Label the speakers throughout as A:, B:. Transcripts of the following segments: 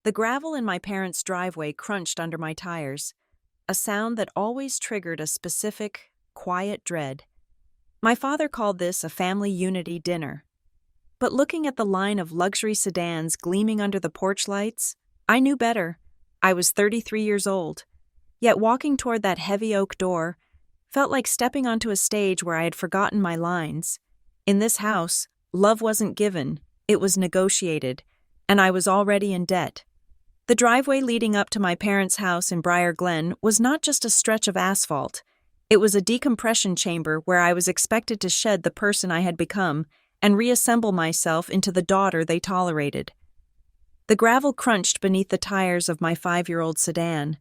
A: The gravel in my parents' driveway crunched under my tires, a sound that always triggered a specific, quiet dread. My father called this a family unity dinner. But looking at the line of luxury sedans gleaming under the porch lights, I knew better. I was 33 years old, yet walking toward that heavy oak door felt like stepping onto a stage where I had forgotten my lines. In this house, love wasn't given, it was negotiated, and I was already in debt. The driveway leading up to my parents' house in Briar Glen was not just a stretch of asphalt. It was a decompression chamber where I was expected to shed the person I had become and reassemble myself into the daughter they tolerated. The gravel crunched beneath the tires of my 5-year-old sedan,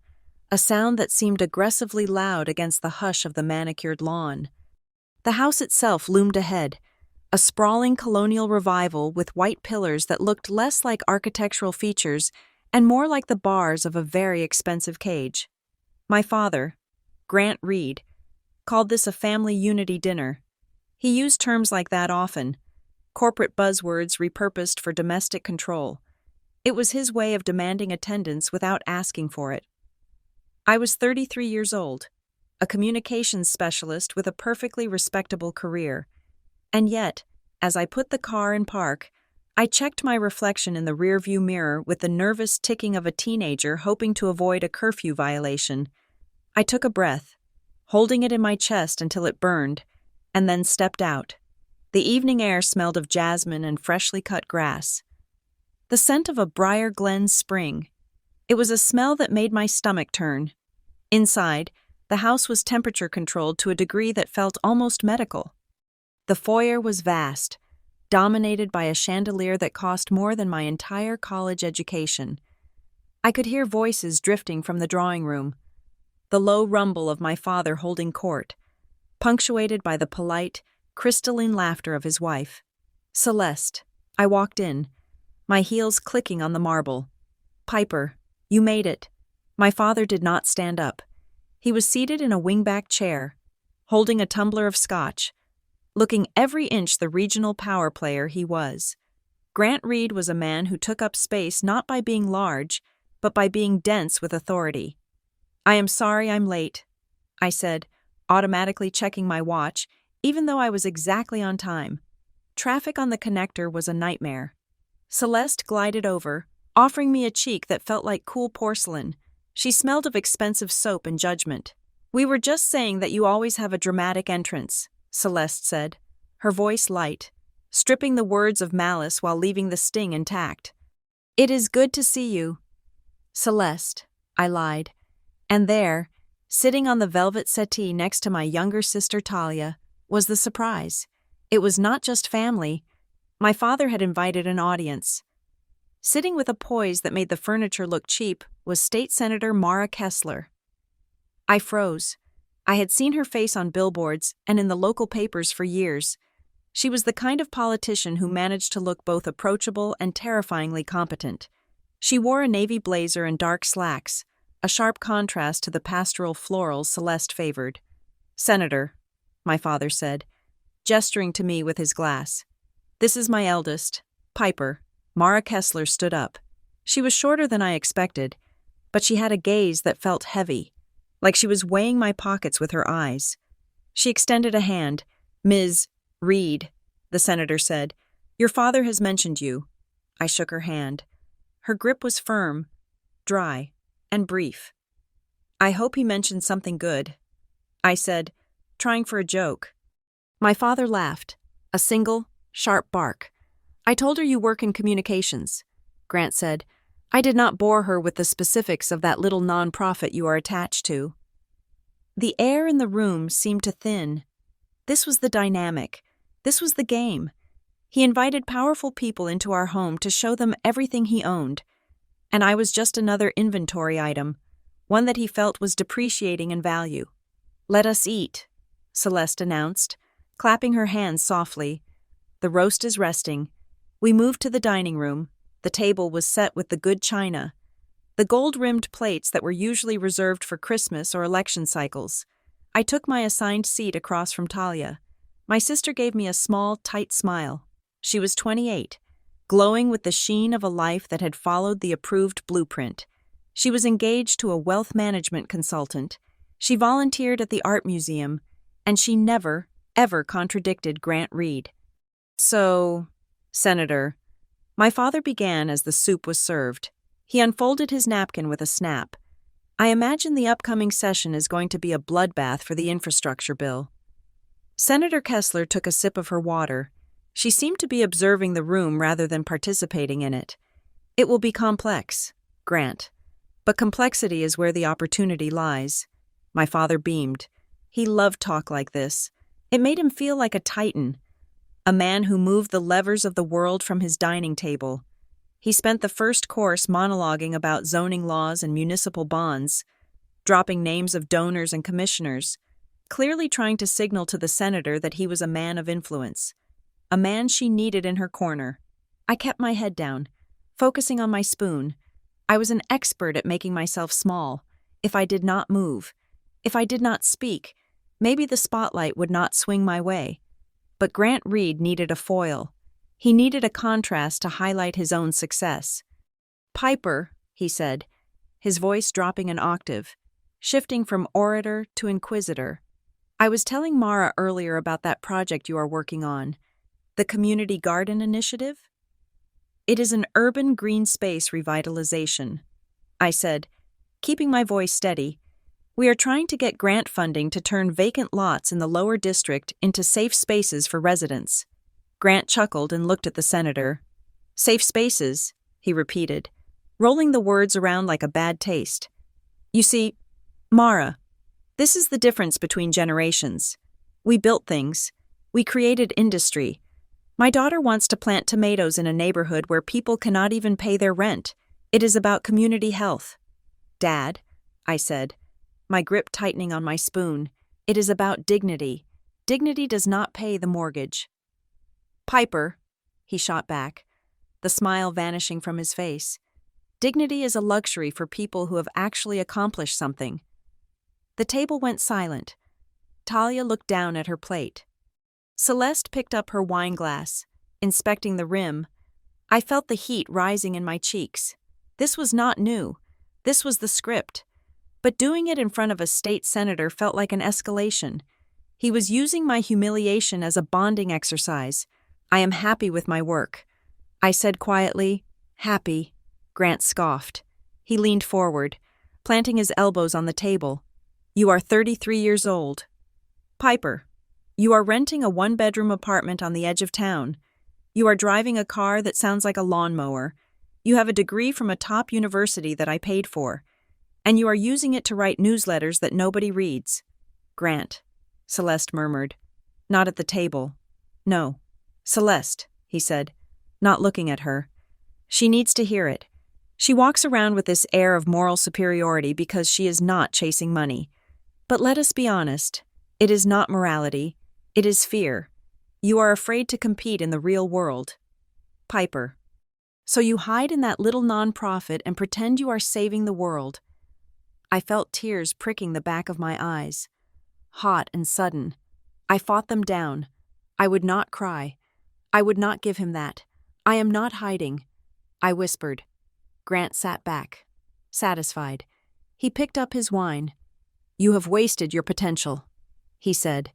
A: a sound that seemed aggressively loud against the hush of the manicured lawn. The house itself loomed ahead, a sprawling colonial revival with white pillars that looked less like architectural features and more like the bars of a very expensive cage. My father, Grant Reed, called this a family unity dinner. He used terms like that often, corporate buzzwords repurposed for domestic control. It was his way of demanding attendance without asking for it. I was 33 years old, a communications specialist with a perfectly respectable career. And yet, as I put the car in park, I checked my reflection in the rearview mirror with the nervous ticking of a teenager hoping to avoid a curfew violation. I took a breath, holding it in my chest until it burned, and then stepped out. The evening air smelled of jasmine and freshly cut grass. The scent of a Briar Glen spring. It was a smell that made my stomach turn. Inside, the house was temperature-controlled to a degree that felt almost medical. The foyer was vast, dominated by a chandelier that cost more than my entire college education. I could hear voices drifting from the drawing room, the low rumble of my father holding court, punctuated by the polite, crystalline laughter of his wife. Celeste. I walked in, my heels clicking on the marble. Piper, you made it. My father did not stand up. He was seated in a wingback chair, holding a tumbler of scotch, looking every inch the regional power player he was. Grant Reed was a man who took up space not by being large, but by being dense with authority. I am sorry I'm late, I said, automatically checking my watch, even though I was exactly on time. Traffic on the connector was a nightmare. Celeste glided over, offering me a cheek that felt like cool porcelain. She smelled of expensive soap and judgment. We were just saying that you always have a dramatic entrance, Celeste said, her voice light, stripping the words of malice while leaving the sting intact. It is good to see you. Celeste, I lied. And there, sitting on the velvet settee next to my younger sister Talia, was the surprise. It was not just family. My father had invited an audience. Sitting with a poise that made the furniture look cheap was State Senator Mara Kessler. I froze. I had seen her face on billboards and in the local papers for years. She was the kind of politician who managed to look both approachable and terrifyingly competent. She wore a navy blazer and dark slacks, a sharp contrast to the pastoral florals Celeste favored. Senator, my father said, gesturing to me with his glass. This is my eldest, Piper. Mara Kessler stood up. She was shorter than I expected, but she had a gaze that felt heavy, like she was weighing my pockets with her eyes. She extended a hand. Ms. Reed, the senator said, your father has mentioned you. I shook her hand. Her grip was firm, dry, and brief. I hope he mentioned something good, I said, trying for a joke. My father laughed, a single, sharp bark. I told her you work in communications, Grant said. I did not bore her with the specifics of that little nonprofit you are attached to. The air in the room seemed to thin. This was the dynamic. This was the game. He invited powerful people into our home to show them everything he owned, and I was just another inventory item, one that he felt was depreciating in value. Let us eat, Celeste announced, clapping her hands softly. The roast is resting. We moved to the dining room. The table was set with the good china, the gold-rimmed plates that were usually reserved for Christmas or election cycles. I took my assigned seat across from Talia. My sister gave me a small, tight smile. She was 28, glowing with the sheen of a life that had followed the approved blueprint. She was engaged to a wealth management consultant. She volunteered at the art museum, and she never, ever contradicted Grant Reed. So, Senator, my father began as the soup was served. He unfolded his napkin with a snap. I imagine the upcoming session is going to be a bloodbath for the infrastructure bill. Senator Kessler took a sip of her water. She seemed to be observing the room rather than participating in it. It will be complex, Grant. But complexity is where the opportunity lies. My father beamed. He loved talk like this. It made him feel like a titan, a man who moved the levers of the world from his dining table. He spent the first course monologuing about zoning laws and municipal bonds, dropping names of donors and commissioners, clearly trying to signal to the senator that he was a man of influence, a man she needed in her corner. I kept my head down, focusing on my spoon. I was an expert at making myself small. If I did not move, if I did not speak, maybe the spotlight would not swing my way. But Grant Reed needed a foil. He needed a contrast to highlight his own success. Piper, he said, his voice dropping an octave, shifting from orator to inquisitor. I was telling Mara earlier about that project you are working on, the Community Garden Initiative. It is an urban green space revitalization, I said, keeping my voice steady. We are trying to get grant funding to turn vacant lots in the lower district into safe spaces for residents. Grant chuckled and looked at the senator. Safe spaces, he repeated, rolling the words around like a bad taste. You see, Mara, this is the difference between generations. We built things. We created industry. My daughter wants to plant tomatoes in a neighborhood where people cannot even pay their rent. It is about community health. Dad, I said, my grip tightening on my spoon, it is about dignity. Dignity does not pay the mortgage. Piper, he shot back, the smile vanishing from his face. Dignity is a luxury for people who have actually accomplished something. The table went silent. Talia looked down at her plate. Celeste picked up her wine glass, inspecting the rim. I felt the heat rising in my cheeks. This was not new. This was the script. But doing it in front of a state senator felt like an escalation. He was using my humiliation as a bonding exercise. I am happy with my work. I said quietly, happy. Grant scoffed. He leaned forward, planting his elbows on the table. You are 33 years old. Piper, you are renting a one-bedroom apartment on the edge of town. You are driving a car that sounds like a lawnmower. You have a degree from a top university that I paid for. And you are using it to write newsletters that nobody reads. Grant, Celeste murmured. Not at the table. No. Celeste, he said, not looking at her. She needs to hear it. She walks around with this air of moral superiority because she is not chasing money. But let us be honest. It is not morality. It is fear. You are afraid to compete in the real world. Piper. So you hide in that little nonprofit and pretend you are saving the world. I felt tears pricking the back of my eyes. Hot and sudden. I fought them down. I would not cry. I would not give him that. I am not hiding. I whispered. Grant sat back, satisfied. He picked up his wine. You have wasted your potential, he said,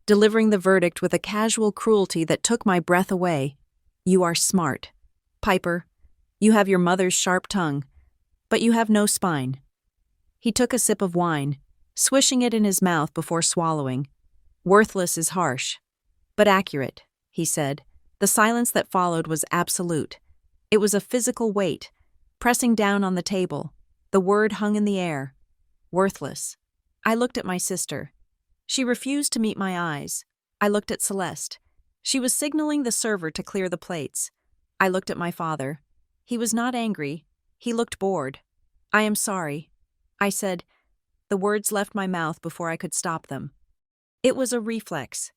A: delivering the verdict with a casual cruelty that took my breath away. You are smart. Piper, you have your mother's sharp tongue, but you have no spine. He took a sip of wine, swishing it in his mouth before swallowing. Worthless is harsh, but accurate, he said. The silence that followed was absolute. It was a physical weight, pressing down on the table. The word hung in the air. Worthless. I looked at my sister. She refused to meet my eyes. I looked at Celeste. She was signaling the server to clear the plates. I looked at my father. He was not angry. He looked bored. I am sorry, I said. The words left my mouth before I could stop them. It was a reflex,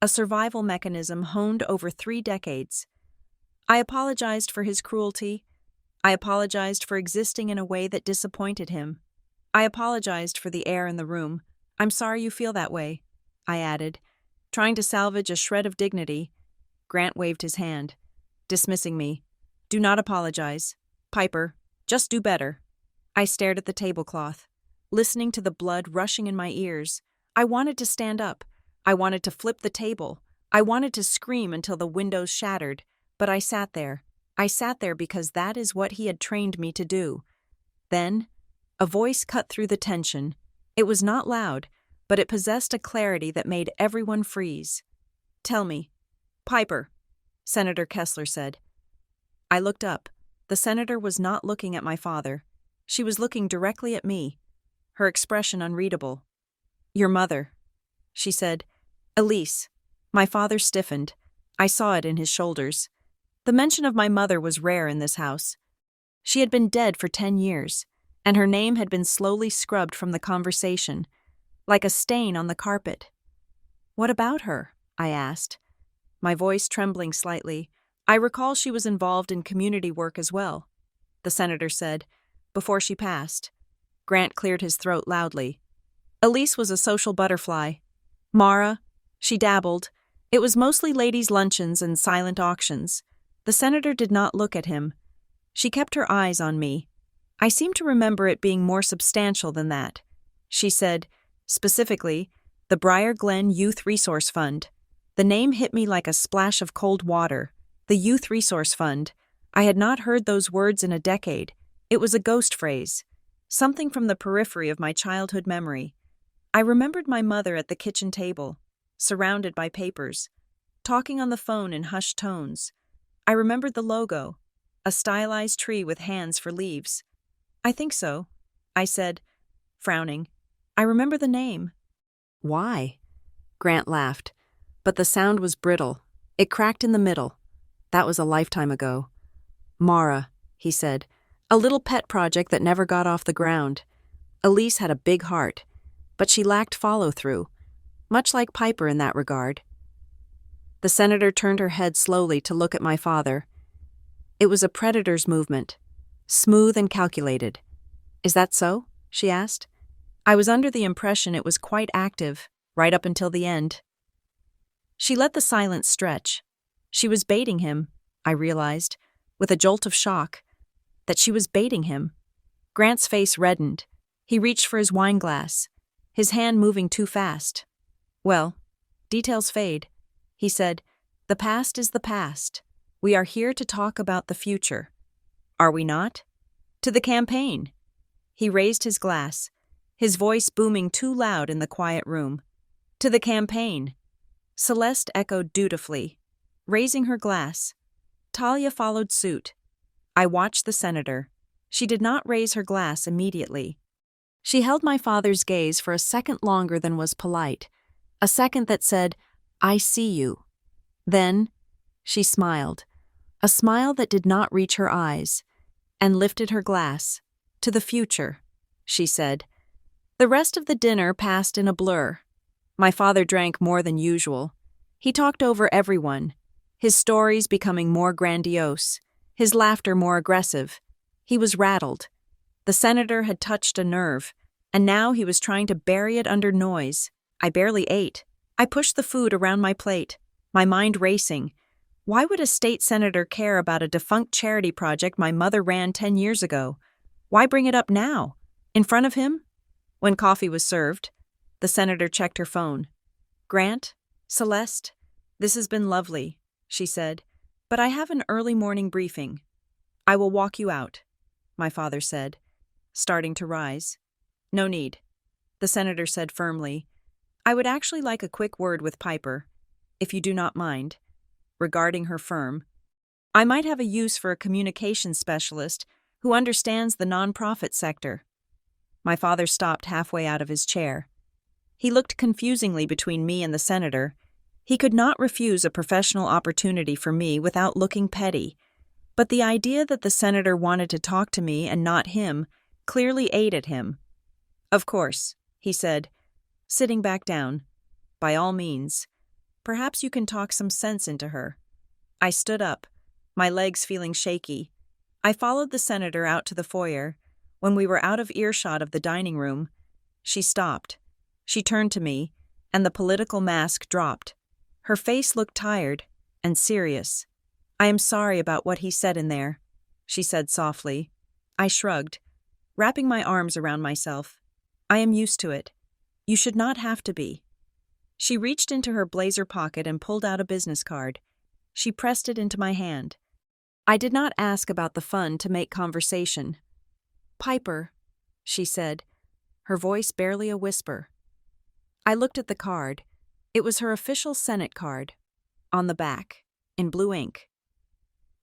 A: a survival mechanism honed over 3 decades. I apologized for his cruelty. I apologized for existing in a way that disappointed him. I apologized for the air in the room. I'm sorry you feel that way, I added, trying to salvage a shred of dignity. Grant waved his hand, dismissing me. Do not apologize. Piper, just do better. I stared at the tablecloth, listening to the blood rushing in my ears. I wanted to stand up. I wanted to flip the table. I wanted to scream until the windows shattered, but I sat there. I sat there because that is what he had trained me to do. Then, a voice cut through the tension. It was not loud, but it possessed a clarity that made everyone freeze. Tell me. Piper, Senator Kessler said. I looked up. The senator was not looking at my father. She was looking directly at me, her expression unreadable. Your mother, she said. Elise. My father stiffened. I saw it in his shoulders. The mention of my mother was rare in this house. She had been dead for 10 years, and her name had been slowly scrubbed from the conversation, like a stain on the carpet. What about her? I asked, my voice trembling slightly. I recall she was involved in community work as well, the senator said, before she passed. Grant cleared his throat loudly. Elise was a social butterfly. Mara, she dabbled. It was mostly ladies' luncheons and silent auctions. The senator did not look at him. She kept her eyes on me. I seem to remember it being more substantial than that. She said, specifically, the Briar Glen Youth Resource Fund. The name hit me like a splash of cold water. The Youth Resource Fund. I had not heard those words in a decade. It was a ghost phrase, something from the periphery of my childhood memory. I remembered my mother at the kitchen table, surrounded by papers, talking on the phone in hushed tones. I remembered the logo, a stylized tree with hands for leaves. I think so, I said, frowning. I remember the name. Why? Grant laughed, but the sound was brittle. It cracked in the middle. That was a lifetime ago. Mara, he said, a little pet project that never got off the ground. Elise had a big heart, but she lacked follow-through, much like Piper in that regard. The senator turned her head slowly to look at my father. It was a predator's movement, smooth and calculated. Is that so? She asked. I was under the impression it was quite active, right up until the end. She let the silence stretch. She was baiting him, I realized, with a jolt of shock, that she was baiting him. Grant's face reddened. He reached for his wine glass, his hand moving too fast. Well, details fade, he said. The past is the past. We are here to talk about the future. Are we not? To the campaign. He raised his glass, his voice booming too loud in the quiet room. To the campaign. Celeste echoed dutifully, raising her glass. Talia followed suit. I watched the senator. She did not raise her glass immediately. She held my father's gaze for a second longer than was polite, a second that said, I see you. Then, she smiled, a smile that did not reach her eyes, and lifted her glass. To the future, she said. The rest of the dinner passed in a blur. My father drank more than usual. He talked over everyone, his stories becoming more grandiose, his laughter more aggressive. He was rattled. The senator had touched a nerve, and now he was trying to bury it under noise. I barely ate. I pushed the food around my plate, my mind racing. Why would a state senator care about a defunct charity project my mother ran 10 years ago? Why bring it up now? In front of him? When coffee was served, the senator checked her phone. Grant? Celeste? This has been lovely, she said, but I have an early morning briefing. I will walk you out, my father said, starting to rise. No need, the senator said firmly. I would actually like a quick word with Piper, if you do not mind, regarding her firm. I might have a use for a communications specialist who understands the nonprofit sector. My father stopped halfway out of his chair. He looked confusingly between me and the senator. He could not refuse a professional opportunity for me without looking petty, but the idea that the senator wanted to talk to me and not him clearly aided him. Of course, he said, sitting back down. By all means. Perhaps you can talk some sense into her. I stood up, my legs feeling shaky. I followed the senator out to the foyer. When we were out of earshot of the dining room, she stopped. She turned to me, and the political mask dropped. Her face looked tired and serious. I am sorry about what he said in there, she said softly. I shrugged, wrapping my arms around myself. I am used to it. You should not have to be. She reached into her blazer pocket and pulled out a business card. She pressed it into my hand. I did not ask about the fund to make conversation. Piper, she said, her voice barely a whisper. I looked at the card. It was her official Senate card. On the back, in blue ink.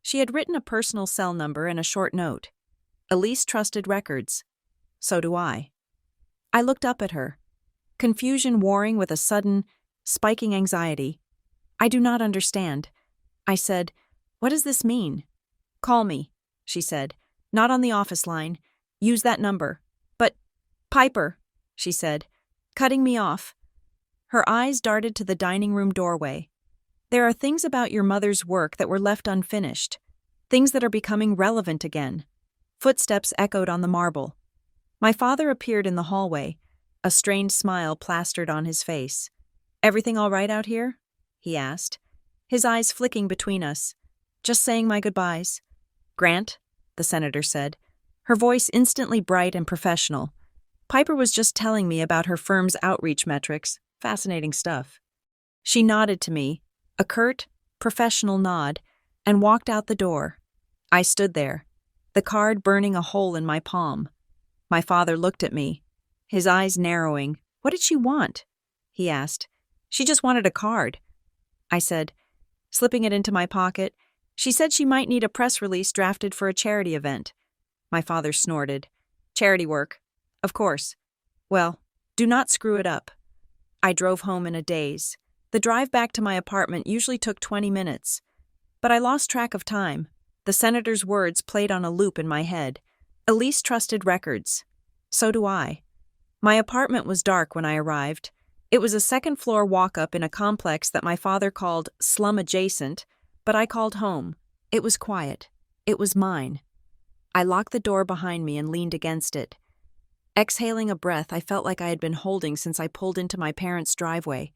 A: She had written a personal cell number and a short note. Elise trusted records. So do I. I looked up at her, confusion warring with a sudden, spiking anxiety. I do not understand. I said, what does this mean? Call me, she said. Not on the office line. Use that number. But, Piper, she said, cutting me off. Her eyes darted to the dining room doorway. There are things about your mother's work that were left unfinished, things that are becoming relevant again. Footsteps echoed on the marble. My father appeared in the hallway, a strained smile plastered on his face. Everything all right out here? He asked, his eyes flicking between us. Just saying my goodbyes. Grant, the senator said, her voice instantly bright and professional. Piper was just telling me about her firm's outreach metrics. Fascinating stuff. She nodded to me, a curt, professional nod, and walked out the door. I stood there, the card burning a hole in my palm. My father looked at me, his eyes narrowing. What did she want? He asked. She just wanted a card. I said, slipping it into my pocket. She said she might need a press release drafted for a charity event. My father snorted. Charity work. Of course. Well, do not screw it up. I drove home in a daze. The drive back to my apartment usually took 20 minutes. But I lost track of time. The senator's words played on a loop in my head. Elise trusted records. So do I. My apartment was dark when I arrived. It was a second-floor walk-up in a complex that my father called slum-adjacent, but I called home. It was quiet. It was mine. I locked the door behind me and leaned against it. Exhaling a breath I felt like I had been holding since I pulled into my parents' driveway.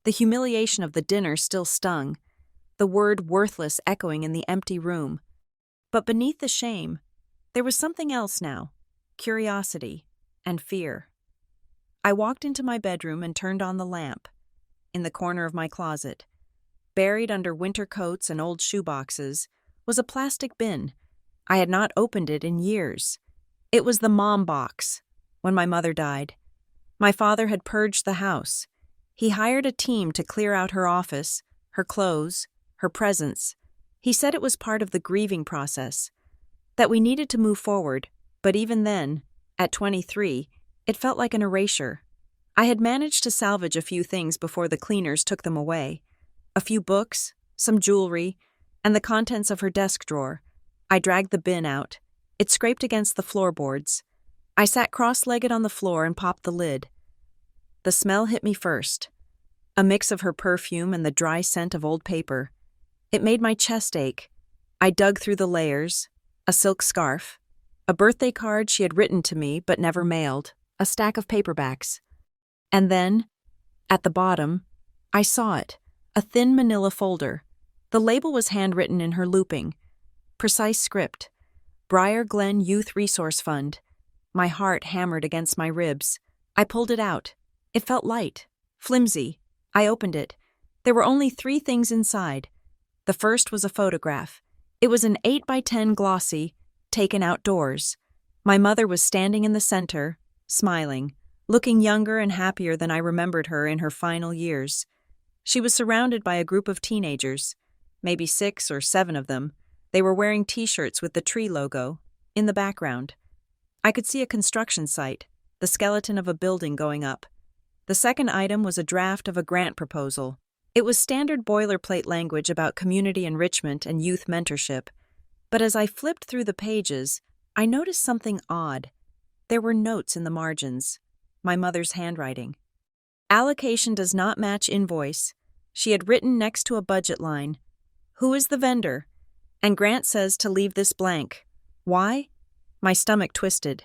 A: The humiliation of the dinner still stung, the word worthless echoing in the empty room. But beneath the shame, there was something else now, curiosity and fear. I walked into my bedroom and turned on the lamp. In the corner of my closet, buried under winter coats and old shoeboxes, was a plastic bin. I had not opened it in years. It was the mom box. When my mother died, my father had purged the house. He hired a team to clear out her office, her clothes, her presence. He said it was part of the grieving process, that we needed to move forward, but even then, at 23, it felt like an erasure. I had managed to salvage a few things before the cleaners took them away. A few books, some jewelry, and the contents of her desk drawer. I dragged the bin out. It scraped against the floorboards. I sat cross-legged on the floor and popped the lid. The smell hit me first, a mix of her perfume and the dry scent of old paper. It made my chest ache. I dug through the layers, a silk scarf, a birthday card she had written to me but never mailed, a stack of paperbacks. And then, at the bottom, I saw it, a thin manila folder. The label was handwritten in her looping. Precise script. Briar Glen Youth Resource Fund. My heart hammered against my ribs. I pulled it out. It felt light, flimsy. I opened it. There were only 3 things inside. The first was a photograph. It was an 8x10 glossy, taken outdoors. My mother was standing in the center, smiling, looking younger and happier than I remembered her in her final years. She was surrounded by a group of teenagers, maybe 6 or 7 of them. They were wearing T-shirts with the tree logo. In the background, I could see a construction site, the skeleton of a building going up. The second item was a draft of a grant proposal. It was standard boilerplate language about community enrichment and youth mentorship. But as I flipped through the pages, I noticed something odd. There were notes in the margins. My mother's handwriting. Allocation does not match invoice. She had written next to a budget line. Who is the vendor? And Grant says to leave this blank. Why? My stomach twisted.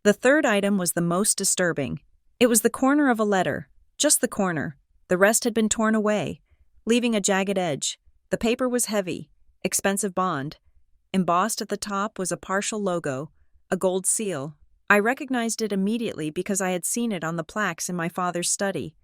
A: The third item was the most disturbing. It was the corner of a letter, just the corner. The rest had been torn away, leaving a jagged edge. The paper was heavy. expensive bond. Embossed at the top was a partial logo, a gold seal. I recognized it immediately because I had seen it on the plaques in my father's study.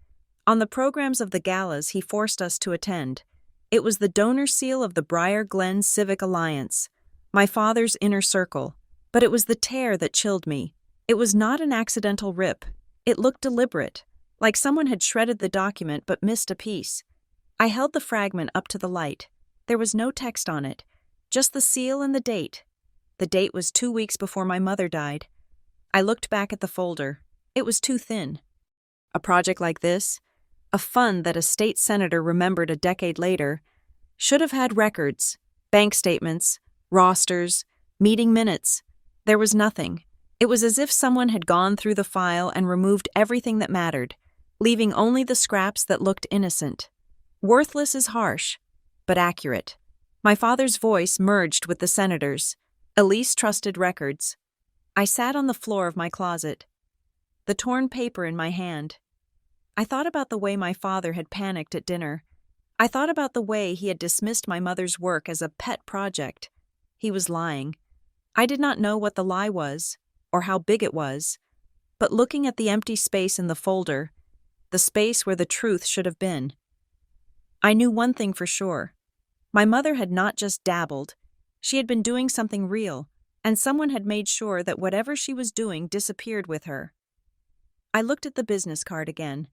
A: On the programs of the galas he forced us to attend. It was the donor seal of the Briar Glen Civic Alliance, my father's inner circle. But it was the tear that chilled me. It was not an accidental rip. It looked deliberate, like someone had shredded the document but missed a piece. I held the fragment up to the light. There was no text on it, just the seal and the date. The date was 2 weeks before my mother died. I looked back at the folder. It was too thin. A project like this, a fund that a state senator remembered a decade later, should have had records, bank statements, rosters, meeting minutes. There was nothing. It was as if someone had gone through the file and removed everything that mattered, leaving only the scraps that looked innocent. Worthless is harsh, but accurate. My father's voice merged with the senator's. Elise trusted records. I sat on the floor of my closet, the torn paper in my hand. I thought about the way my father had panicked at dinner. I thought about the way he had dismissed my mother's work as a pet project. He was lying. I did not know what the lie was, or how big it was, but looking at the empty space in the folder, the space where the truth should have been, I knew one thing for sure. My mother had not just dabbled. She had been doing something real, and someone had made sure that whatever she was doing disappeared with her. I looked at the business card again.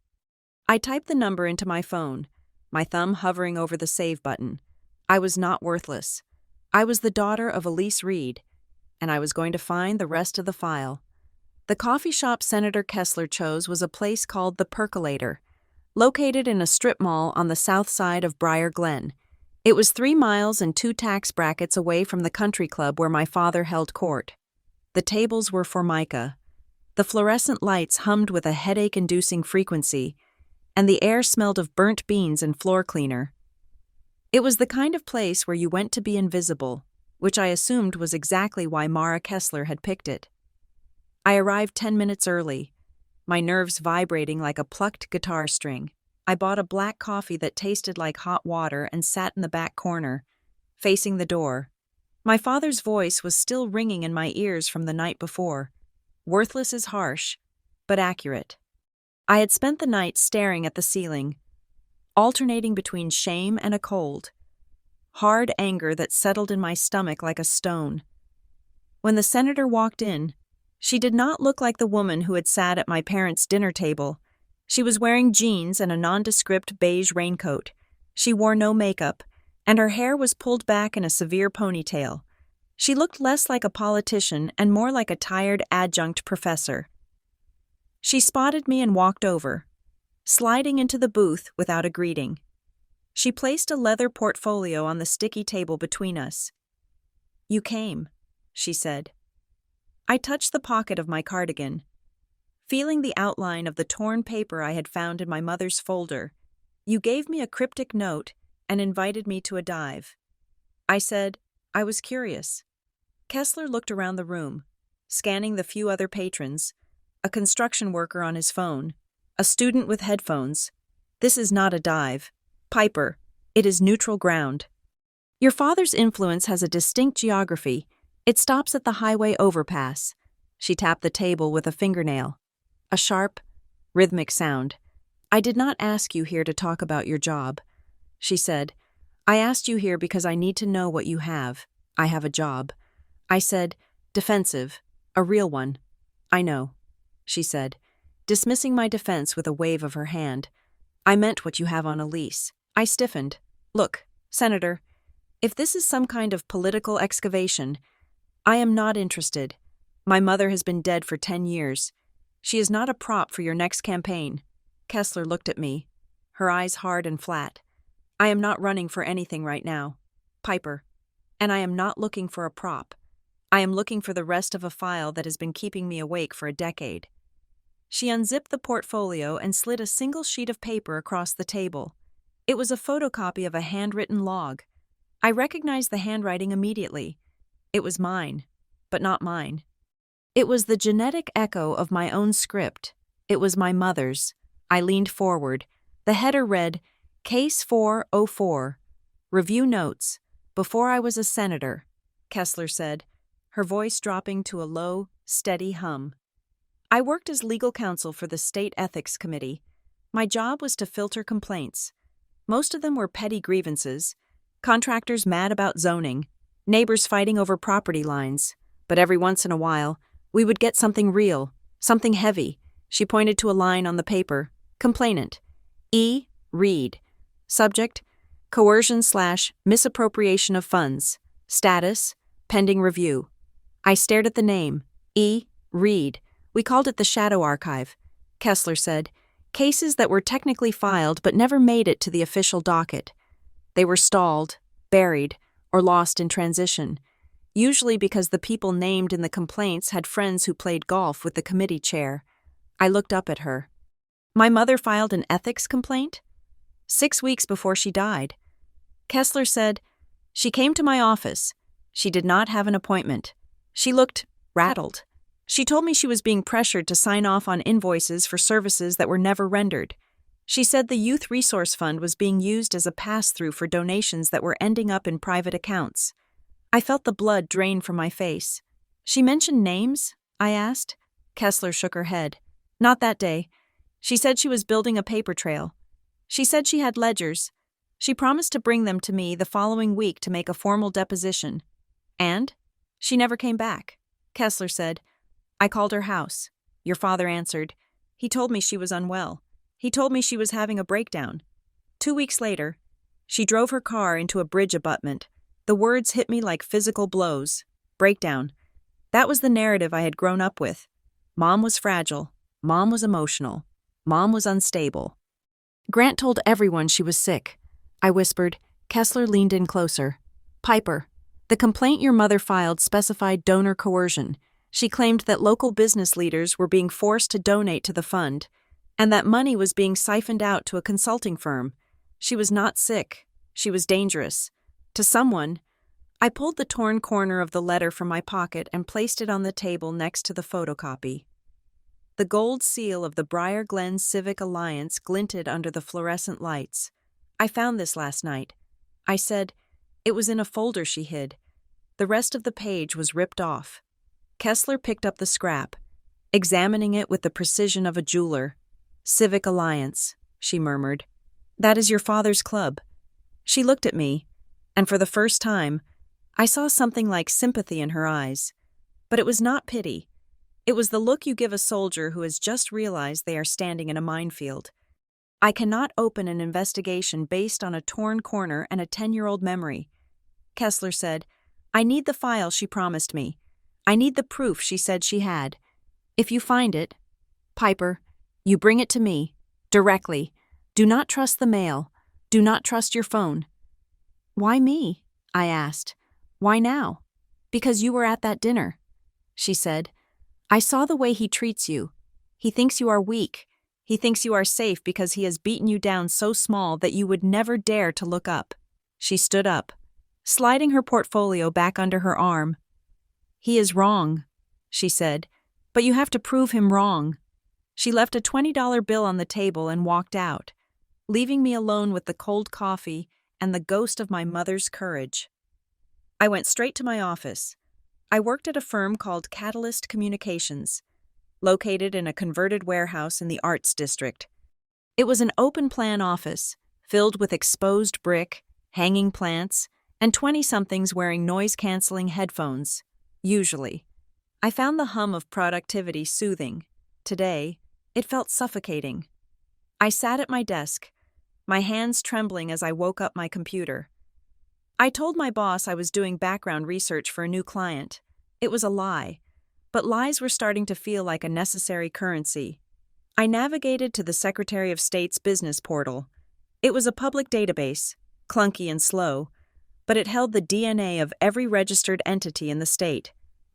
A: I typed the number into my phone, my thumb hovering over the save button. I was not worthless. I was the daughter of Elise Reed, and I was going to find the rest of the file. The coffee shop Senator Kessler chose was a place called The Percolator, located in a strip mall on the south side of Briar Glen. It was 3 miles and 2 tax brackets away from the country club where my father held court. The tables were formica. The fluorescent lights hummed with a headache-inducing frequency, and the air smelled of burnt beans and floor cleaner. It was the kind of place where you went to be invisible, which I assumed was exactly why Mara Kessler had picked it. I arrived 10 minutes early, my nerves vibrating like a plucked guitar string. I bought a black coffee that tasted like hot water and sat in the back corner, facing the door. My father's voice was still ringing in my ears from the night before. Worthless is harsh, but accurate. I had spent the night staring at the ceiling, alternating between shame and a cold, hard anger that settled in my stomach like a stone. When the senator walked in, she did not look like the woman who had sat at my parents' dinner table. She was wearing jeans and a nondescript beige raincoat. She wore no makeup, and her hair was pulled back in a severe ponytail. She looked less like a politician and more like a tired adjunct professor. She spotted me and walked over, sliding into the booth without a greeting. She placed a leather portfolio on the sticky table between us. "You came," she said. I touched the pocket of my cardigan, feeling the outline of the torn paper I had found in my mother's folder. "You gave me a cryptic note and invited me to a dive." I said, "I was curious." Kessler looked around the room, scanning the few other patrons, a construction worker on his phone, a student with headphones. "This is not a dive, Piper. It is neutral ground. Your father's influence has a distinct geography. It stops at the highway overpass." She tapped the table with a fingernail. A sharp, rhythmic sound. "I did not ask you here to talk about your job," she said. "I asked you here because I need to know what you have." "I have a job." I said, "Defensive, a real one." "I know," she said, dismissing my defense with a wave of her hand. "I meant what you have on Elise." I stiffened. "Look, Senator, if this is some kind of political excavation, I am not interested. My mother has been dead for 10 years. She is not a prop for your next campaign." Kessler looked at me, her eyes hard and flat. "I am not running for anything right now, Piper, and I am not looking for a prop. I am looking for the rest of a file that has been keeping me awake for a decade." She unzipped the portfolio and slid a single sheet of paper across the table. It was a photocopy of a handwritten log. I recognized the handwriting immediately. It was mine, but not mine. It was the genetic echo of my own script. It was my mother's. I leaned forward. The header read, "Case 404, Review Notes. Before I was a senator, Kessler said, her voice dropping to a low, steady hum. I worked as legal counsel for the State Ethics Committee. My job was to filter complaints. Most of them were petty grievances, contractors mad about zoning, neighbors fighting over property lines. But every once in a while, we would get something real, something heavy. She pointed to a line on the paper. Complainant. E. Reed. Subject. Coercion/misappropriation of funds. Status. Pending review. I stared at the name. E. Reed. We called it the Shadow Archive. Kessler said, cases that were technically filed but never made it to the official docket. They were stalled, buried, or lost in transition, usually because the people named in the complaints had friends who played golf with the committee chair. I looked up at her. My mother filed an ethics complaint? 6 weeks before she died. Kessler said, she came to my office. She did not have an appointment. She looked rattled. She told me she was being pressured to sign off on invoices for services that were never rendered. She said the Youth Resource Fund was being used as a pass-through for donations that were ending up in private accounts. I felt the blood drain from my face. She mentioned names? I asked. Kessler shook her head. Not that day. She said she was building a paper trail. She said she had ledgers. She promised to bring them to me the following week to make a formal deposition. And? She never came back. Kessler said, I called her house. Your father answered. He told me she was unwell. He told me she was having a breakdown. 2 weeks later, she drove her car into a bridge abutment. The words hit me like physical blows. Breakdown. That was the narrative I had grown up with. Mom was fragile. Mom was emotional. Mom was unstable. Grant told everyone she was sick. I whispered. Kessler leaned in closer. Piper, the complaint your mother filed specified donor coercion. She claimed that local business leaders were being forced to donate to the fund, and that money was being siphoned out to a consulting firm. She was not sick. She was dangerous. To someone, I pulled the torn corner of the letter from my pocket and placed it on the table next to the photocopy. The gold seal of the Briar Glen Civic Alliance glinted under the fluorescent lights. I found this last night. I said, it was in a folder she hid. The rest of the page was ripped off. Kessler picked up the scrap, examining it with the precision of a jeweler. Civic Alliance, she murmured. That is your father's club. She looked at me, and for the first time, I saw something like sympathy in her eyes. But it was not pity. It was the look you give a soldier who has just realized they are standing in a minefield. I cannot open an investigation based on a torn corner and a 10-year-old memory. Kessler said, I need the file she promised me. I need the proof she said she had. If you find it, Piper, you bring it to me, directly. Do not trust the mail. Do not trust your phone. Why me? I asked. Why now? Because you were at that dinner. She said, I saw the way he treats you. He thinks you are weak. He thinks you are safe because he has beaten you down so small that you would never dare to look up. She stood up, sliding her portfolio back under her arm. He is wrong, she said, but you have to prove him wrong. She left a $20 bill on the table and walked out, leaving me alone with the cold coffee and the ghost of my mother's courage. I went straight to my office. I worked at a firm called Catalyst Communications, located in a converted warehouse in the Arts District. It was an open-plan office, filled with exposed brick, hanging plants, and 20-somethings wearing noise-canceling headphones. Usually. I found the hum of productivity soothing. Today, it felt suffocating. I sat at my desk, my hands trembling as I woke up my computer. I told my boss I was doing background research for a new client. It was a lie, but lies were starting to feel like a necessary currency. I navigated to the Secretary of State's business portal. It was a public database, clunky and slow, but it held the DNA of every registered entity in the state.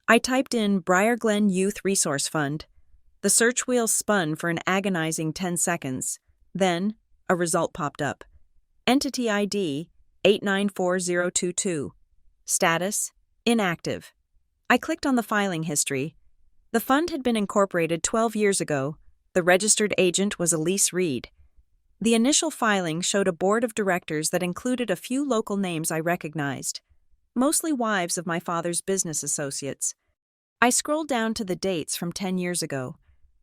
A: I typed in Briar Glen Youth Resource Fund. The search wheel spun for an agonizing 10 seconds. Then, a result popped up. Entity ID 894022. Status: inactive. I clicked on the filing history. The fund had been incorporated 12 years ago. The registered agent was Elise Reed. The initial filing showed a board of directors that included a few local names I recognized. mostly wives of my father's business associates. I scrolled down to the dates from 10 years ago.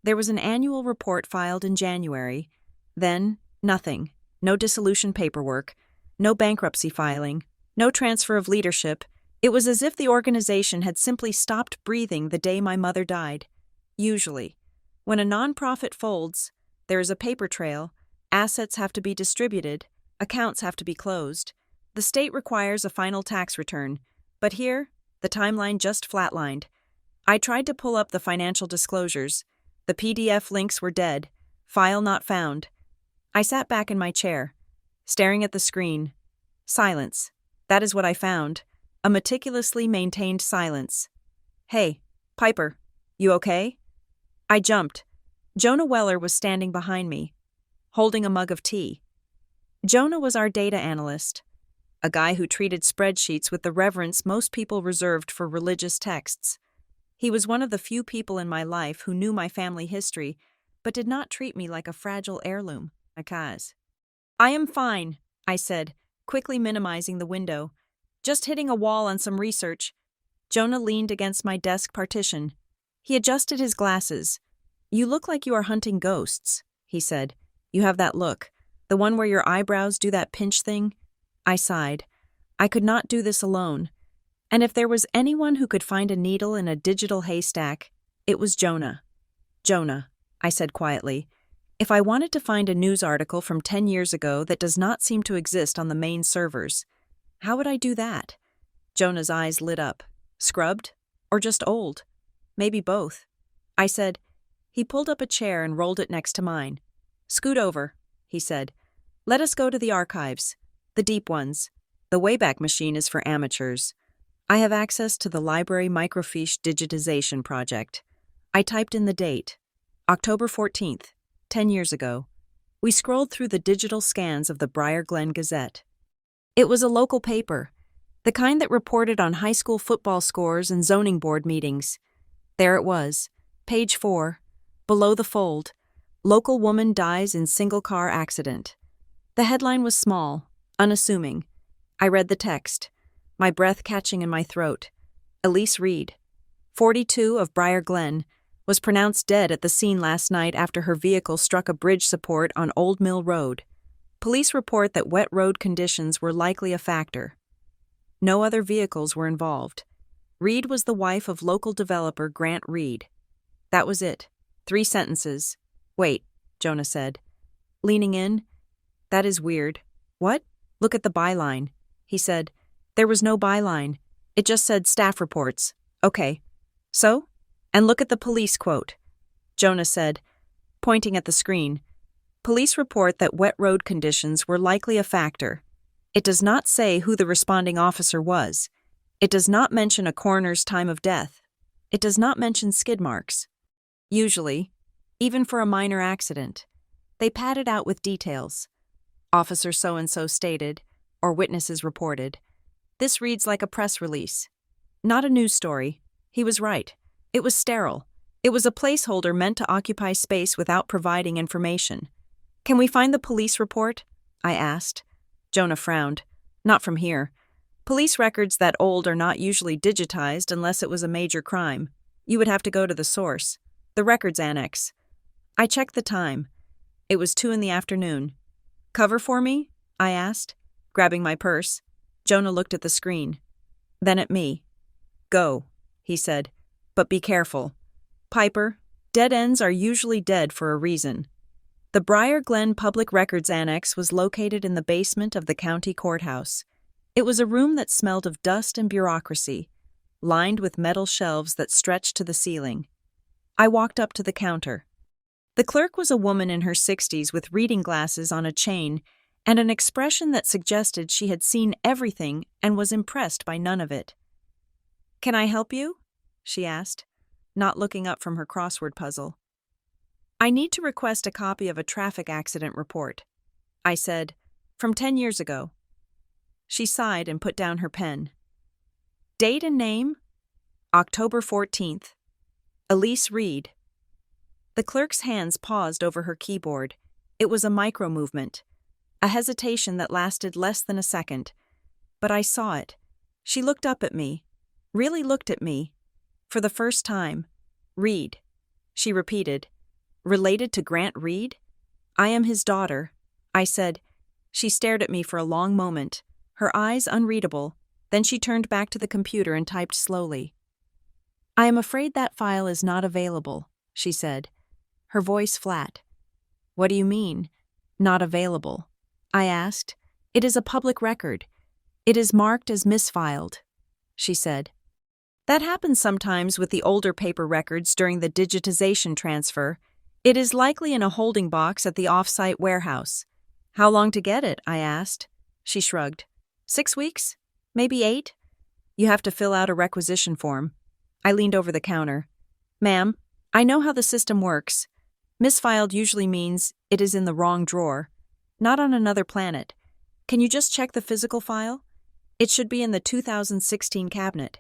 A: There was an annual report filed in January. Then, nothing. No dissolution paperwork. No bankruptcy filing. No transfer of leadership. It was as if the organization had simply stopped breathing the day my mother died. Usually, when a nonprofit folds, there is a paper trail, assets have to be distributed, accounts have to be closed. The state requires a final tax return, but here, the timeline just flatlined. I tried to pull up the financial disclosures. The PDF links were dead. File not found. I sat back in my chair, staring at the screen. Silence. That is what I found. A meticulously maintained silence. Hey, Piper, you okay? I jumped. Jonah Weller was standing behind me, holding a mug of tea. Jonah was our data analyst, a guy who treated spreadsheets with the reverence most people reserved for religious texts. He was one of the few people in my life who knew my family history, but did not treat me like a fragile heirloom. I am fine, I said, quickly minimizing the window. Just hitting a wall on some research. Jonah leaned against my desk partition. He adjusted his glasses. You look like you are hunting ghosts, he said. You have that look. The one where your eyebrows do that pinch thing? I sighed. I could not do this alone. And if there was anyone who could find a needle in a digital haystack, it was Jonah. Jonah, I said quietly. If I wanted to find a news article from 10 years ago that does not seem to exist on the main servers, how would I do that? Jonah's eyes lit up. Scrubbed? Or just old? Maybe both. I said. He pulled up a chair and rolled it next to mine. Scoot over, he said. Let us go to the archives. The deep ones. The Wayback Machine is for amateurs. I have access to the library microfiche digitization project. I typed in the date. October 14th, 10 years ago. We scrolled through the digital scans of the Briar Glen Gazette. It was a local paper, the kind that reported on high school football scores and zoning board meetings. There it was, page 4, below the fold, local woman dies in single-car accident. The headline was small, unassuming. I read the text, my breath catching in my throat. Elise Reed, 42 of Briar Glen, was pronounced dead at the scene last night after her vehicle struck a bridge support on Old Mill Road. Police report that wet road conditions were likely a factor. No other vehicles were involved. Reed was the wife of local developer Grant Reed. That was it. 3 sentences. Wait, Jonah said. Leaning in. That is weird. What? Look at the byline. He said. There was no byline. It just said staff reports. Okay. So? And look at the police quote. Jonah said, pointing at the screen. Police report that wet road conditions were likely a factor. It does not say who the responding officer was. It does not mention a coroner's time of death. It does not mention skid marks. Usually, even for a minor accident, they pad it out with details. Officer so-and-so stated, or witnesses reported. This reads like a press release. Not a news story. He was right. It was sterile. It was a placeholder meant to occupy space without providing information. Can we find the police report? I asked. Jonah frowned. Not from here. Police records that old are not usually digitized unless it was a major crime. You would have to go to the source, the records annex. I checked the time. It was 2 p.m. Cover for me? I asked, grabbing my purse. Jonah looked at the screen. Then at me. Go, he said, but be careful. Piper, dead ends are usually dead for a reason. The Briar Glen Public Records Annex was located in the basement of the county courthouse. It was a room that smelled of dust and bureaucracy, lined with metal shelves that stretched to the ceiling. I walked up to the counter. The clerk was a woman in her 60s with reading glasses on a chain and an expression that suggested she had seen everything and was impressed by none of it. Can I help you? She asked, not looking up from her crossword puzzle. I need to request a copy of a traffic accident report, I said, from 10 years ago. She sighed and put down her pen. Date and name? October 14th. Elise Reed. The clerk's hands paused over her keyboard. It was a micro-movement, a hesitation that lasted less than a second. But I saw it. She looked up at me. Really looked at me. For the first time. Reed. She repeated. Related to Grant Reed? I am his daughter, I said. She stared at me for a long moment, her eyes unreadable. Then she turned back to the computer and typed slowly. I am afraid that file is not available, she said, her voice flat. What do you mean, not available? I asked. It is a public record. It is marked as misfiled, she said. That happens sometimes with the older paper records during the digitization transfer. It is likely in a holding box at the off-site warehouse. How long to get it? I asked. She shrugged. 6 weeks? Maybe 8? You have to fill out a requisition form. I leaned over the counter. Ma'am, I know how the system works. Misfiled usually means it is in the wrong drawer, not on another planet. Can you just check the physical file? It should be in the 2016 cabinet.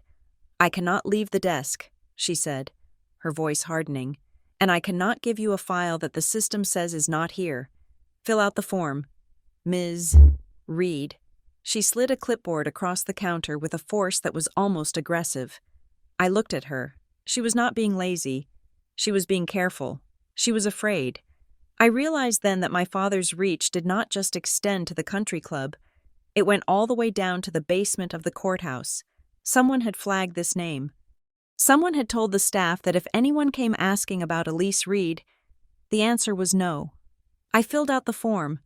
A: I cannot leave the desk, she said, her voice hardening, and I cannot give you a file that the system says is not here. Fill out the form. Ms. Reed. She slid a clipboard across the counter with a force that was almost aggressive. I looked at her. She was not being lazy. She was being careful. She was afraid. I realized then that my father's reach did not just extend to the country club. It went all the way down to the basement of the courthouse. Someone had flagged this name. Someone had told the staff that if anyone came asking about Elise Reed, the answer was no. I filled out the form,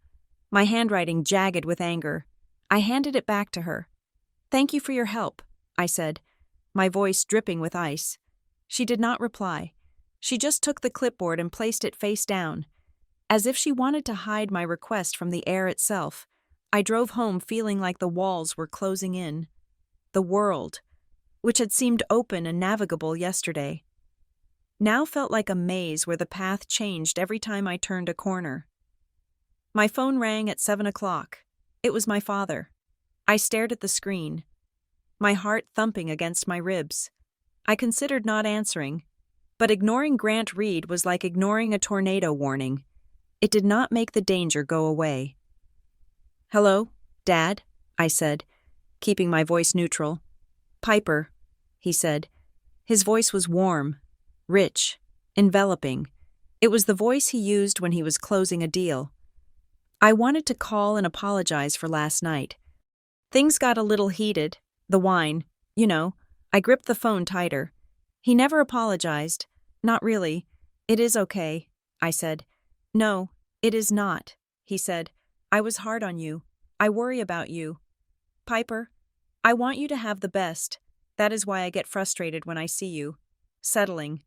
A: my handwriting jagged with anger. I handed it back to her. Thank you for your help, I said, my voice dripping with ice. She did not reply. She just took the clipboard and placed it face down. As if she wanted to hide my request from the air itself, I drove home feeling like the walls were closing in. The world, which had seemed open and navigable yesterday, now felt like a maze where the path changed every time I turned a corner. My phone rang at 7 o'clock. It was my father. I stared at the screen, my heart thumping against my ribs. I considered not answering, but ignoring Grant Reed was like ignoring a tornado warning. It did not make the danger go away. Hello, Dad, I said, keeping my voice neutral. Piper, he said. His voice was warm, rich, enveloping. It was the voice he used when he was closing a deal. I wanted to call and apologize for last night. Things got a little heated, the wine, you know. I gripped the phone tighter. He never apologized. Not really. It is okay, I said. No, it is not, he said. I was hard on you. I worry about you. Piper, I want you to have the best. That is why I get frustrated when I see you. Settling.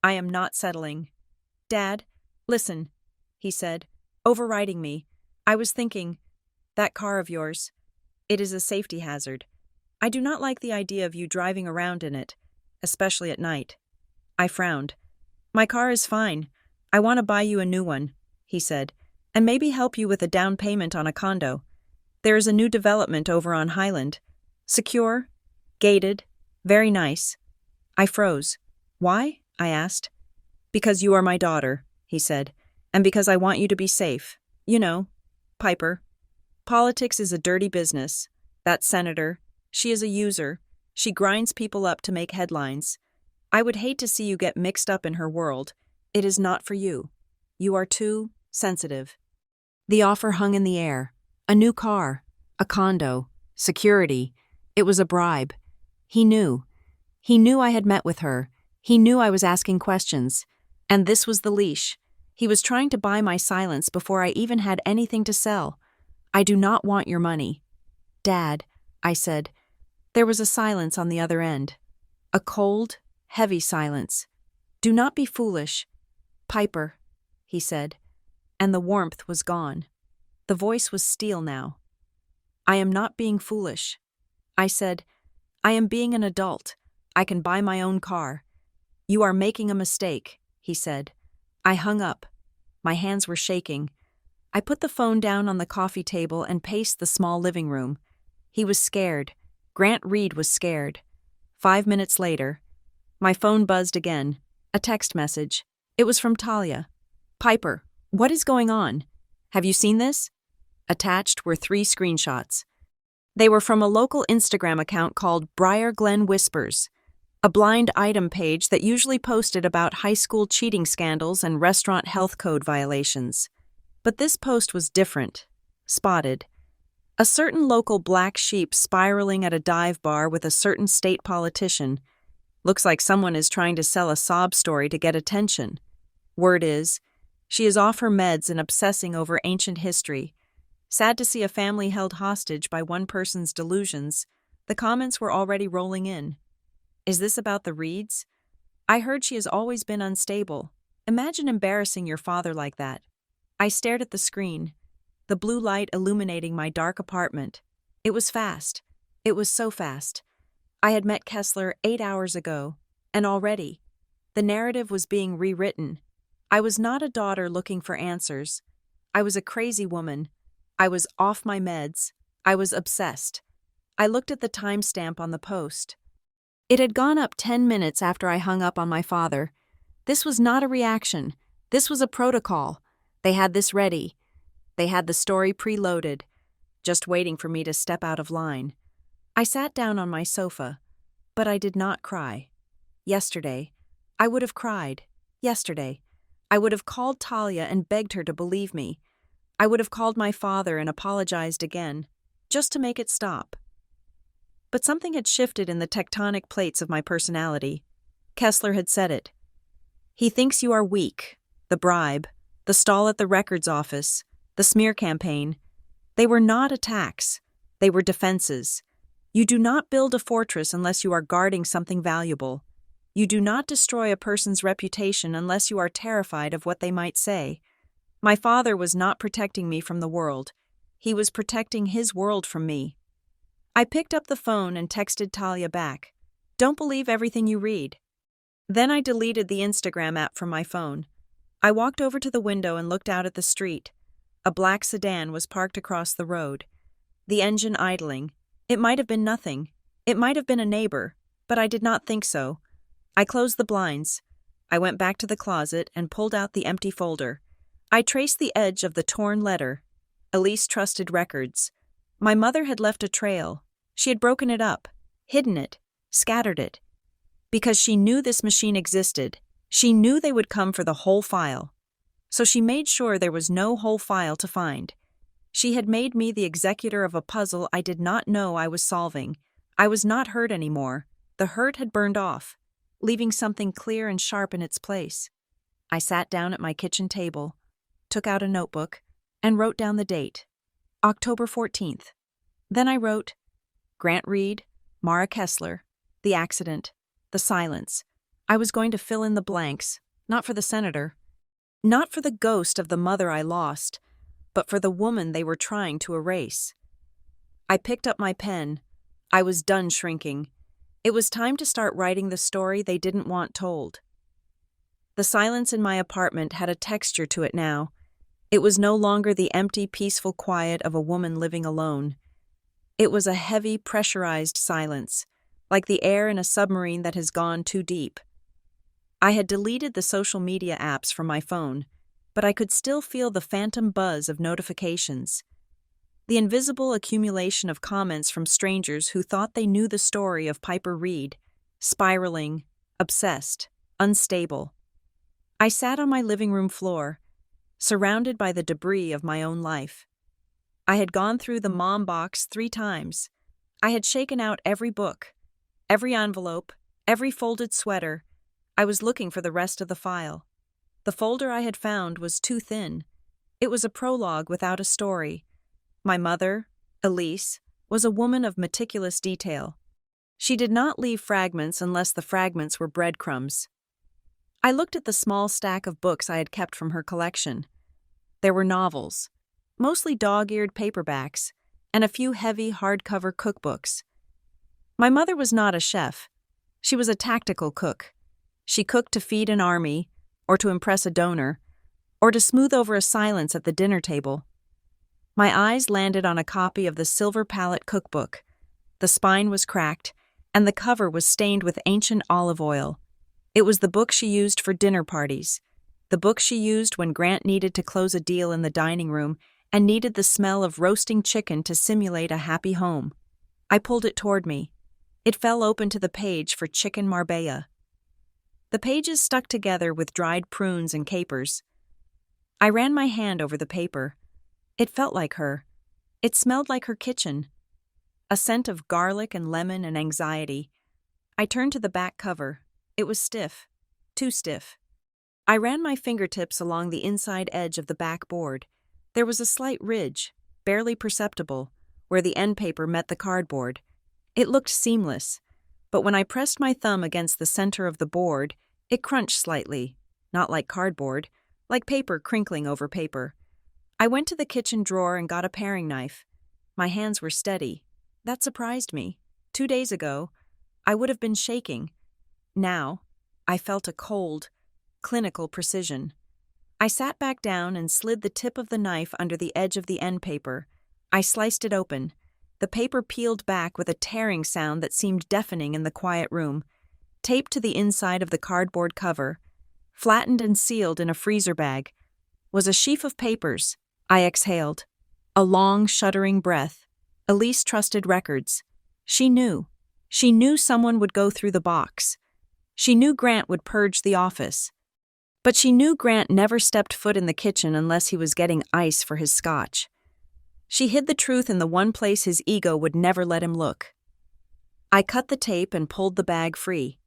A: I am not settling. Dad, listen, he said, overriding me. I was thinking, that car of yours, it is a safety hazard. I do not like the idea of you driving around in it, especially at night. I frowned. My car is fine. I want to buy you a new one, he said, and maybe help you with a down payment on a condo. There is a new development over on Highland. Secure, gated, very nice. I froze. Why? I asked. Because you are my daughter, he said, and because I want you to be safe. You know, Piper. Politics is a dirty business. That senator, she is a user. She grinds people up to make headlines. I would hate to see you get mixed up in her world. It is not for you. You are too sensitive. The offer hung in the air. A new car, a condo, security. It was a bribe. He knew. He knew I had met with her. He knew I was asking questions. And this was the leash. He was trying to buy my silence before I even had anything to sell. I do not want your money. Dad, I said. There was a silence on the other end. A cold, heavy silence. Do not be foolish. Piper, he said. And the warmth was gone. The voice was steel now. I am not being foolish. I said, I am being an adult. I can buy my own car. You are making a mistake, he said. I hung up. My hands were shaking. I put the phone down on the coffee table and paced the small living room. He was scared. Grant Reed was scared. 5 minutes later, my phone buzzed again. A text message. It was from Talia. Piper, what is going on? Have you seen this? Attached were 3 screenshots. They were from a local Instagram account called Briar Glen Whispers, a blind item page that usually posted about high school cheating scandals and restaurant health code violations. But this post was different. Spotted. A certain local black sheep spiraling at a dive bar with a certain state politician. Looks like someone is trying to sell a sob story to get attention. Word is, she is off her meds and obsessing over ancient history. Sad to see a family held hostage by one person's delusions. The comments were already rolling in. Is this about the Reeds? I heard she has always been unstable. Imagine embarrassing your father like that. I stared at the screen, the blue light illuminating my dark apartment. It was fast. It was so fast. I had met Kessler 8 hours ago, and already, the narrative was being rewritten. I was not a daughter looking for answers. I was a crazy woman. I was off my meds. I was obsessed. I looked at the timestamp on the post. It had gone up 10 minutes after I hung up on my father. This was not a reaction. This was a protocol. They had this ready. They had the story preloaded, just waiting for me to step out of line. I sat down on my sofa, but I did not cry. Yesterday, I would have cried. Yesterday, I would have called Talia and begged her to believe me. I would have called my father and apologized again, just to make it stop. But something had shifted in the tectonic plates of my personality. Kessler had said it. He thinks you are weak. The bribe, the stall at the records office, the smear campaign. They were not attacks. They were defenses. You do not build a fortress unless you are guarding something valuable. You do not destroy a person's reputation unless you are terrified of what they might say. My father was not protecting me from the world. He was protecting his world from me. I picked up the phone and texted Talia back. Don't believe everything you read. Then I deleted the Instagram app from my phone. I walked over to the window and looked out at the street. A black sedan was parked across the road. The engine idling. It might have been nothing. It might have been a neighbor, but I did not think so. I closed the blinds. I went back to the closet and pulled out the empty folder. I traced the edge of the torn letter. Elise trusted records. My mother had left a trail. She had broken it up, hidden it, scattered it. Because she knew this machine existed, she knew they would come for the whole file. So she made sure there was no whole file to find. She had made me the executor of a puzzle I did not know I was solving. I was not hurt anymore. The hurt had burned off, leaving something clear and sharp in its place. I sat down at my kitchen table, took out a notebook, and wrote down the date, October 14th. Then I wrote, Grant Reed, Mara Kessler, the accident, the silence. I was going to fill in the blanks, not for the senator, not for the ghost of the mother I lost, but for the woman they were trying to erase. I picked up my pen. I was done shrinking. It was time to start writing the story they didn't want told. The silence in my apartment had a texture to it now. It was no longer the empty, peaceful quiet of a woman living alone. It was a heavy, pressurized silence, like the air in a submarine that has gone too deep. I had deleted the social media apps from my phone, but I could still feel the phantom buzz of notifications. The invisible accumulation of comments from strangers who thought they knew the story of Piper Reed, spiraling, obsessed, unstable. I sat on my living room floor, surrounded by the debris of my own life. I had gone through the mom box 3 times. I had shaken out every book, every envelope, every folded sweater. I was looking for the rest of the file. The folder I had found was too thin. It was a prologue without a story. My mother, Elise, was a woman of meticulous detail. She did not leave fragments unless the fragments were breadcrumbs. I looked at the small stack of books I had kept from her collection. There were novels, mostly dog-eared paperbacks, and a few heavy hardcover cookbooks. My mother was not a chef. She was a tactical cook. She cooked to feed an army, or to impress a donor, or to smooth over a silence at the dinner table. My eyes landed on a copy of the Silver Palette cookbook. The spine was cracked, and the cover was stained with ancient olive oil. It was the book she used for dinner parties, the book she used when Grant needed to close a deal in the dining room and needed the smell of roasting chicken to simulate a happy home. I pulled it toward me. It fell open to the page for chicken marbella. The pages stuck together with dried prunes and capers. I ran my hand over the paper. It felt like her. It smelled like her kitchen. A scent of garlic and lemon and anxiety. I turned to the back cover. It was stiff. Too stiff. I ran my fingertips along the inside edge of the back board. There was a slight ridge, barely perceptible, where the end paper met the cardboard. It looked seamless, but when I pressed my thumb against the center of the board, it crunched slightly, not like cardboard, like paper crinkling over paper. I went to the kitchen drawer and got a paring knife. My hands were steady. That surprised me. 2 days ago, I would have been shaking. Now, I felt a cold, clinical precision. I sat back down and slid the tip of the knife under the edge of the end paper. I sliced it open. The paper peeled back with a tearing sound that seemed deafening in the quiet room. Taped to the inside of the cardboard cover, flattened and sealed in a freezer bag, was a sheaf of papers. I exhaled. A long, shuddering breath. Elise trusted records. She knew. She knew someone would go through the box. She knew Grant would purge the office. But she knew Grant never stepped foot in the kitchen unless he was getting ice for his scotch. She hid the truth in the one place his ego would never let him look. I cut the tape and pulled the bag free.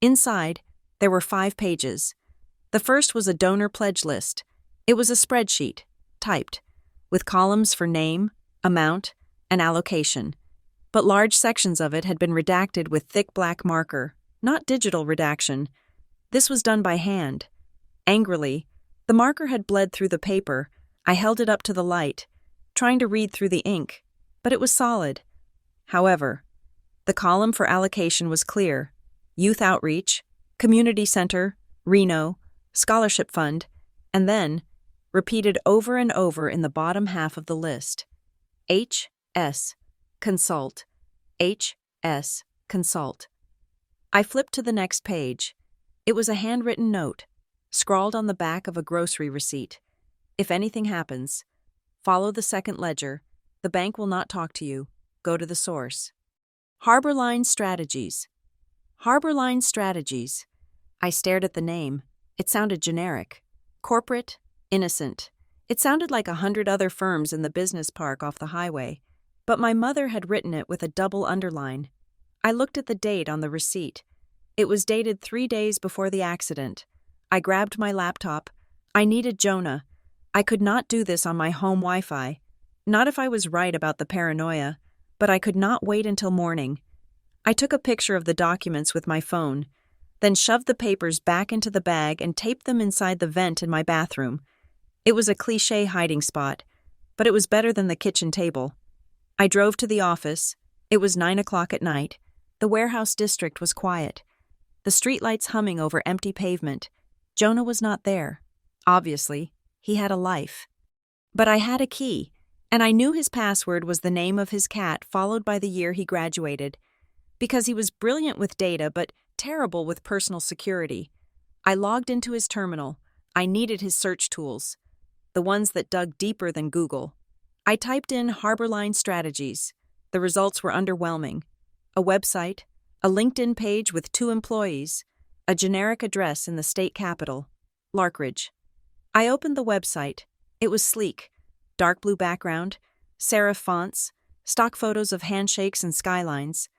A: Inside, there were 5 pages. The first was a donor pledge list. It was a spreadsheet, typed, with columns for name, amount, and allocation. But large sections of it had been redacted with thick black marker, not digital redaction. This was done by hand. Angrily, the marker had bled through the paper. I held it up to the light, trying to read through the ink, but it was solid. However, the column for allocation was clear. Youth Outreach, Community Center, Reno, Scholarship Fund, and then, repeated over and over in the bottom half of the list, H.S. Consult, H.S. Consult. I flipped to the next page. It was a handwritten note, scrawled on the back of a grocery receipt. If anything happens, follow the second ledger. The bank will not talk to you. Go to the source. Harborline Strategies. Harborline Strategies. I stared at the name. It sounded generic. Corporate, innocent. It sounded like 100 other firms in the business park off the highway. But my mother had written it with a double underline. I looked at the date on the receipt. It was dated 3 days before the accident. I grabbed my laptop. I needed Jonah. I could not do this on my home Wi-Fi. Not if I was right about the paranoia, but I could not wait until morning. I took a picture of the documents with my phone, then shoved the papers back into the bag and taped them inside the vent in my bathroom. It was a cliché hiding spot, but it was better than the kitchen table. I drove to the office. It was 9 o'clock at night. The warehouse district was quiet. The streetlights humming over empty pavement. Jonah was not there. Obviously, he had a life. But I had a key, and I knew his password was the name of his cat followed by the year he graduated. Because he was brilliant with data but terrible with personal security. I logged into his terminal. I needed his search tools, the ones that dug deeper than Google. I typed in Harborline Strategies. The results were underwhelming. A website, a LinkedIn page with 2 employees, a generic address in the state capital, Larkridge. I opened the website. It was sleek, dark blue background, serif fonts, stock photos of handshakes and skylines.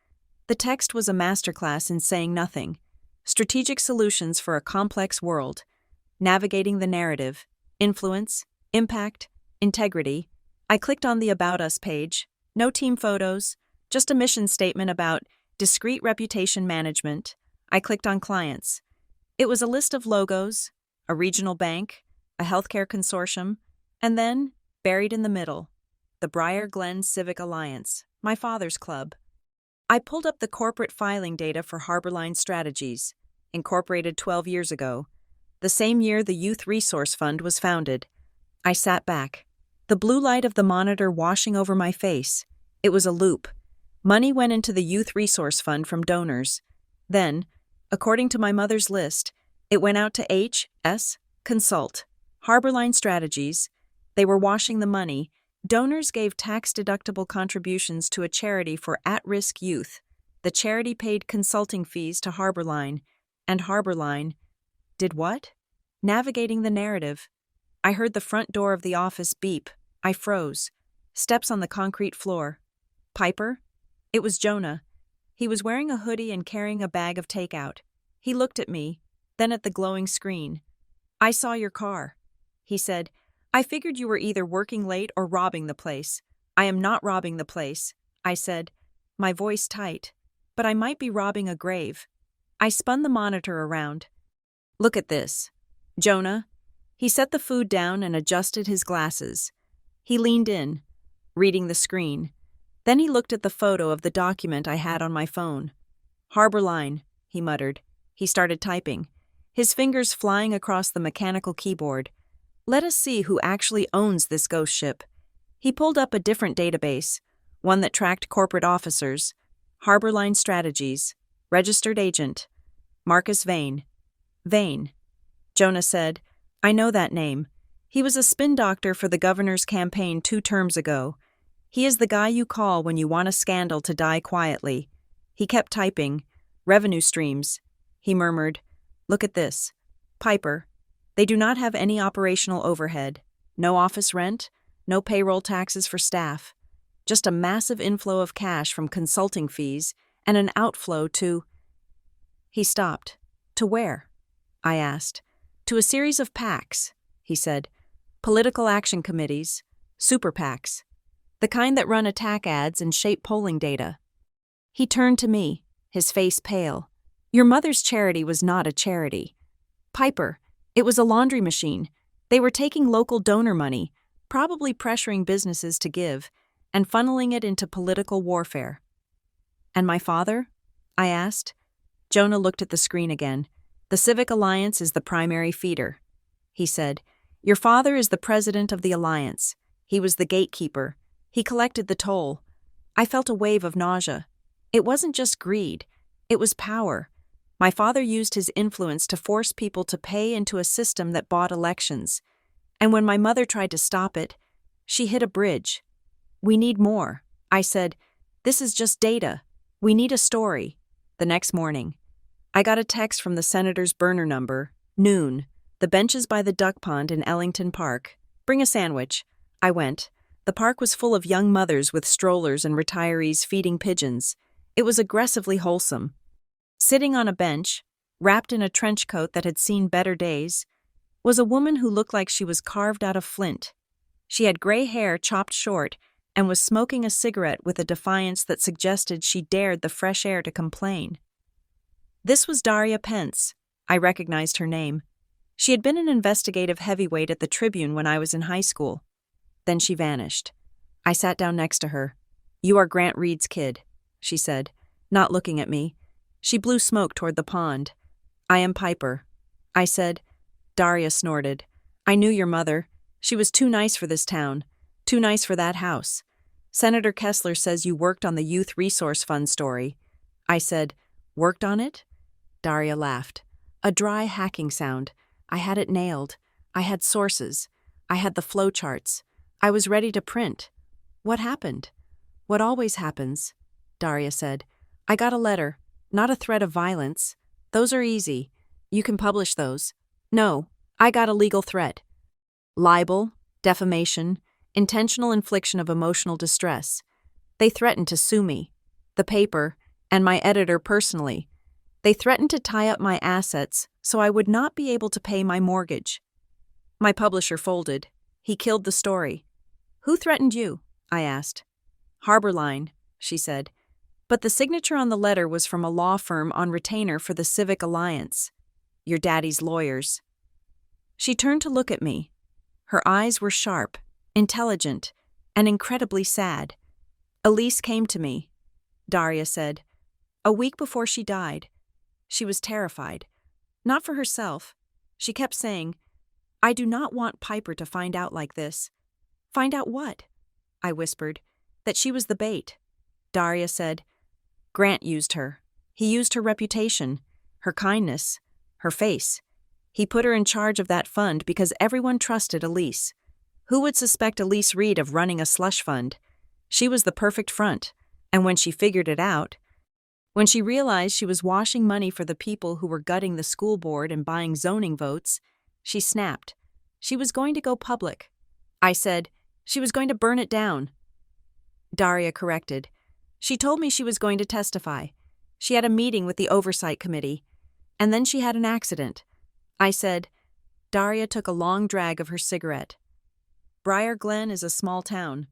A: The text was a masterclass in saying nothing. Strategic solutions for a complex world. Navigating the narrative. Influence. Impact. Integrity. I clicked on the About Us page. No team photos. Just a mission statement about discreet reputation management. I clicked on Clients. It was a list of logos, a regional bank, a healthcare consortium, and then, buried in the middle, the Briar Glen Civic Alliance, my father's club. I pulled up the corporate filing data for Harborline Strategies, incorporated 12 years ago, the same year the Youth Resource Fund was founded. I sat back, the blue light of the monitor washing over my face. It was a loop. Money went into the Youth Resource Fund from donors. Then, according to my mother's list, it went out to H.S. Consult, Harborline Strategies. They were washing the money, Donors gave tax-deductible contributions to a charity for at-risk youth. The charity paid consulting fees to Harborline, and Harborline did what? Navigating the narrative. I heard the front door of the office beep. I froze. Steps on the concrete floor. Piper? It was Jonah. He was wearing a hoodie and carrying a bag of takeout. He looked at me, then at the glowing screen. "I saw your car," he said. "I figured you were either working late or robbing the place." "I am not robbing the place," I said, my voice tight. "But I might be robbing a grave." I spun the monitor around. "Look at this." "Jonah." He set the food down and adjusted his glasses. He leaned in, reading the screen. Then he looked at the photo of the document I had on my phone. "Harborline," he muttered. He started typing, his fingers flying across the mechanical keyboard. "Let us see who actually owns this ghost ship." He pulled up a different database, one that tracked corporate officers. Harborline Strategies, registered agent, Marcus Vane. Vane. Jonah said, "I know that name. He was a spin doctor for the governor's campaign 2 terms ago. He is the guy you call when you want a scandal to die quietly." He kept typing. "Revenue streams," he murmured. "Look at this. Piper. They do not have any operational overhead. No office rent, no payroll taxes for staff. Just a massive inflow of cash from consulting fees and an outflow to—" He stopped. "To where?" I asked. "To a series of PACs," he said. "Political action committees, super PACs. The kind that run attack ads and shape polling data." He turned to me, his face pale. "Your mother's charity was not a charity. Piper, it was a laundry machine. They were taking local donor money, probably pressuring businesses to give, and funneling it into political warfare." "And my father?" I asked. Jonah looked at the screen again. "The Civic Alliance is the primary feeder," he said. "Your father is the president of the alliance. He was the gatekeeper. He collected the toll." I felt a wave of nausea. It wasn't just greed. It was power. My father used his influence to force people to pay into a system that bought elections. And when my mother tried to stop it, she hit a bridge. "We need more," I said. "This is just data. We need a story." The next morning, I got a text from the senator's burner number, noon, the benches by the duck pond in Ellington Park. "Bring a sandwich." I went. The park was full of young mothers with strollers and retirees feeding pigeons. It was aggressively wholesome. Sitting on a bench, wrapped in a trench coat that had seen better days, was a woman who looked like she was carved out of flint. She had gray hair chopped short and was smoking a cigarette with a defiance that suggested she dared the fresh air to complain. This was Daria Pence. I recognized her name. She had been an investigative heavyweight at the Tribune when I was in high school. Then she vanished. I sat down next to her. "You are Grant Reed's kid," she said, not looking at me. She blew smoke toward the pond. "I am Piper," I said. Daria snorted. "I knew your mother. She was too nice for this town, too nice for that house. Senator Kessler says you worked on the Youth Resource Fund story." I said, "Worked on it?" Daria laughed. A dry hacking sound. I had it nailed. I had sources. I had the flowcharts. I was ready to print. "What happened?" "What always happens," Daria said. "I got a letter, not a threat of violence. Those are easy. You can publish those. No, I got a legal threat. Libel, defamation, intentional infliction of emotional distress. They threatened to sue me, the paper, and my editor personally. They threatened to tie up my assets so I would not be able to pay my mortgage." My publisher folded. He killed the story. "Who threatened you?" I asked. "Harborline," she said. "But the signature on the letter was from a law firm on retainer for the Civic Alliance. Your daddy's lawyers." She turned to look at me. Her eyes were sharp, intelligent, and incredibly sad. "Elise came to me," Daria said. "A week before she died. She was terrified. Not for herself. She kept saying, 'I do not want Piper to find out like this.'" "Find out what?" I whispered. "That she was the bait." Daria said, "Grant used her. He used her reputation, her kindness, her face. He put her in charge of that fund because everyone trusted Elise. Who would suspect Elise Reed of running a slush fund? She was the perfect front, and when she figured it out, when she realized she was washing money for the people who were gutting the school board and buying zoning votes, she snapped. She was going to go public. I said, she was going to burn it down. Daria corrected. She told me she was going to testify. She had a meeting with the oversight committee, and then she had an accident. I said, Daria took a long drag of her cigarette. Briar Glen is a small town.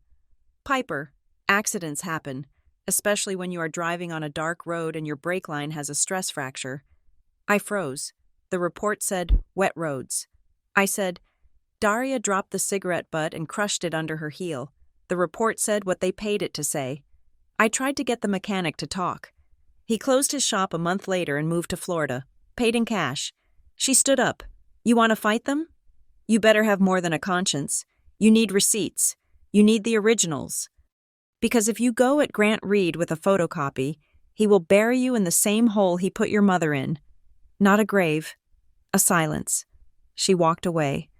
A: Piper, accidents happen, especially when you are driving on a dark road and your brake line has a stress fracture. I froze. The report said, wet roads. I said, Daria dropped the cigarette butt and crushed it under her heel. The report said what they paid it to say. I tried to get the mechanic to talk. He closed his shop a month later and moved to Florida, paid in cash. She stood up. You want to fight them? You better have more than a conscience. You need receipts. You need the originals. Because if you go at Grant Reed with a photocopy, he will bury you in the same hole he put your mother in. Not a grave. A silence. She walked away,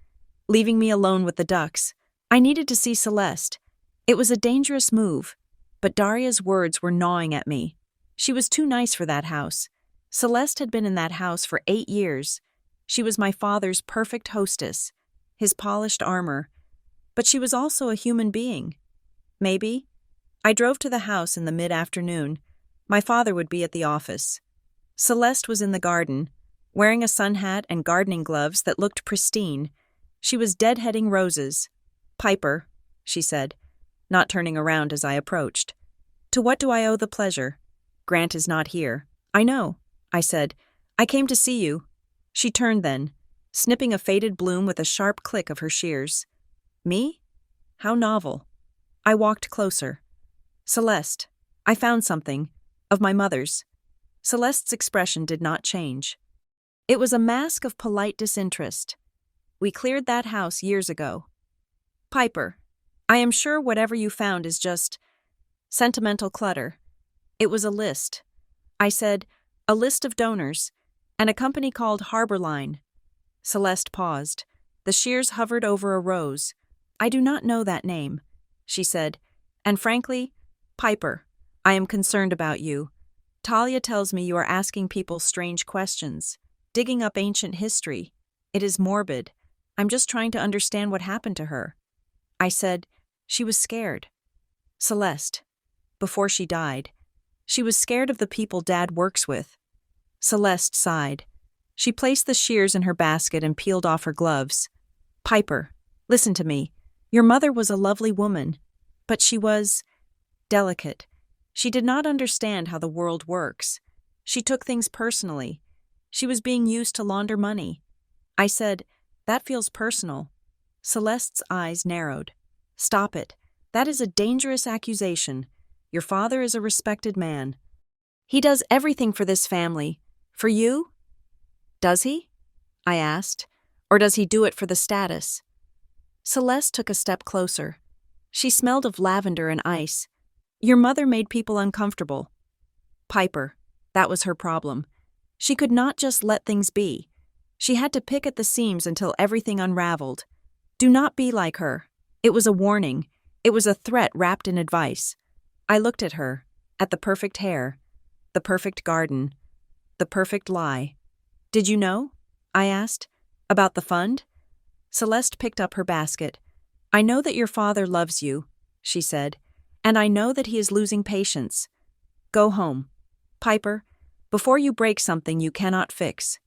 A: leaving me alone with the ducks. I needed to see Celeste. It was a dangerous move, but Daria's words were gnawing at me. She was too nice for that house. Celeste had been in that house for 8 years. She was my father's perfect hostess, his polished armor. But she was also a human being. Maybe. I drove to the house in the mid-afternoon. My father would be at the office. Celeste was in the garden, wearing a sun hat and gardening gloves that looked pristine. She was deadheading roses. Piper, she said, not turning around as I approached. To what do I owe the pleasure? Grant is not here. I know, I said. I came to see you. She turned then, snipping a faded bloom with a sharp click of her shears. Me? How novel. I walked closer. Celeste, I found something. Of my mother's. Celeste's expression did not change. It was a mask of polite disinterest. We cleared that house years ago. Piper, I am sure whatever you found is just sentimental clutter. It was a list. I said, a list of donors, and a company called Harbor Line. Celeste paused. The shears hovered over a rose. I do not know that name, she said, and frankly, Piper, I am concerned about you. Talia tells me you are asking people strange questions, digging up ancient history. It is morbid. I'm just trying to understand what happened to her. I said, she was scared. Celeste, before she died, she was scared of the people Dad works with. Celeste sighed. She placed the shears in her basket and peeled off her gloves. Piper, listen to me. Your mother was a lovely woman, but she was delicate. She did not understand how the world works. She took things personally. She was being used to launder money. I said, that feels personal. Celeste's eyes narrowed. Stop it. That is a dangerous accusation. Your father is a respected man. He does everything for this family. For you? Does he? I asked. Or does he do it for the status? Celeste took a step closer. She smelled of lavender and ice. Your mother made people uncomfortable. Piper, that was her problem. She could not just let things be. She had to pick at the seams until everything unraveled. Do not be like her. It was a warning. It was a threat wrapped in advice. I looked at her, at the perfect hair, the perfect garden, the perfect lie. Did you know? I asked. About the fund? Celeste picked up her basket. I know that your father loves you, she said, and I know that he is losing patience. Go home. Piper, before you break something you cannot fix.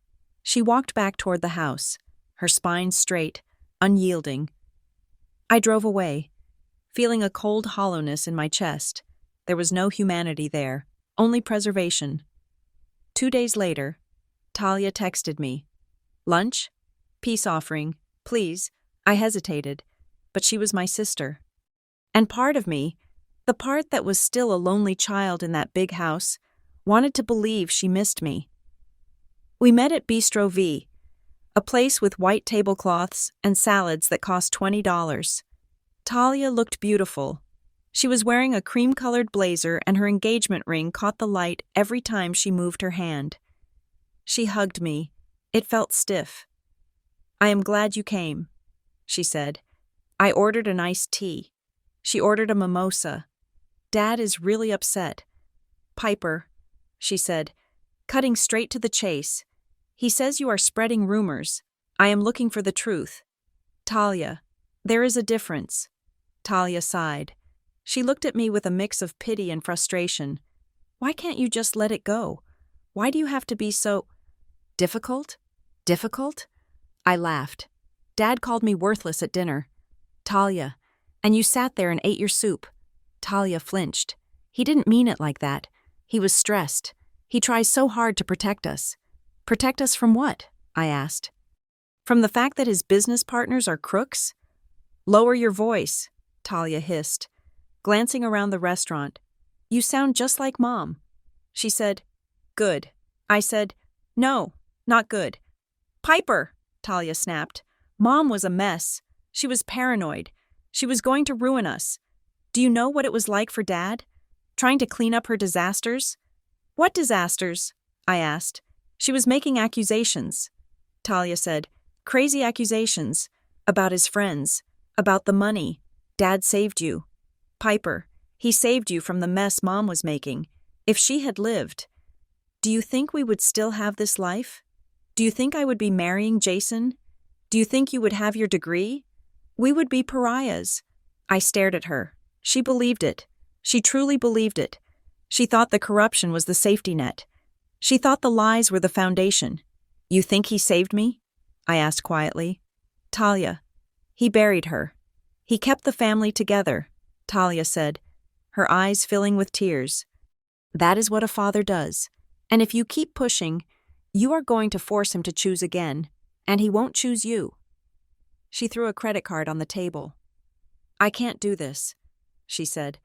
A: She walked back toward the house, her spine straight, unyielding. I drove away, feeling a cold hollowness in my chest. There was no humanity there, only preservation. 2 days later, Talia texted me. Lunch? Peace offering, please. I hesitated, but she was my sister. And part of me, the part that was still a lonely child in that big house, wanted to believe she missed me. We met at Bistro V, a place with white tablecloths and salads that cost $20. Talia looked beautiful. She was wearing a cream-colored blazer and her engagement ring caught the light every time she moved her hand. She hugged me. It felt stiff. I am glad you came, she said. I ordered an iced tea. She ordered a mimosa. Dad is really upset. Piper, she said, cutting straight to the chase. He says you are spreading rumors. I am looking for the truth. Talia, there is a difference. Talia sighed. She looked at me with a mix of pity and frustration. Why can't you just let it go? Why do you have to be so difficult? Difficult? I laughed. Dad called me worthless at dinner. Talia, and you sat there and ate your soup. Talia flinched. He didn't mean it like that. He was stressed. He tries so hard to protect us. Protect us from what? I asked. From the fact that his business partners are crooks? Lower your voice, Talia hissed, glancing around the restaurant. You sound just like Mom. She said, good. I said, no, not good. Piper, Talia snapped. Mom was a mess. She was paranoid. She was going to ruin us. Do you know what it was like for Dad? Trying to clean up her disasters? What disasters? I asked. She was making accusations. Talia said, crazy accusations. About his friends. About the money. Dad saved you. Piper, he saved you from the mess Mom was making. If she had lived. Do you think we would still have this life? Do you think I would be marrying Jason? Do you think you would have your degree? We would be pariahs. I stared at her. She believed it. She truly believed it. She thought the corruption was the safety net. She thought the lies were the foundation. You think he saved me? I asked quietly. Talia. He buried her. He kept the family together, Talia said, her eyes filling with tears. That is what a father does. And if you keep pushing, you are going to force him to choose again, and he won't choose you. She threw a credit card on the table. I can't do this, she said.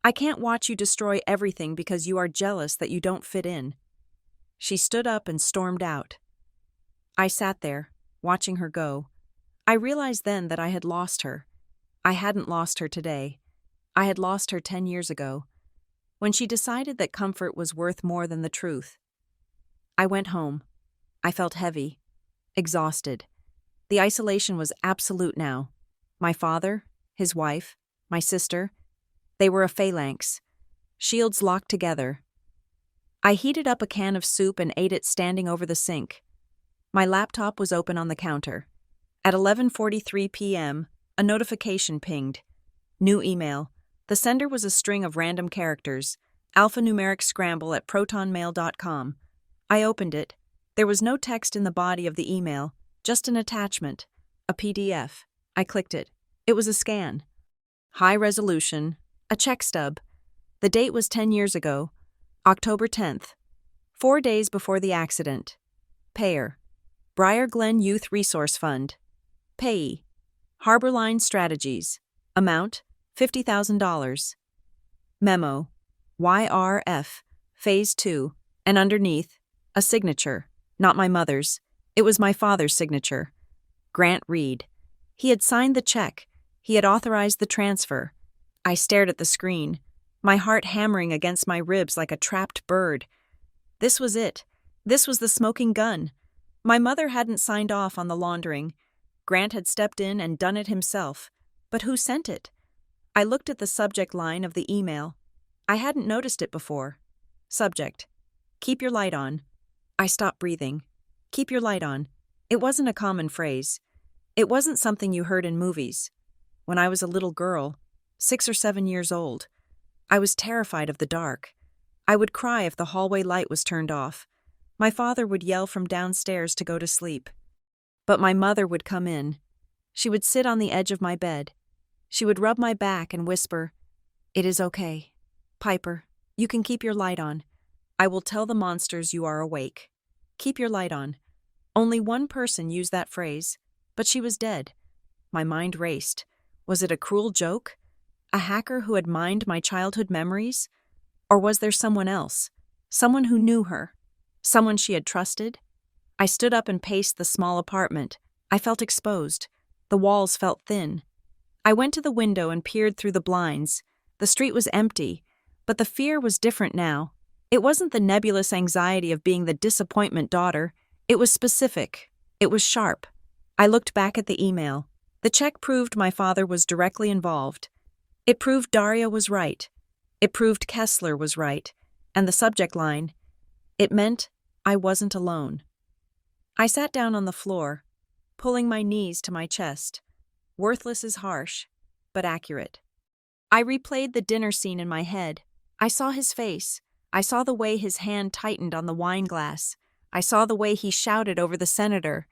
A: I can't watch you destroy everything because you are jealous that you don't fit in. She stood up and stormed out. I sat there, watching her go. I realized then that I had lost her. I hadn't lost her today. I had lost her 10 years ago, when she decided that comfort was worth more than the truth. I went home. I felt heavy, exhausted. The isolation was absolute now. My father, his wife, my sister, they were a phalanx, shields locked together. I heated up a can of soup and ate it standing over the sink. My laptop was open on the counter. At 11:43 p.m., a notification pinged. New email. The sender was a string of random characters, alphanumeric scramble at protonmail.com. I opened it. There was no text in the body of the email, just an attachment, a PDF. I clicked it. It was a scan. High resolution, a check stub. The date was 10 years ago, October 10th, 4 days before the accident. Payer, Briar Glen Youth Resource Fund. Payee, Harborline Strategies. Amount, $50,000. Memo, YRF, Phase 2, and underneath, a signature, not my mother's. It was my father's signature. Grant Reed. He had signed the check. He had authorized the transfer. I stared at the screen, my heart hammering against my ribs like a trapped bird. This was it. This was the smoking gun. My mother hadn't signed off on the laundering. Grant had stepped in and done it himself. But who sent it? I looked at the subject line of the email. I hadn't noticed it before. Subject: keep your light on. I stopped breathing. Keep your light on. It wasn't a common phrase. It wasn't something you heard in movies. When I was a little girl, 6 or 7 years old, I was terrified of the dark. I would cry if the hallway light was turned off. My father would yell from downstairs to go to sleep. But my mother would come in. She would sit on the edge of my bed. She would rub my back and whisper, "It is okay. Piper, you can keep your light on. I will tell the monsters you are awake. Keep your light on." Only one person used that phrase, but she was dead. My mind raced. Was it a cruel joke? A hacker who had mined my childhood memories? Or was there someone else? Someone who knew her? Someone she had trusted? I stood up and paced the small apartment. I felt exposed. The walls felt thin. I went to the window and peered through the blinds. The street was empty, but the fear was different now. It wasn't the nebulous anxiety of being the disappointment daughter. It was specific. It was sharp. I looked back at the email. The check proved my father was directly involved. It proved Daria was right. It proved Kessler was right. And the subject line, it meant I wasn't alone. I sat down on the floor, pulling my knees to my chest. Worthless is harsh, but accurate. I replayed the dinner scene in my head. I saw his face. I saw the way his hand tightened on the wine glass. I saw the way he shouted over the senator.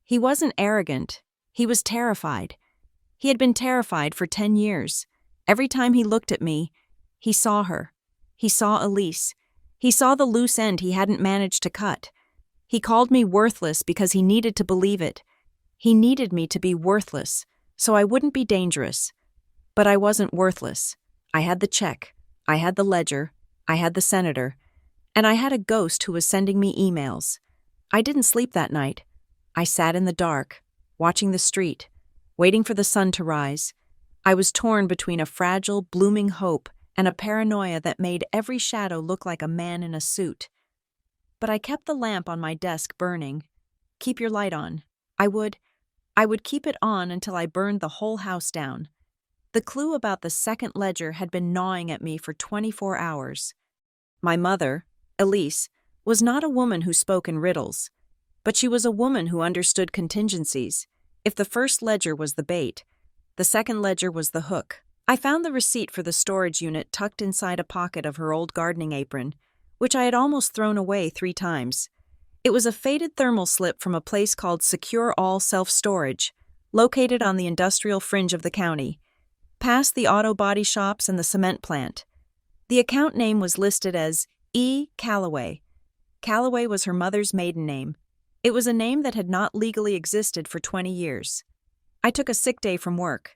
A: He wasn't arrogant. He was terrified. He had been terrified for 10 years. Every time he looked at me, he saw her. He saw Elise. He saw the loose end he hadn't managed to cut. He called me worthless because he needed to believe it. He needed me to be worthless, so I wouldn't be dangerous. But I wasn't worthless. I had the check. I had the ledger. I had the senator. And I had a ghost who was sending me emails. I didn't sleep that night. I sat in the dark, watching the street, waiting for the sun to rise. I was torn between a fragile, blooming hope and a paranoia that made every shadow look like a man in a suit. But I kept the lamp on my desk burning. Keep your light on. I would keep it on until I burned the whole house down. The clue about the second ledger had been gnawing at me for 24 hours. My mother, Elise, was not a woman who spoke in riddles, but she was a woman who understood contingencies. If the first ledger was the bait, the second ledger was the hook. I found the receipt for the storage unit tucked inside a pocket of her old gardening apron, which I had almost thrown away 3 times. It was a faded thermal slip from a place called Secure All Self-Storage, located on the industrial fringe of the county, past the auto body shops and the cement plant. The account name was listed as E. Calloway. Calloway was her mother's maiden name. It was a name that had not legally existed for 20 years. I took a sick day from work.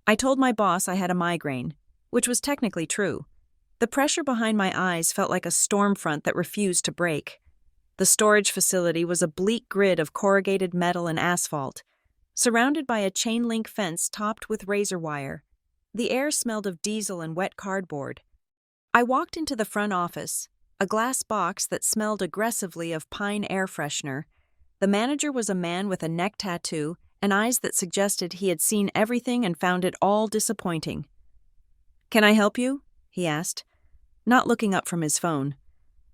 A: I told my boss I had a migraine, which was technically true. The pressure behind my eyes felt like a storm front that refused to break. The storage facility was a bleak grid of corrugated metal and asphalt, surrounded by a chain-link fence topped with razor wire. The air smelled of diesel and wet cardboard. I walked into the front office, a glass box that smelled aggressively of pine air freshener. The manager was a man with a neck tattoo and eyes that suggested he had seen everything and found it all disappointing. "Can I help you?" he asked, not looking up from his phone.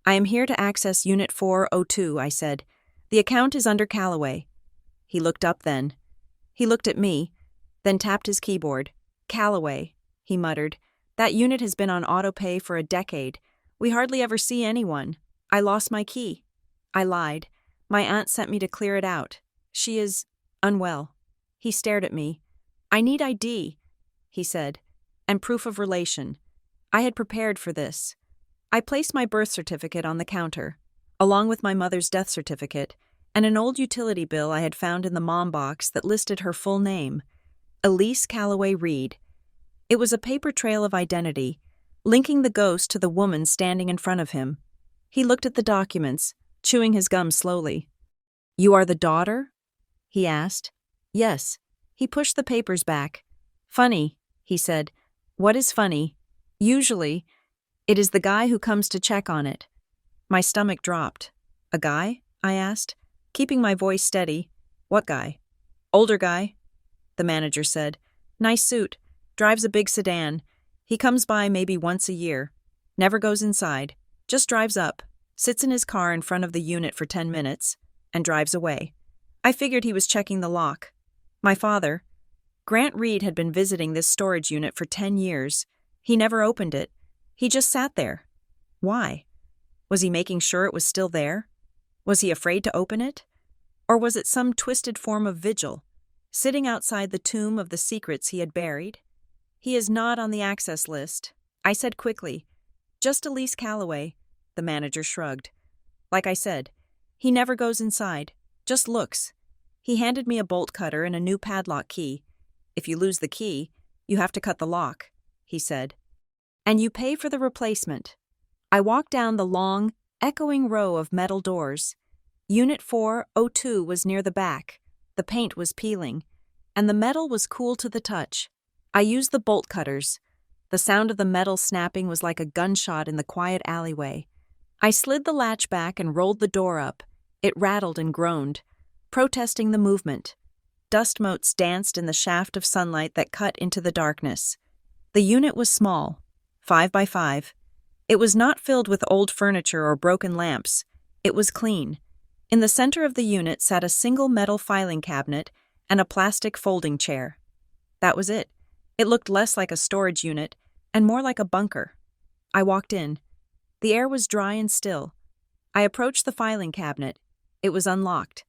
A: "I am here to access Unit 402, I said. "The account is under Calloway." He looked up then. He looked at me, then tapped his keyboard. "Calloway," he muttered. "That unit has been on auto-pay for a decade. We hardly ever see anyone. I lost my key." I lied. My aunt sent me to clear it out. She is unwell. He stared at me. "I need ID," he said, "and proof of relation." I had prepared for this. I placed my birth certificate on the counter, along with my mother's death certificate, and an old utility bill I had found in the mom box that listed her full name, Elise Calloway Reed. It was a paper trail of identity, linking the ghost to the woman standing in front of him. He looked at the documents, chewing his gum slowly. "You are the daughter?" he asked. "Yes." He pushed the papers back. "Funny," he said. "What is funny? Usually, it is the guy who comes to check on it." My stomach dropped. "A guy?" I asked, keeping my voice steady. "What guy?" "Older guy," the manager said. "Nice suit. Drives a big sedan. He comes by maybe once a year. Never goes inside. Just drives up, sits in his car in front of the unit for 10 minutes, and drives away." I figured he was checking the lock. My father, Grant Reed, had been visiting this storage unit for 10 years. He never opened it. He just sat there. Why? Was he making sure it was still there? Was he afraid to open it? Or was it some twisted form of vigil, sitting outside the tomb of the secrets he had buried? "He is not on the access list," I said quickly. "Just Elise Calloway." The manager shrugged. "Like I said, he never goes inside, just looks." He handed me a bolt cutter and a new padlock key. "If you lose the key, you have to cut the lock," he said. "And you pay for the replacement." I walked down the long, echoing row of metal doors. Unit 402 was near the back. The paint was peeling, and the metal was cool to the touch. I used the bolt cutters. The sound of the metal snapping was like a gunshot in the quiet alleyway. I slid the latch back and rolled the door up. It rattled and groaned, protesting the movement. Dust motes danced in the shaft of sunlight that cut into the darkness. The unit was small, 5 by 5. It was not filled with old furniture or broken lamps. It was clean. In the center of the unit sat a single metal filing cabinet and a plastic folding chair. That was it. It looked less like a storage unit and more like a bunker. I walked in. The air was dry and still. I approached the filing cabinet. It was unlocked.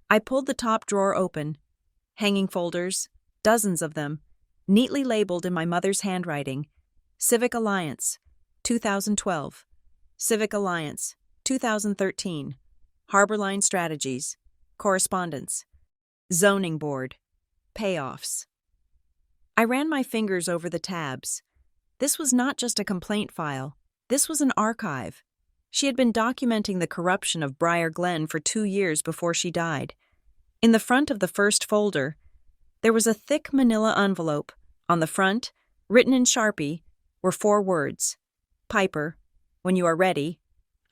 A: I pulled the top drawer open. Hanging folders, dozens of them, neatly labeled in my mother's handwriting. Civic Alliance, 2012. Civic Alliance, 2013. Harborline Strategies. Correspondence. Zoning Board. Payoffs. I ran my fingers over the tabs. This was not just a complaint file. This was an archive. She had been documenting the corruption of Briar Glen for 2 years before she died. In the front of the first folder, there was a thick manila envelope. On the front, written in Sharpie, were 4 words. Piper, when you are ready.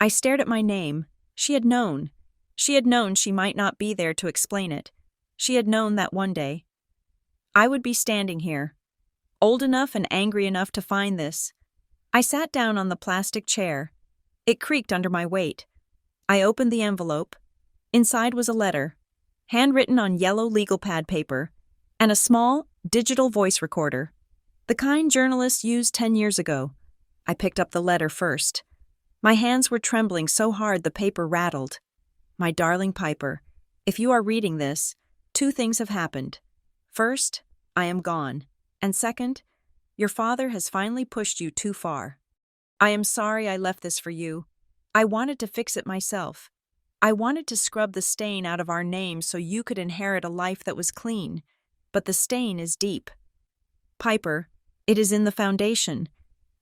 A: I stared at my name. She had known. She had known she might not be there to explain it. She had known that one day I would be standing here, old enough and angry enough to find this. I sat down on the plastic chair. It creaked under my weight. I opened the envelope. Inside was a letter, handwritten on yellow legal pad paper, and a small, digital voice recorder, the kind journalists used 10 years ago. I picked up the letter first. My hands were trembling so hard the paper rattled. My darling Piper, if you are reading this, 2 things have happened. First, I am gone. And second, your father has finally pushed you too far. I am sorry I left this for you. I wanted to fix it myself. I wanted to scrub the stain out of our names so you could inherit a life that was clean. But the stain is deep. Piper, it is in the foundation.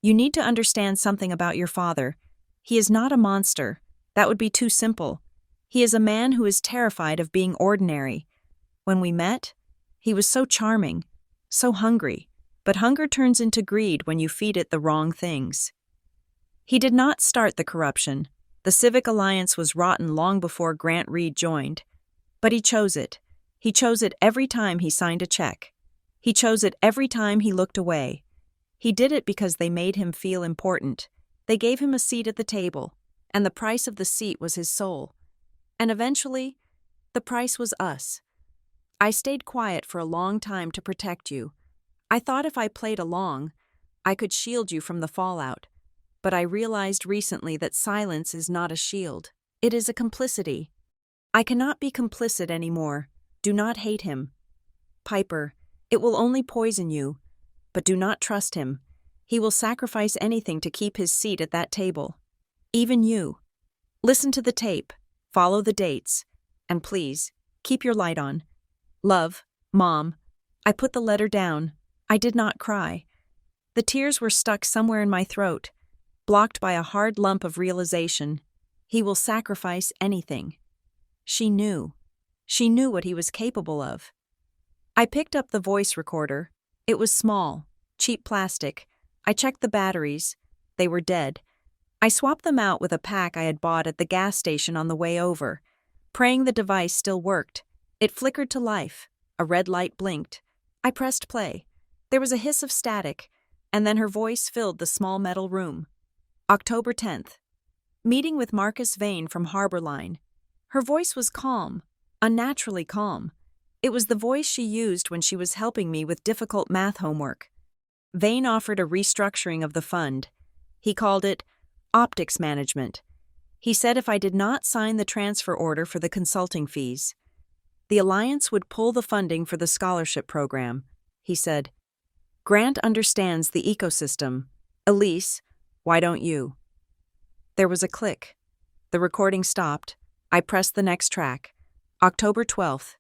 A: You need to understand something about your father. He is not a monster. That would be too simple. He is a man who is terrified of being ordinary. When we met, he was so charming, so hungry. But hunger turns into greed when you feed it the wrong things. He did not start the corruption. The Civic Alliance was rotten long before Grant Reed joined. But he chose it. He chose it every time he signed a check. He chose it every time he looked away. He did it because they made him feel important. They gave him a seat at the table, and the price of the seat was his soul. And eventually, the price was us. I stayed quiet for a long time to protect you. I thought if I played along, I could shield you from the fallout. But I realized recently that silence is not a shield. It is a complicity. I cannot be complicit anymore. Do not hate him. Piper, it will only poison you. But do not trust him. He will sacrifice anything to keep his seat at that table. Even you. Listen to the tape. Follow the dates. And please, keep your light on. Love, Mom. I put the letter down. I did not cry. The tears were stuck somewhere in my throat, blocked by a hard lump of realization. He will sacrifice anything. She knew. She knew what he was capable of. I picked up the voice recorder. It was small, cheap plastic. I checked the batteries. They were dead. I swapped them out with a pack I had bought at the gas station on the way over, praying the device still worked. It flickered to life. A red light blinked. I pressed play. There was a hiss of static, and then her voice filled the small metal room. October 10th. Meeting with Marcus Vane from Harborline. Her voice was calm, unnaturally calm. It was the voice she used when she was helping me with difficult math homework. Vane offered a restructuring of the fund. He called it optics management. He said if I did not sign the transfer order for the consulting fees, the Alliance would pull the funding for the scholarship program. He said, Grant understands the ecosystem. Elise, why don't you? There was a click. The recording stopped. I pressed the next track. October 12th.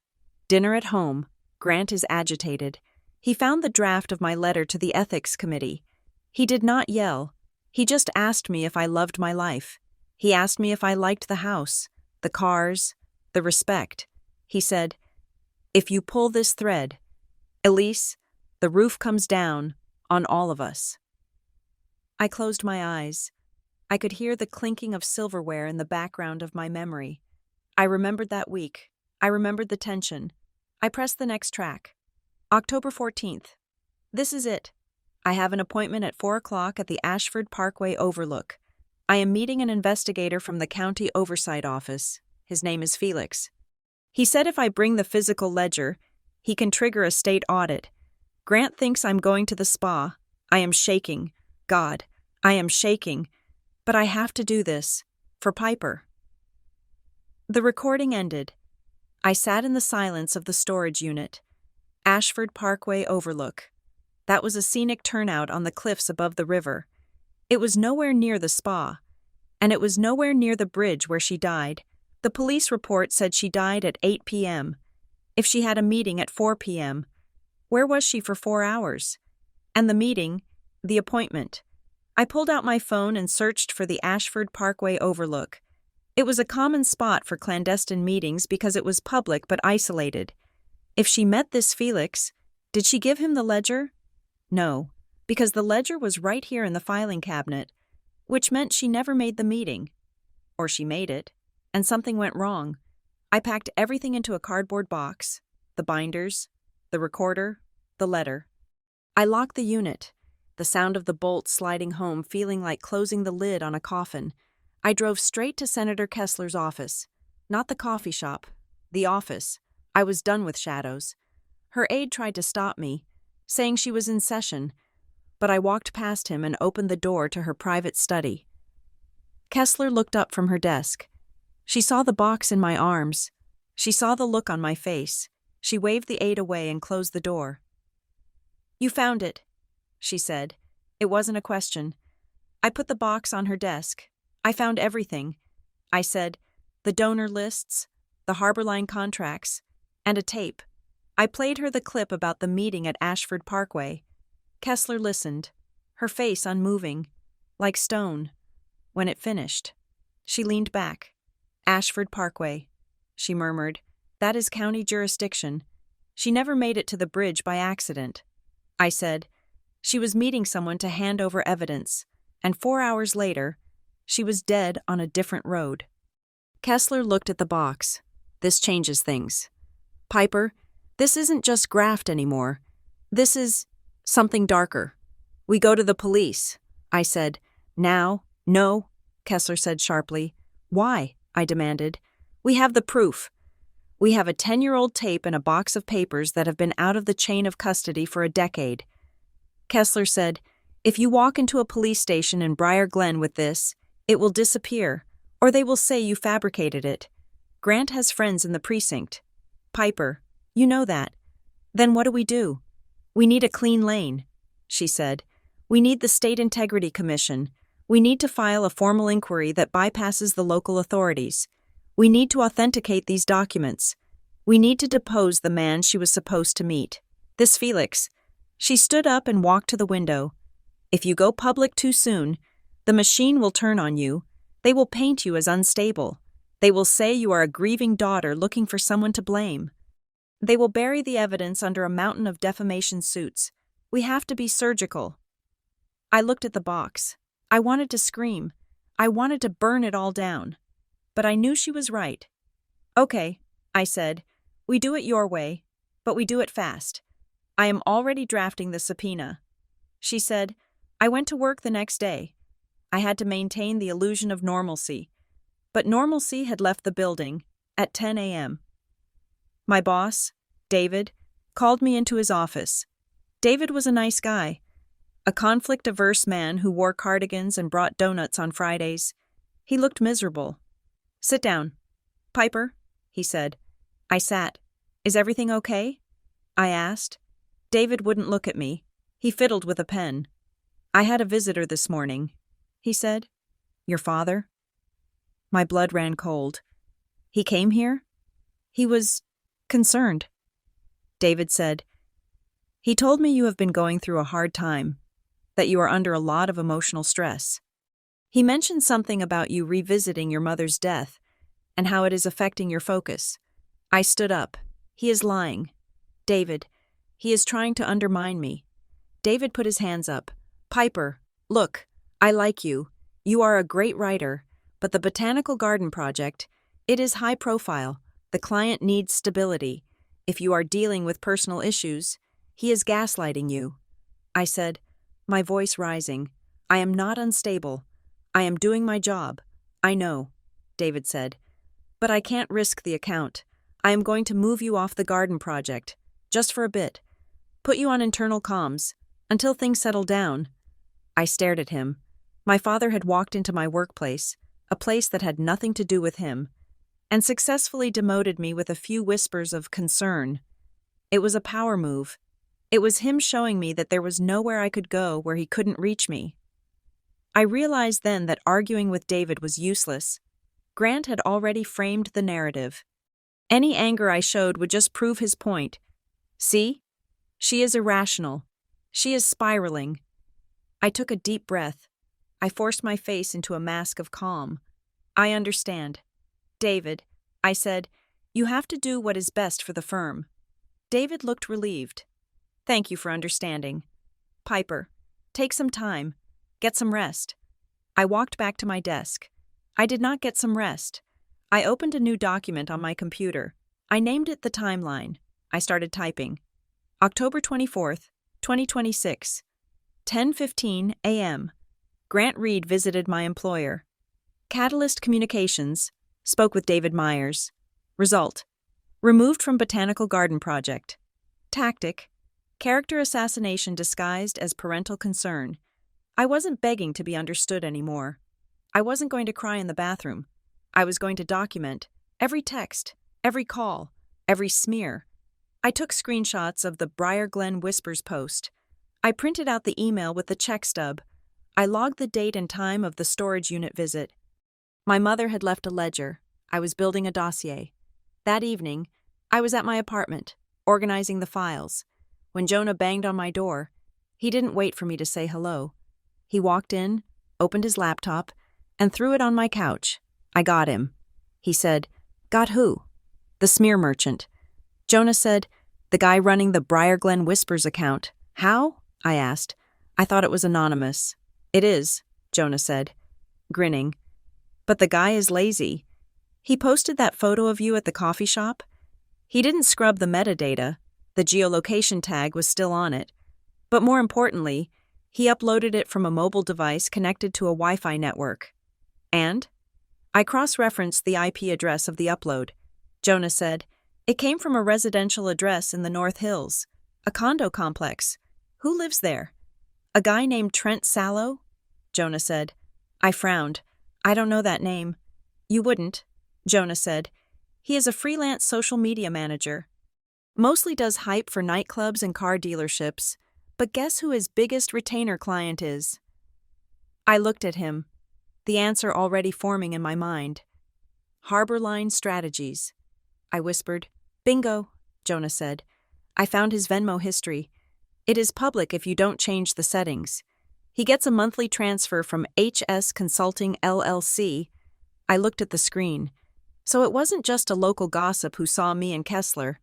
A: Dinner at home. Grant is agitated. He found the draft of my letter to the ethics committee. He did not yell. He just asked me if I loved my life. He asked me if I liked the house, the cars, the respect. He said, if you pull this thread, Elise, the roof comes down on all of us. I closed my eyes. I could hear the clinking of silverware in the background of my memory. I remembered that week. I remembered the tension. I pressed the next track. October 14th. This is it. I have an appointment at 4 o'clock at the Ashford Parkway Overlook. I am meeting an investigator from the County Oversight Office. His name is Felix. He said if I bring the physical ledger, he can trigger a state audit. Grant thinks I'm going to the spa. I am shaking. God, I am shaking. But I have to do this. For Piper. The recording ended. I sat in the silence of the storage unit. Ashford Parkway Overlook. That was a scenic turnout on the cliffs above the river. It was nowhere near the spa. And it was nowhere near the bridge where she died. The police report said she died at 8 p.m. If she had a meeting at 4 p.m., where was she for 4 hours? And the meeting, the appointment. I pulled out my phone and searched for the Ashford Parkway Overlook. It was a common spot for clandestine meetings because it was public but isolated. If she met this Felix, did she give him the ledger? No, because the ledger was right here in the filing cabinet, which meant she never made the meeting. Or she made it, and something went wrong. I packed everything into a cardboard box, the binders, the recorder, the letter. I locked the unit, the sound of the bolt sliding home feeling like closing the lid on a coffin. I drove straight to Senator Kessler's office. Not the coffee shop, the office. I was done with shadows. Her aide tried to stop me, saying she was in session, but I walked past him and opened the door to her private study. Kessler looked up from her desk. She saw the box in my arms. She saw the look on my face. She waved the aide away and closed the door. "You found it," she said. It wasn't a question. I put the box on her desk. "I found everything," I said. "The donor lists, the Harborline contracts, and a tape." I played her the clip about the meeting at Ashford Parkway. Kessler listened, her face unmoving, like stone. When it finished, she leaned back. "Ashford Parkway," she murmured. "That is county jurisdiction. She never made it to the bridge by accident." I said, "She was meeting someone to hand over evidence, and 4 hours later, she was dead on a different road." Kessler looked at the box. "This changes things. Piper, this isn't just graft anymore. This is something darker. We go to the police," I said. "Now?" "No," Kessler said sharply. "Why?" I demanded. "We have the proof. We have a 10-year-old tape and a box of papers that have been out of the chain of custody for a decade." Kessler said, "If you walk into a police station in Briar Glen with this, it will disappear, or they will say you fabricated it. Grant has friends in the precinct. Piper, you know that. Then what do we do? We need a clean lane," she said. "We need the State Integrity Commission. We need to file a formal inquiry that bypasses the local authorities. We need to authenticate these documents. We need to depose the man she was supposed to meet. This Felix." She stood up and walked to the window. "If you go public too soon, the machine will turn on you. They will paint you as unstable. They will say you are a grieving daughter looking for someone to blame. They will bury the evidence under a mountain of defamation suits. We have to be surgical." I looked at the box. I wanted to scream. I wanted to burn it all down. But I knew she was right. "Okay," I said. "We do it your way, but we do it fast. I am already drafting the subpoena." She said, "I went to work the next day. I had to maintain the illusion of normalcy. But normalcy had left the building at 10 a.m. My boss, David, called me into his office. David was a nice guy, a conflict-averse man who wore cardigans and brought donuts on Fridays. He looked miserable. "Sit down. Piper," he said. I sat. "Is everything okay?" I asked. David wouldn't look at me. He fiddled with a pen. "I had a visitor this morning," he said. "Your father?" My blood ran cold. "He came here?" "He was concerned." David said, "He told me you have been going through a hard time, that you are under a lot of emotional stress. He mentioned something about you revisiting your mother's death and how it is affecting your focus." I stood up. "He is lying. David, he is trying to undermine me." David put his hands up. "Piper, look, I like you. You are a great writer, but the Botanical Garden project, it is high profile. The client needs stability. If you are dealing with personal issues, he is gaslighting you. I said, my voice rising. I am not unstable. I am doing my job. I know, David said. But I can't risk the account. I am going to move you off the garden project, just for a bit. Put you on internal comms, until things settle down. I stared at him. My father had walked into my workplace, a place that had nothing to do with him, and successfully demoted me with a few whispers of concern. It was a power move. It was him showing me that there was nowhere I could go where he couldn't reach me. I realized then that arguing with David was useless. Grant had already framed the narrative. Any anger I showed would just prove his point. See? She is irrational. She is spiraling. I took a deep breath. I forced my face into a mask of calm. I understand. David, I said, you have to do what is best for the firm. David looked relieved. Thank you for understanding. Piper, take some time. Get some rest. I walked back to my desk. I did not get some rest. I opened a new document on my computer. I named it the timeline. I started typing. October 24th, 2026. 10:15 a.m. Grant Reed visited my employer. Catalyst Communications spoke with David Myers. Result: removed from Botanical Garden Project. Tactic: character assassination disguised as parental concern. I wasn't begging to be understood anymore. I wasn't going to cry in the bathroom. I was going to document every text, every call, every smear. I took screenshots of the Briar Glen Whispers post. I printed out the email with the check stub. I logged the date and time of the storage unit visit. My mother had left a ledger. I was building a dossier. That evening, I was at my apartment, organizing the files. When Jonah banged on my door, he didn't wait for me to say hello. He walked in, opened his laptop, and threw it on my couch. I got him. He said, "Got who?" "The smear merchant." Jonah said, "The guy running the Briar Glen Whispers account." "How?" I asked. "I thought it was anonymous." "It is," Jonah said, grinning. "But the guy is lazy. He posted that photo of you at the coffee shop. He didn't scrub the metadata. The geolocation tag was still on it. But more importantly, he uploaded it from a mobile device connected to a Wi-Fi network. And? I cross-referenced the IP address of the upload. Jonah said, "It came from a residential address in the North Hills, a condo complex. Who lives there?" "A guy named Trent Sallow?" Jonah said. I frowned. "I don't know that name." "You wouldn't," Jonah said. "He is a freelance social media manager. Mostly does hype for nightclubs and car dealerships. But guess who his biggest retainer client is?" I looked at him, the answer already forming in my mind. "Harborline Strategies." I whispered. "Bingo," Jonah said. I found his Venmo history. It is public if you don't change the settings. He gets a monthly transfer from HS Consulting LLC. I looked at the screen. So it wasn't just a local gossip who saw me and Kessler.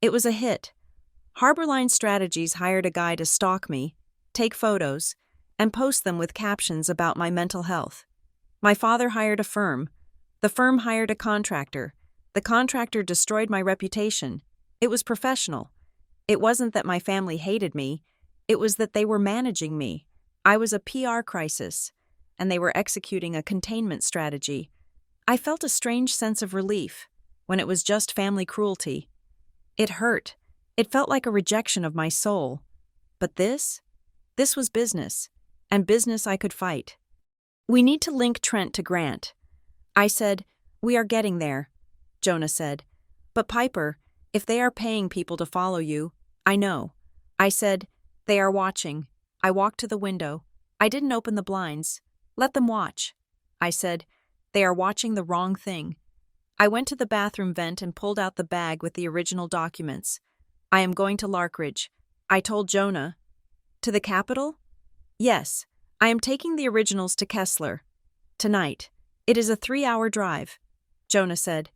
A: It was a hit. Harborline Strategies hired a guy to stalk me, take photos, and post them with captions about my mental health. My father hired a firm. The firm hired a contractor. The contractor destroyed my reputation. It was professional. It wasn't that my family hated me. It was that they were managing me. I was a PR crisis, and they were executing a containment strategy. I felt a strange sense of relief when it was just family cruelty. It hurt. It felt like a rejection of my soul. But this was business, and business I could fight. "We need to link Trent to Grant." I said, "We are getting there," Jonah said. "But Piper, if they are paying people to follow you," "I know." I said, "They are watching." I walked to the window. I didn't open the blinds. "Let them watch." I said, "They are watching the wrong thing." I went to the bathroom vent and pulled out the bag with the original documents. "I am going to Larkridge," I told Jonah. "To the capital?" "Yes. I am taking the originals to Kessler. Tonight. It is a 3-hour drive." Jonah said,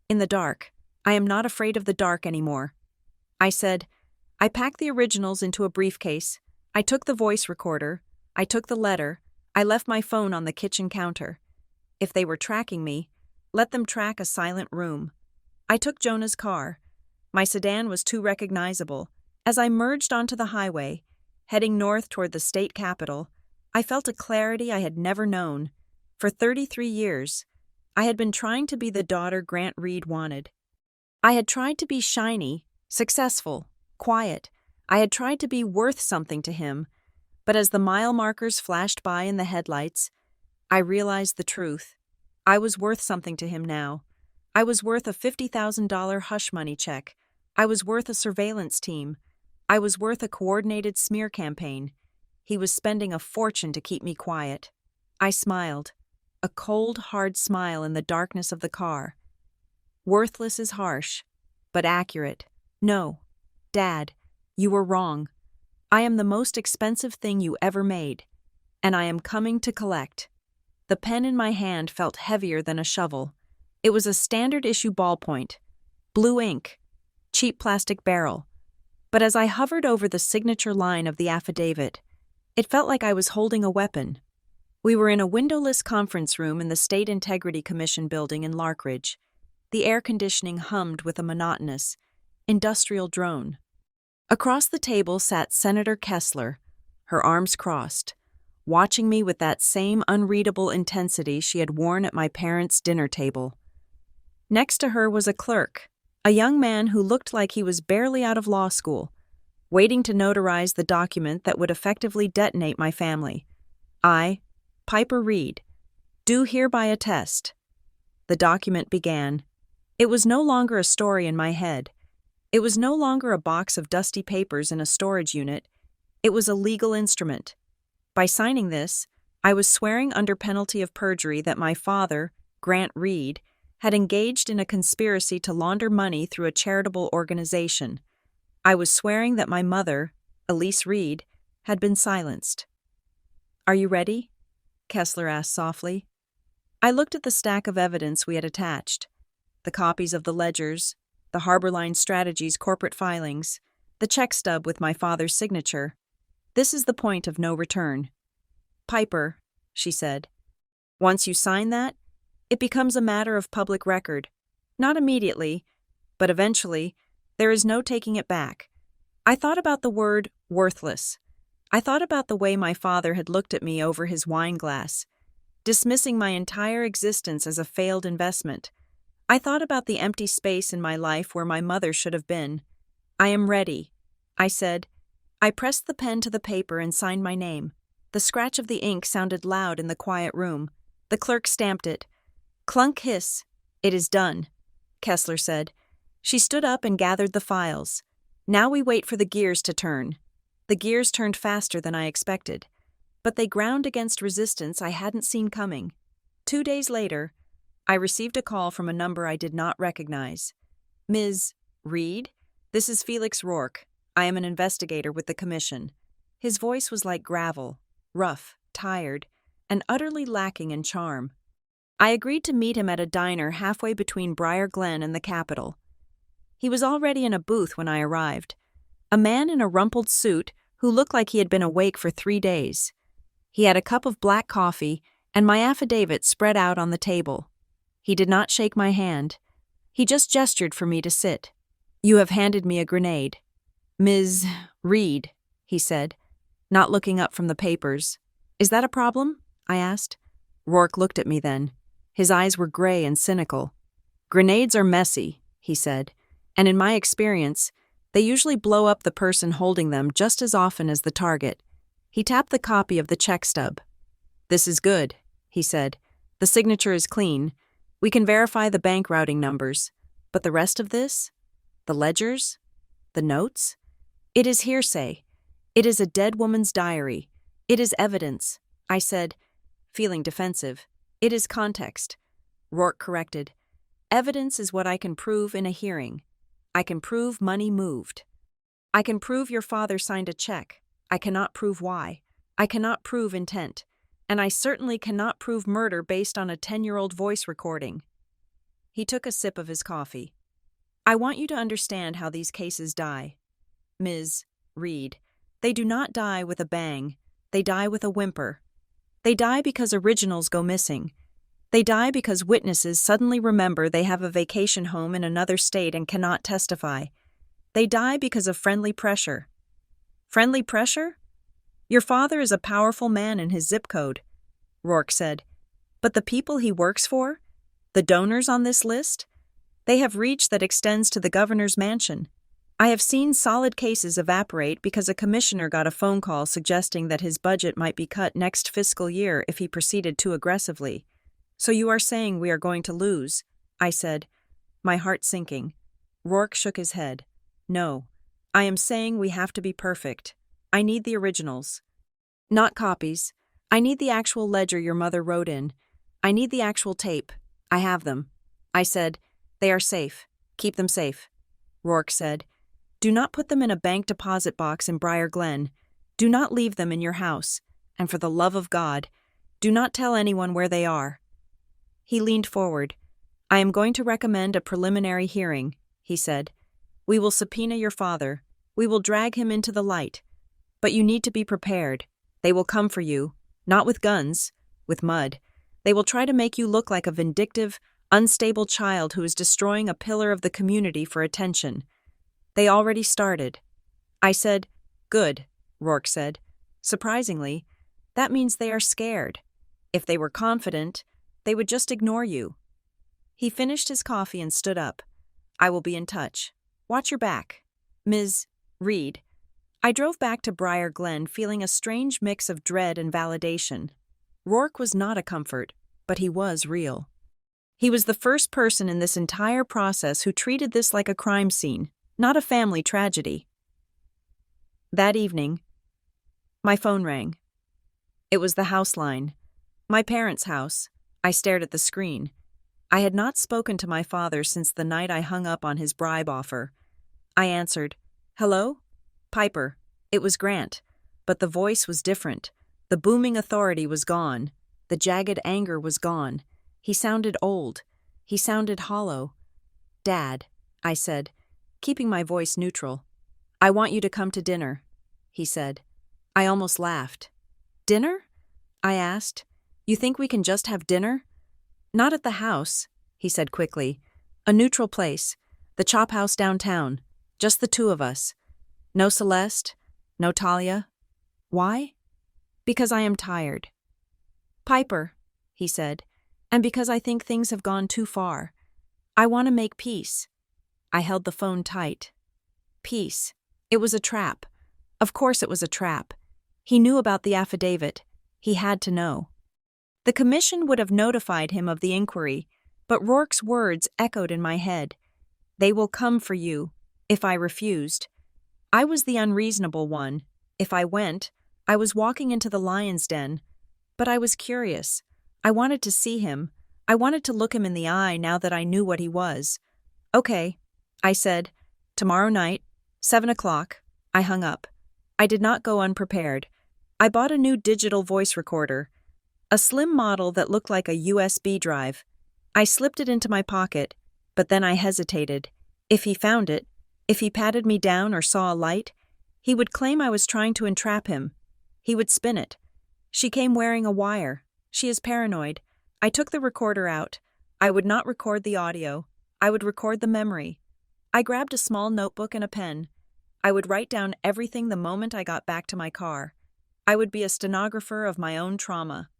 A: "In the dark. I am not afraid of the dark anymore." I said, I packed the originals into a briefcase. I took the voice recorder. I took the letter. I left my phone on the kitchen counter. If they were tracking me, let them track a silent room. I took Jonah's car. My sedan was too recognizable. As I merged onto the highway, heading north toward the state capital, I felt a clarity I had never known. For 33 years, I had been trying to be the daughter Grant Reed wanted. I had tried to be shiny, successful, quiet. I had tried to be worth something to him, but as the mile markers flashed by in the headlights, I realized the truth. I was worth something to him now. I was worth a $50,000 hush money check. I was worth a surveillance team. I was worth a coordinated smear campaign. He was spending a fortune to keep me quiet. I smiled, a cold, hard smile in the darkness of the car. Worthless is harsh, but accurate. No, Dad, you were wrong. I am the most expensive thing you ever made, and I am coming to collect. The pen in my hand felt heavier than a shovel. It was a standard-issue ballpoint, blue ink, cheap plastic barrel. But as I hovered over the signature line of the affidavit, it felt like I was holding a weapon. We were in a windowless conference room in the State Integrity Commission building in Larkridge. The air conditioning hummed with a monotonous, industrial drone. Across the table sat Senator Kessler, her arms crossed, watching me with that same unreadable intensity she had worn at my parents' dinner table. Next to her was a clerk, a young man who looked like he was barely out of law school, waiting to notarize the document that would effectively detonate my family. I, Piper Reed, do hereby attest. The document began. It was no longer a story in my head. It was no longer a box of dusty papers in a storage unit. It was a legal instrument. By signing this, I was swearing under penalty of perjury that my father, Grant Reed, had engaged in a conspiracy to launder money through a charitable organization. I was swearing that my mother, Elise Reed, had been silenced. "Are you ready?" Kessler asked softly. I looked at the stack of evidence we had attached, the copies of the ledgers, the Harborline Strategies corporate filings, the check stub with my father's signature. This is the point of no return. "Piper," she said, "once you sign that, it becomes a matter of public record. Not immediately, but eventually, there is no taking it back." I thought about the word worthless. I thought about the way my father had looked at me over his wine glass, dismissing my entire existence as a failed investment. I thought about the empty space in my life where my mother should have been. "I am ready," I said. I pressed the pen to the paper and signed my name. The scratch of the ink sounded loud in the quiet room. The clerk stamped it. "Clunk hiss. It is done," Kessler said. She stood up and gathered the files. "Now we wait for the gears to turn." The gears turned faster than I expected, but they ground against resistance I hadn't seen coming. 2 days later, I received a call from a number I did not recognize. "Ms. Reed, this is Felix Rourke. I am an investigator with the commission." His voice was like gravel, rough, tired, and utterly lacking in charm. I agreed to meet him at a diner halfway between Briar Glen and the Capitol. He was already in a booth when I arrived, a man in a rumpled suit who looked like he had been awake for 3 days. He had a cup of black coffee and my affidavit spread out on the table. He did not shake my hand. He just gestured for me to sit. "You have handed me a grenade. Ms. Reed," he said, not looking up from the papers. "Is that a problem?" I asked. Rourke looked at me then. His eyes were gray and cynical. "Grenades are messy," he said, "and in my experience, they usually blow up the person holding them just as often as the target." He tapped the copy of the check stub. "This is good," he said. "The signature is clean. We can verify the bank routing numbers. But the rest of this? The ledgers? The notes? It is hearsay. It is a dead woman's diary. It is evidence," I said, feeling defensive. "It is context." Rourke corrected. "Evidence is what I can prove in a hearing. I can prove money moved. I can prove your father signed a check. I cannot prove why. I cannot prove intent. And I certainly cannot prove murder based on a 10-year-old voice recording." He took a sip of his coffee. "I want you to understand how these cases die. Ms. Reed, they do not die with a bang. They die with a whimper. They die because originals go missing. They die because witnesses suddenly remember they have a vacation home in another state and cannot testify. They die because of friendly pressure. Friendly pressure? Your father is a powerful man in his zip code, Rourke said. But the people he works for? The donors on this list? They have reach that extends to the governor's mansion. I have seen solid cases evaporate because a commissioner got a phone call suggesting that his budget might be cut next fiscal year if he proceeded too aggressively. So you are saying we are going to lose, I said, my heart sinking. Rourke shook his head. No, I am saying we have to be perfect. I need the originals. Not copies. I need the actual ledger your mother wrote in. I need the actual tape. I have them. I said, they are safe. Keep them safe. Rourke said, do not put them in a bank deposit box in Briar Glen. Do not leave them in your house. And for the love of God, do not tell anyone where they are. He leaned forward. I am going to recommend a preliminary hearing, he said. We will subpoena your father. We will drag him into the light. But you need to be prepared. They will come for you, not with guns, with mud. They will try to make you look like a vindictive, unstable child who is destroying a pillar of the community for attention. They already started. I said, good, Rourke said. Surprisingly, that means they are scared. If they were confident, they would just ignore you. He finished his coffee and stood up. I will be in touch. Watch your back. Ms. Reed. I drove back to Briar Glen feeling a strange mix of dread and validation. Rourke was not a comfort, but he was real. He was the first person in this entire process who treated this like a crime scene, not a family tragedy. That evening, my phone rang. It was the house line. My parents' house. I stared at the screen. I had not spoken to my father since the night I hung up on his bribe offer. I answered, hello? Piper. It was Grant, but the voice was different. The booming authority was gone. The jagged anger was gone. He sounded old. He sounded hollow. Dad, I said, keeping my voice neutral. I want you to come to dinner, he said. I almost laughed. Dinner? I asked. You think we can just have dinner? Not at the house, he said quickly. A neutral place, the Chop House downtown, just the two of us. No Celeste, no Talia. Why? Because I am tired. Piper, he said, and because I think things have gone too far. I want to make peace. I held the phone tight. Peace. It was a trap. Of course it was a trap. He knew about the affidavit. He had to know. The commission would have notified him of the inquiry, but Rourke's words echoed in my head. They will come for you, if I refused. I was the unreasonable one. If I went, I was walking into the lion's den. But I was curious. I wanted to see him. I wanted to look him in the eye now that I knew what he was. Okay, I said. Tomorrow night, 7 o'clock. I hung up. I did not go unprepared. I bought a new digital voice recorder. A slim model that looked like a USB drive. I slipped it into my pocket, but then I hesitated. If he found it, if he patted me down or saw a light, he would claim I was trying to entrap him. He would spin it. She came wearing a wire. She is paranoid. I took the recorder out. I would not record the audio. I would record the memory. I grabbed a small notebook and a pen. I would write down everything the moment I got back to my car. I would be a stenographer of my own trauma.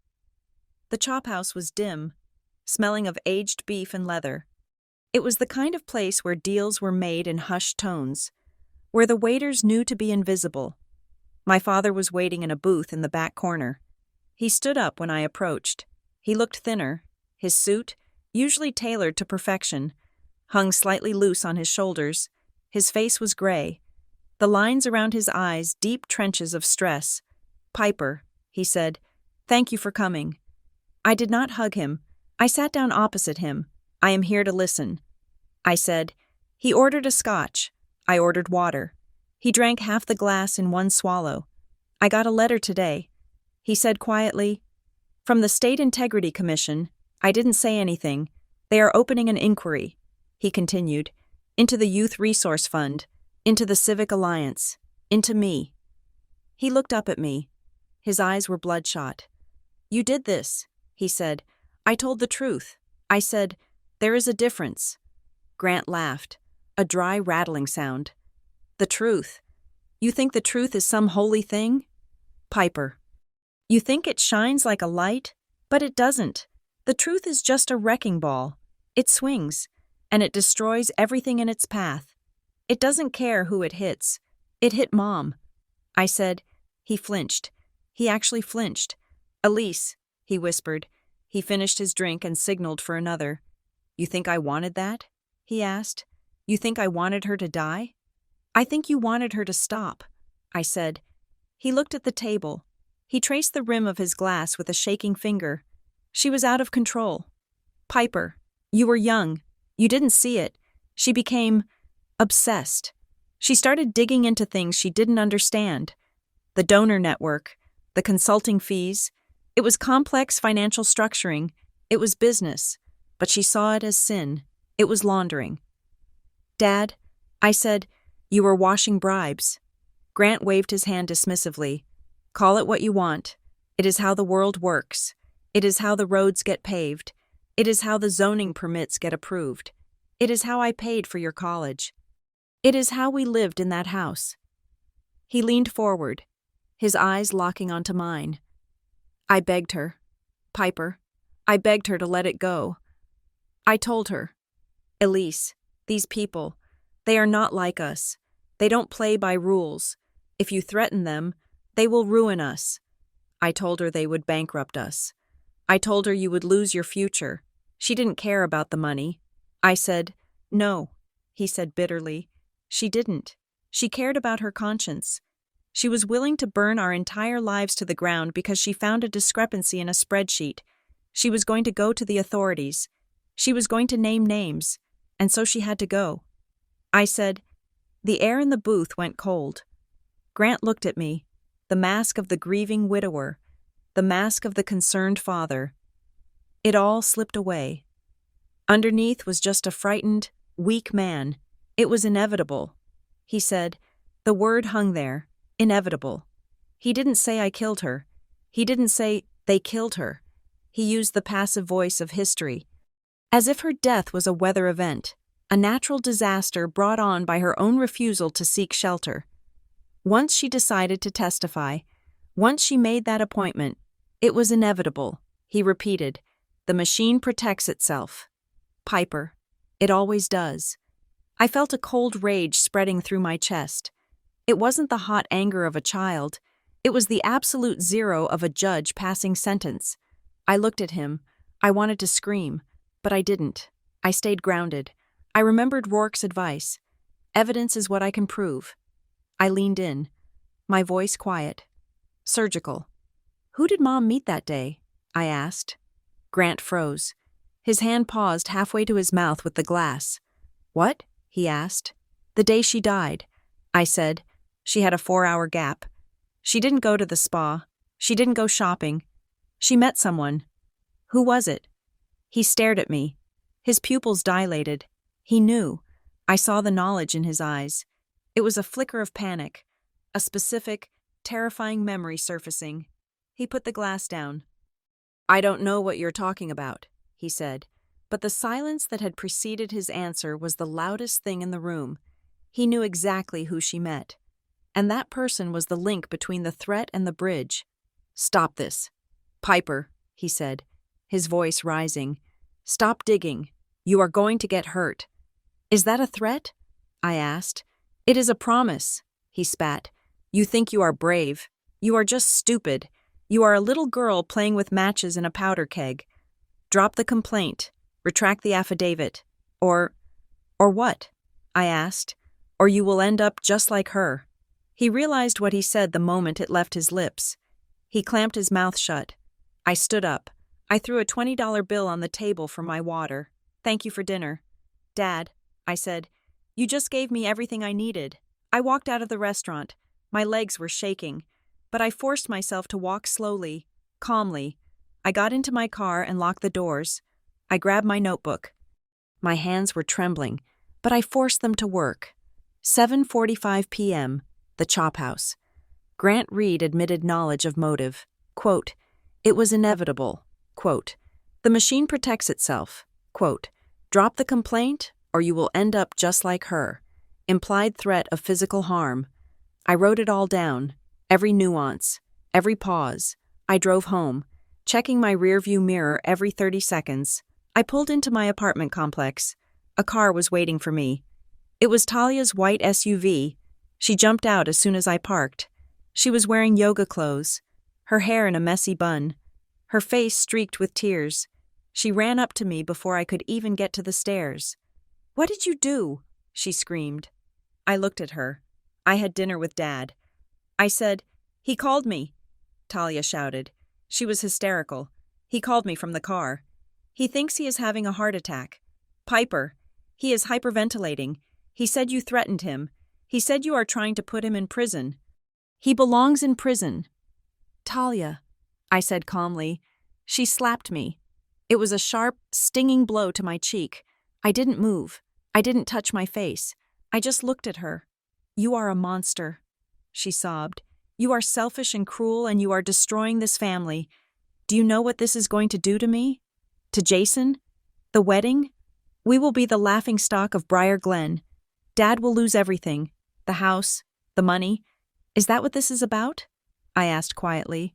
A: The Chop House was dim, smelling of aged beef and leather. It was the kind of place where deals were made in hushed tones, where the waiters knew to be invisible. My father was waiting in a booth in the back corner. He stood up when I approached. He looked thinner. His suit, usually tailored to perfection, hung slightly loose on his shoulders. His face was gray. The lines around his eyes deep trenches of stress. Piper, he said, thank you for coming. I did not hug him. I sat down opposite him. I am here to listen. I said. He ordered a scotch. I ordered water. He drank half the glass in one swallow. I got a letter today. He said quietly, from the State Integrity Commission. I didn't say anything. They are opening an inquiry, he continued, into the Youth Resource Fund, into the Civic Alliance, into me. He looked up at me. His eyes were bloodshot. You did this, he said. I told the truth. I said, there is a difference. Grant laughed, a dry rattling sound. The truth. You think the truth is some holy thing? Piper. You think it shines like a light, but it doesn't. The truth is just a wrecking ball. It swings, and it destroys everything in its path. It doesn't care who it hits. It hit Mom. I said. He flinched. He actually flinched. Elise, he whispered. He finished his drink and signaled for another. You think I wanted that? He asked. You think I wanted her to die? I think you wanted her to stop, I said. He looked at the table. He traced the rim of his glass with a shaking finger. She was out of control. Piper, you were young. You didn't see it. She became obsessed. She started digging into things she didn't understand. The donor network, the consulting fees. It was complex financial structuring. It was business. But she saw it as sin. It was laundering. Dad, I said, you were washing bribes. Grant waved his hand dismissively. Call it what you want. It is how the world works. It is how the roads get paved. It is how the zoning permits get approved. It is how I paid for your college. It is how we lived in that house. He leaned forward, his eyes locking onto mine. I begged her. Piper, I begged her to let it go. I told her, Elise, these people, they are not like us. They don't play by rules. If you threaten them, they will ruin us. I told her they would bankrupt us. I told her you would lose your future. She didn't care about the money. I said, no, he said bitterly. She didn't. She cared about her conscience. She was willing to burn our entire lives to the ground because she found a discrepancy in a spreadsheet. She was going to go to the authorities. She was going to name names, and so she had to go. I said, the air in the booth went cold. Grant looked at me, the mask of the grieving widower, the mask of the concerned father. It all slipped away. Underneath was just a frightened, weak man. It was inevitable. He said, the word hung there, inevitable. He didn't say I killed her. He didn't say they killed her. He used the passive voice of history, as if her death was a weather event, a natural disaster brought on by her own refusal to seek shelter. Once she decided to testify, once she made that appointment, it was inevitable, he repeated. The machine protects itself. Piper, it always does. I felt a cold rage spreading through my chest. It wasn't the hot anger of a child. It was the absolute zero of a judge passing sentence. I looked at him. I wanted to scream, but I didn't. I stayed grounded. I remembered Rourke's advice. Evidence is what I can prove. I leaned in, my voice quiet. Surgical. Who did Mom meet that day? I asked. Grant froze. His hand paused halfway to his mouth with the glass. What? He asked. The day she died. I said. She had a 4-hour gap. She didn't go to the spa. She didn't go shopping. She met someone. Who was it? He stared at me. His pupils dilated. He knew. I saw the knowledge in his eyes. It was a flicker of panic, a specific, terrifying memory surfacing. He put the glass down. I don't know what you're talking about, he said, but the silence that had preceded his answer was the loudest thing in the room. He knew exactly who she met. And that person was the link between the threat and the bridge. Stop this. Piper, he said, his voice rising. Stop digging. You are going to get hurt. Is that a threat? I asked. It is a promise, he spat. You think you are brave. You are just stupid. You are a little girl playing with matches in a powder keg. Drop the complaint. Retract the affidavit. Or what? I asked. Or you will end up just like her. He realized what he said the moment it left his lips. He clamped his mouth shut. I stood up. I threw a $20 bill on the table for my water. Thank you for dinner. Dad, I said, you just gave me everything I needed. I walked out of the restaurant. My legs were shaking, but I forced myself to walk slowly, calmly. I got into my car and locked the doors. I grabbed my notebook. My hands were trembling, but I forced them to work. 7:45 p.m., the Chop House. Grant Reed admitted knowledge of motive. Quote, it was inevitable. Quote, the machine protects itself. Quote, drop the complaint or you will end up just like her. implied threat of physical harm. I wrote it all down, every nuance, every pause. I drove home, checking my rearview mirror every 30 seconds. I pulled into my apartment complex. A car was waiting for me. It was Talia's white SUV. She jumped out as soon as I parked. She was wearing yoga clothes, her hair in a messy bun, her face streaked with tears. She ran up to me before I could even get to the stairs. "What did you do?" she screamed. I looked at her. I had dinner with Dad. I said, "He called me," Talia shouted. She was hysterical. "He called me from the car. He thinks he is having a heart attack. Piper, he is hyperventilating. He said you threatened him. He said you are trying to put him in prison. He belongs in prison." "Talia," I said calmly. She slapped me. It was a sharp, stinging blow to my cheek. I didn't move. I didn't touch my face. I just looked at her. "You are a monster," she sobbed. "You are selfish and cruel, and you are destroying this family. Do you know what this is going to do to me? To Jason? The wedding? We will be the laughingstock of Briar Glen. Dad will lose everything. The house, the money. Is that what this is about?" I asked quietly.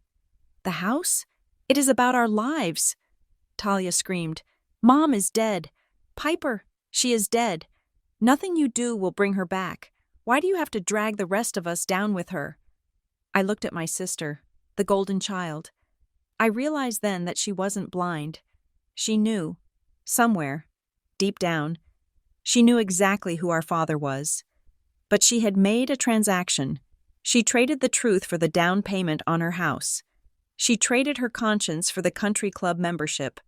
A: "The house? It is about our lives," Talia screamed. "Mom is dead. Piper, she is dead. Nothing you do will bring her back. Why do you have to drag the rest of us down with her?" I looked at my sister, the golden child. I realized then that she wasn't blind. She knew, somewhere, deep down, she knew exactly who our father was. But she had made a transaction. She traded the truth for the down payment on her house. She traded her conscience for the country club membership.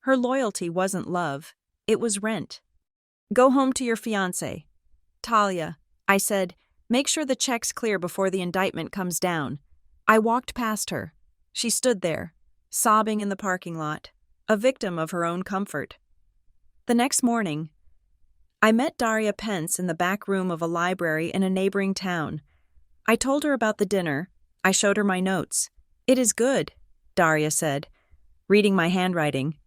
A: Her loyalty wasn't love, it was rent. "Go home to your fiancé. Talia," I said, "make sure the check's clear before the indictment comes down." I walked past her. She stood there, sobbing in the parking lot, a victim of her own comfort. The next morning, I met Daria Pence in the back room of a library in a neighboring town. I told her about the dinner. I showed her my notes. "It is good," Daria said, reading my handwriting.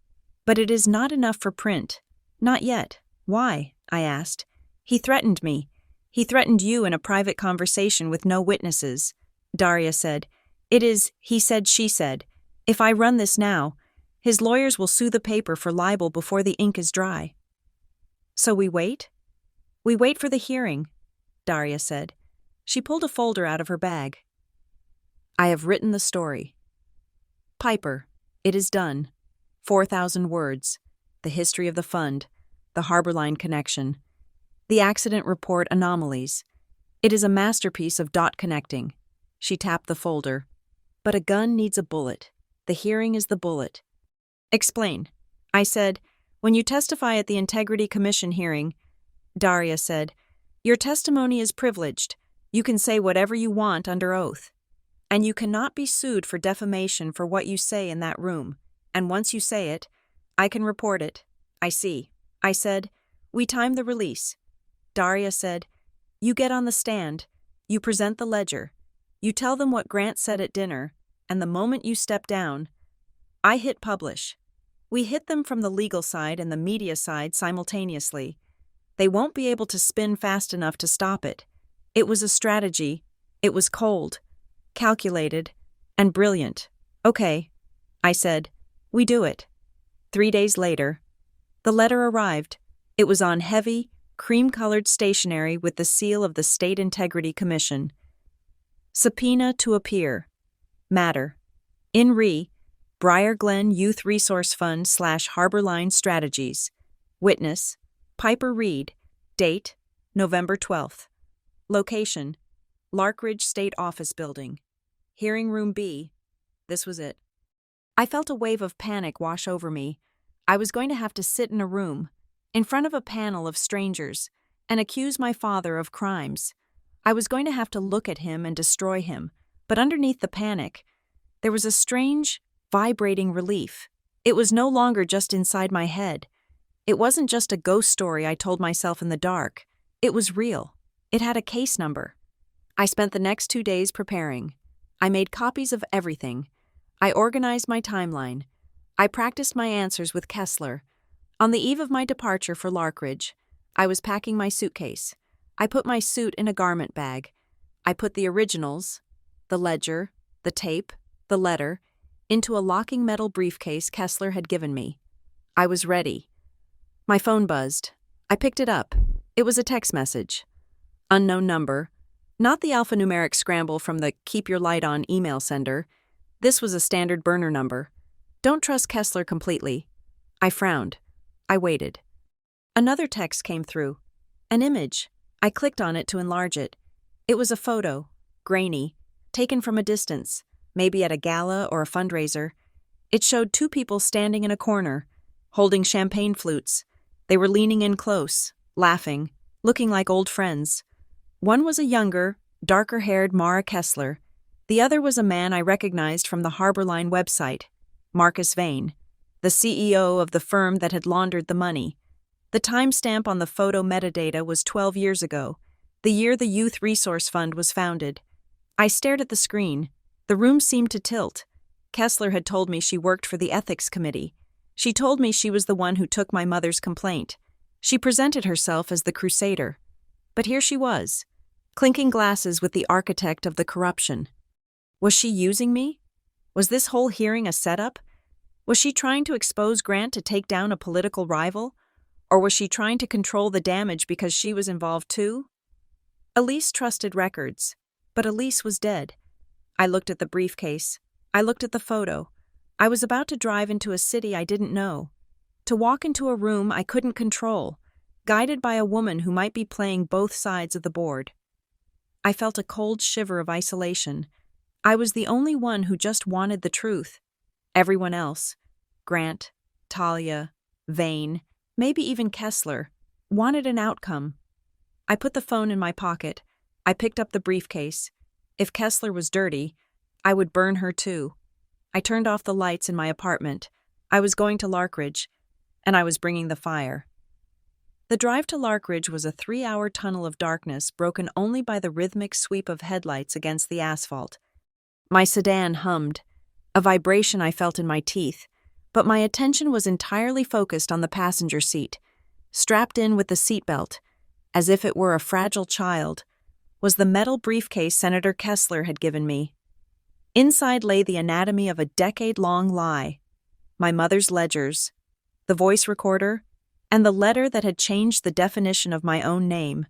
A: "But it is not enough for print. Not yet." "Why?" I asked. "He threatened me. He threatened you in a private conversation with no witnesses," Daria said. "It is, he said, she said. If I run this now, his lawyers will sue the paper for libel before the ink is dry." "So we wait?" "We wait for the hearing," Daria said. She pulled a folder out of her bag. "I have written the story. Piper, it is done. 4,000 words. The history of the fund, the Harbor Line connection, the accident report anomalies. It is a masterpiece of dot connecting." She tapped the folder. "But a gun needs a bullet. The hearing is the bullet." "Explain." I said, "When you testify at the Integrity Commission hearing," Daria said, "your testimony is privileged. You can say whatever you want under oath. And you cannot be sued for defamation for what you say in that room. And once you say it, I can report it." "I see." I said, "We time the release." Daria said, "You get on the stand. You present the ledger. You tell them what Grant said at dinner, and the moment you step down, I hit publish. We hit them from the legal side and the media side simultaneously. They won't be able to spin fast enough to stop it. It was a strategy. It was cold, calculated, and brilliant." "Okay," I said, "we do it." 3 days later, the letter arrived. It was on heavy, cream-colored stationery with the seal of the State Integrity Commission. "Subpoena to appear. Matter. In re. Briar Glen Youth Resource Fund / Harbor Line Strategies. Witness. Piper Reed. Date. November 12th. Location. Larkridge State Office Building. Hearing Room B." This was it. I felt a wave of panic wash over me. I was going to have to sit in a room, in front of a panel of strangers, and accuse my father of crimes. I was going to have to look at him and destroy him, but underneath the panic, there was a strange, vibrating relief. It was no longer just inside my head. It wasn't just a ghost story I told myself in the dark. It was real. It had a case number. I spent the next 2 days preparing. I made copies of everything. I organized my timeline. I practiced my answers with Kessler. On the eve of my departure for Larkridge, I was packing my suitcase. I put my suit in a garment bag. I put the originals, the ledger, the tape, the letter, into a locking metal briefcase Kessler had given me. I was ready. My phone buzzed. I picked it up. It was a text message. Unknown number. Not the alphanumeric scramble from the keep your light on email sender. This was a standard burner number. Don't trust Kessler completely. I frowned. I waited. Another text came through. An image. I clicked on it to enlarge it. It was a photo, grainy, taken from a distance, maybe at a gala or a fundraiser. It showed two people standing in a corner, holding champagne flutes. They were leaning in close, laughing, looking like old friends. One was a younger, darker-haired Mara Kessler. The other was a man I recognized from the Harborline website, Marcus Vane, the CEO of the firm that had laundered the money. The timestamp on the photo metadata was 12 years ago, the year the Youth Resource Fund was founded. I stared at the screen. The room seemed to tilt. Kessler had told me she worked for the ethics committee. She told me she was the one who took my mother's complaint. She presented herself as the crusader. But here she was, clinking glasses with the architect of the corruption. Was she using me? Was this whole hearing a setup? Was she trying to expose Grant to take down a political rival? Or was she trying to control the damage because she was involved too? Elise trusted records, but Elise was dead. I looked at the briefcase. I looked at the photo. I was about to drive into a city I didn't know, to walk into a room I couldn't control, guided by a woman who might be playing both sides of the board. I felt a cold shiver of isolation. I was the only one who just wanted the truth. Everyone else, Grant, Talia, Vane, maybe even Kessler, wanted an outcome. I put the phone in my pocket. I picked up the briefcase. If Kessler was dirty, I would burn her too. I turned off the lights in my apartment. I was going to Larkridge, and I was bringing the fire. The drive to Larkridge was a 3-hour tunnel of darkness broken only by the rhythmic sweep of headlights against the asphalt. My sedan hummed, a vibration I felt in my teeth, but my attention was entirely focused on the passenger seat. Strapped in with the seatbelt, as if it were a fragile child, was the metal briefcase Senator Kessler had given me. Inside lay the anatomy of a decade-long lie, my mother's ledgers, the voice recorder, and the letter that had changed the definition of my own name.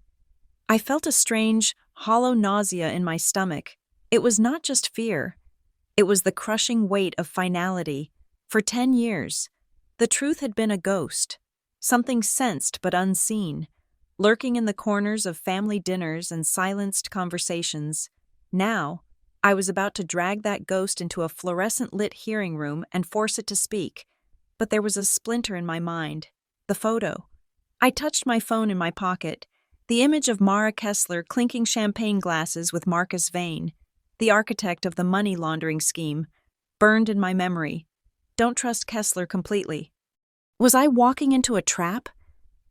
A: I felt a strange, hollow nausea in my stomach. It was not just fear. It was the crushing weight of finality. For 10 years, the truth had been a ghost, something sensed but unseen, lurking in the corners of family dinners and silenced conversations. Now, I was about to drag that ghost into a fluorescent-lit hearing room and force it to speak. But there was a splinter in my mind. The photo. I touched my phone in my pocket. The image of Mara Kessler clinking champagne glasses with Marcus Vane, the architect of the money laundering scheme, burned in my memory. Don't trust Kessler completely. Was I walking into a trap?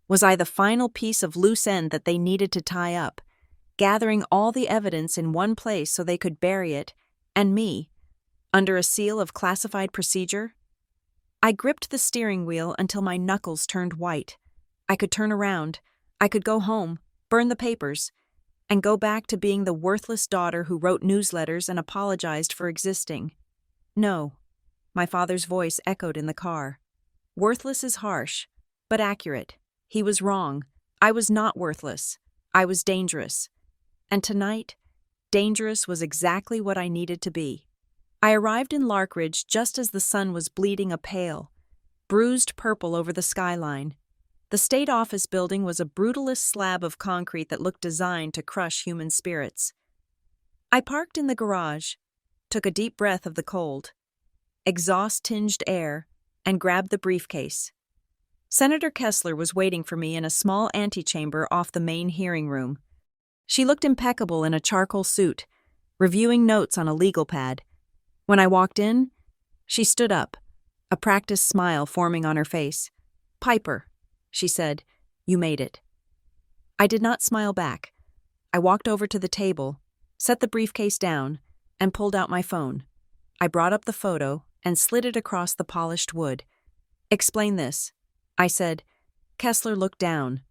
A: Was I the final piece of loose end that they needed to tie up, gathering all the evidence in one place so they could bury it, and me, under a seal of classified procedure? I gripped the steering wheel until my knuckles turned white. I could turn around. I could go home, burn the papers, and go back to being the worthless daughter who wrote newsletters and apologized for existing. No. My father's voice echoed in the car. Worthless is harsh, but accurate. He was wrong. I was not worthless. I was dangerous. And tonight, dangerous was exactly what I needed to be. I arrived in Larkridge just as the sun was bleeding a pale, bruised purple over the skyline. The state office building was a brutalist slab of concrete that looked designed to crush human spirits. I parked in the garage, took a deep breath of the cold, exhaust-tinged air, and grabbed the briefcase. Senator Kessler was waiting for me in a small antechamber off the main hearing room. She looked impeccable in a charcoal suit, reviewing notes on a legal pad. When I walked in, she stood up, a practiced smile forming on her face. "Piper," she said, "you made it." I did not smile back. I walked over to the table, set the briefcase down, and pulled out my phone. I brought up the photo and slid it across the polished wood. "Explain this," I said. Kessler looked down.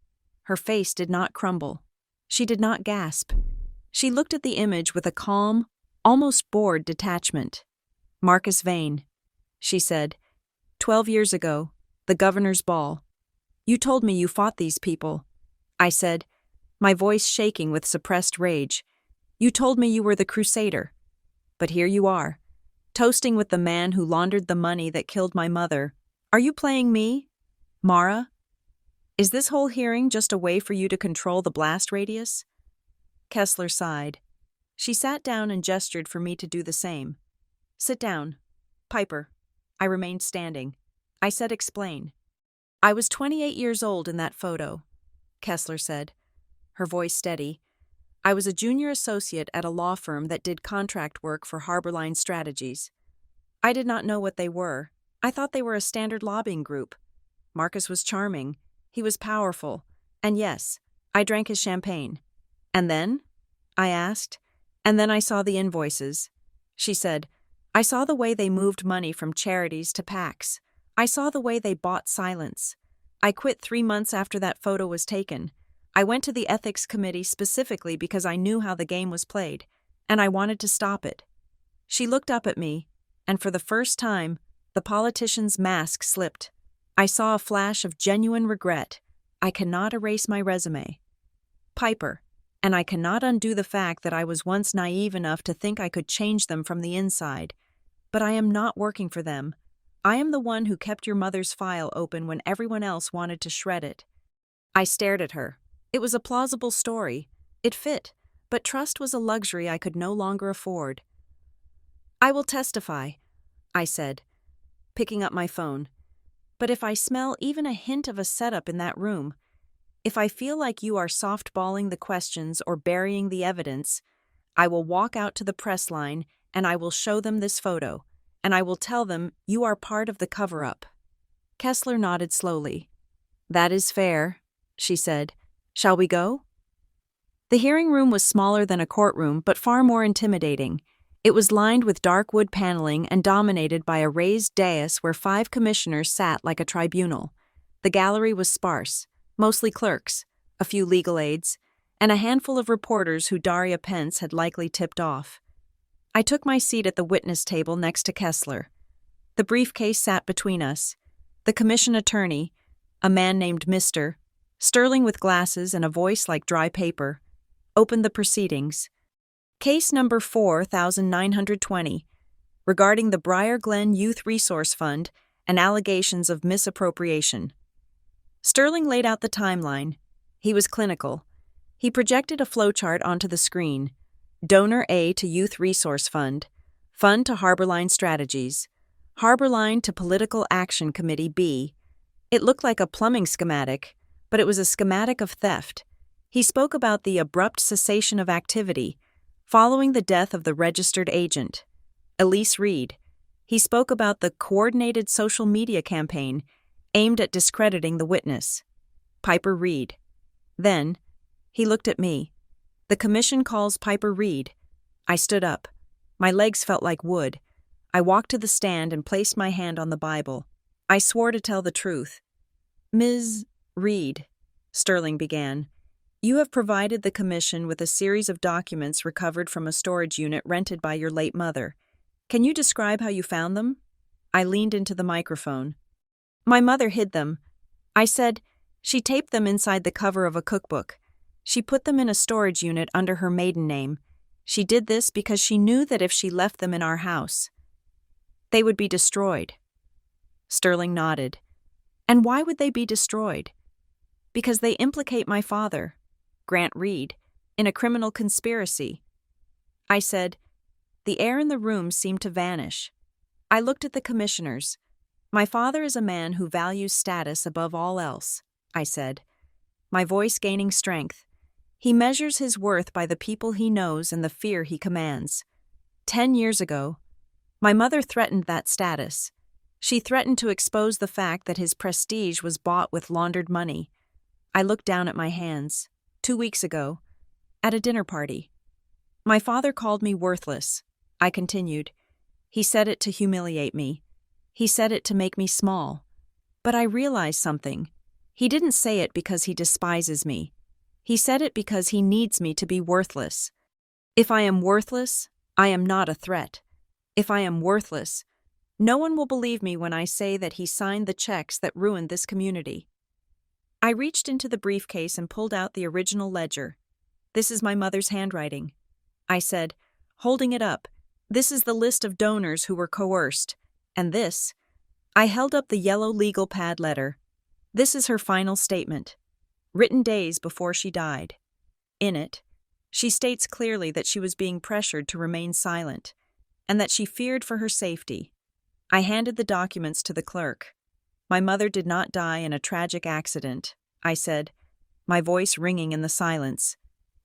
A: Her face did not crumble. She did not gasp. She looked at the image with a calm, almost bored detachment. "Marcus Vane," she said. "12 years ago, the governor's ball. You told me you fought these people." I said, my voice shaking with suppressed rage. "You told me you were the crusader. But here you are, toasting with the man who laundered the money that killed my mother. Are you playing me, Mara? Is this whole hearing just a way for you to control the blast radius?" Kessler sighed. She sat down and gestured for me to do the same. "Sit down. Piper." I remained standing. I said, "Explain." "I was 28 years old in that photo," Kessler said, her voice steady. "I was a junior associate at a law firm that did contract work for Harborline Strategies. I did not know what they were. I thought they were a standard lobbying group. Marcus was charming. He was powerful. And yes, I drank his champagne. And then?" I asked. "And then I saw the invoices." She said, "I saw the way they moved money from charities to PACs. I saw the way they bought silence. I quit 3 months after that photo was taken. I went to the ethics committee specifically because I knew how the game was played, and I wanted to stop it." She looked up at me, and for the first time, the politician's mask slipped. I saw a flash of genuine regret. I cannot erase my resume. "Piper, and I cannot undo the fact that I was once naive enough to think I could change them from the inside. But I am not working for them. I am the one who kept your mother's file open when everyone else wanted to shred it." I stared at her. It was a plausible story. It fit, but trust was a luxury I could no longer afford. "I will testify," I said, picking up my phone. "But if I smell even a hint of a setup in that room, if I feel like you are softballing the questions or burying the evidence, I will walk out to the press line and I will show them this photo, and I will tell them you are part of the cover-up." Kessler nodded slowly. "That is fair," she said. "Shall we go?" The hearing room was smaller than a courtroom, but far more intimidating. It was lined with dark wood paneling and dominated by a raised dais where 5 commissioners sat like a tribunal. The gallery was sparse, mostly clerks, a few legal aides, and a handful of reporters who Daria Pence had likely tipped off. I took my seat at the witness table next to Kessler. The briefcase sat between us. The commission attorney, a man named Mr., sterling with glasses and a voice like dry paper, opened the proceedings. "Case number 4920, regarding the Briar Glen Youth Resource Fund and allegations of misappropriation." Sterling laid out the timeline. He was clinical. He projected a flowchart onto the screen. Donor A to Youth Resource Fund, Fund to Harborline Strategies, Harborline to Political Action Committee B. It looked like a plumbing schematic, but it was a schematic of theft. He spoke about the abrupt cessation of activity following the death of the registered agent, Elise Reed. He spoke about the coordinated social media campaign aimed at discrediting the witness, Piper Reed. Then, he looked at me. "The commission calls Piper Reed." I stood up. My legs felt like wood. I walked to the stand and placed my hand on the Bible. I swore to tell the truth. "Ms. Reed," Sterling began, "you have provided the commission with a series of documents recovered from a storage unit rented by your late mother. Can you describe how you found them?" I leaned into the microphone. "My mother hid them." I said, "She taped them inside the cover of a cookbook. She put them in a storage unit under her maiden name. She did this because she knew that if she left them in our house, they would be destroyed." Sterling nodded. "And why would they be destroyed?" "Because they implicate my father, Grant Reed, in a criminal conspiracy." I said. The air in the room seemed to vanish. I looked at the commissioners. "My father is a man who values status above all else," I said, my voice gaining strength. "He measures his worth by the people he knows and the fear he commands. 10 years ago, my mother threatened that status. She threatened to expose the fact that his prestige was bought with laundered money." I looked down at my hands. 2 weeks ago, at a dinner party. "My father called me worthless," I continued. "He said it to humiliate me. He said it to make me small. But I realized something. He didn't say it because he despises me. He said it because he needs me to be worthless. If I am worthless, I am not a threat. If I am worthless, no one will believe me when I say that he signed the checks that ruined this community. I reached into the briefcase and pulled out the original ledger. This is my mother's handwriting. I said, holding it up, this is the list of donors who were coerced. And this, I held up the yellow legal pad letter. This is her final statement, written days before she died. In it, she states clearly that she was being pressured to remain silent, and that she feared for her safety. I handed the documents to the clerk. My mother did not die in a tragic accident, I said, my voice ringing in the silence.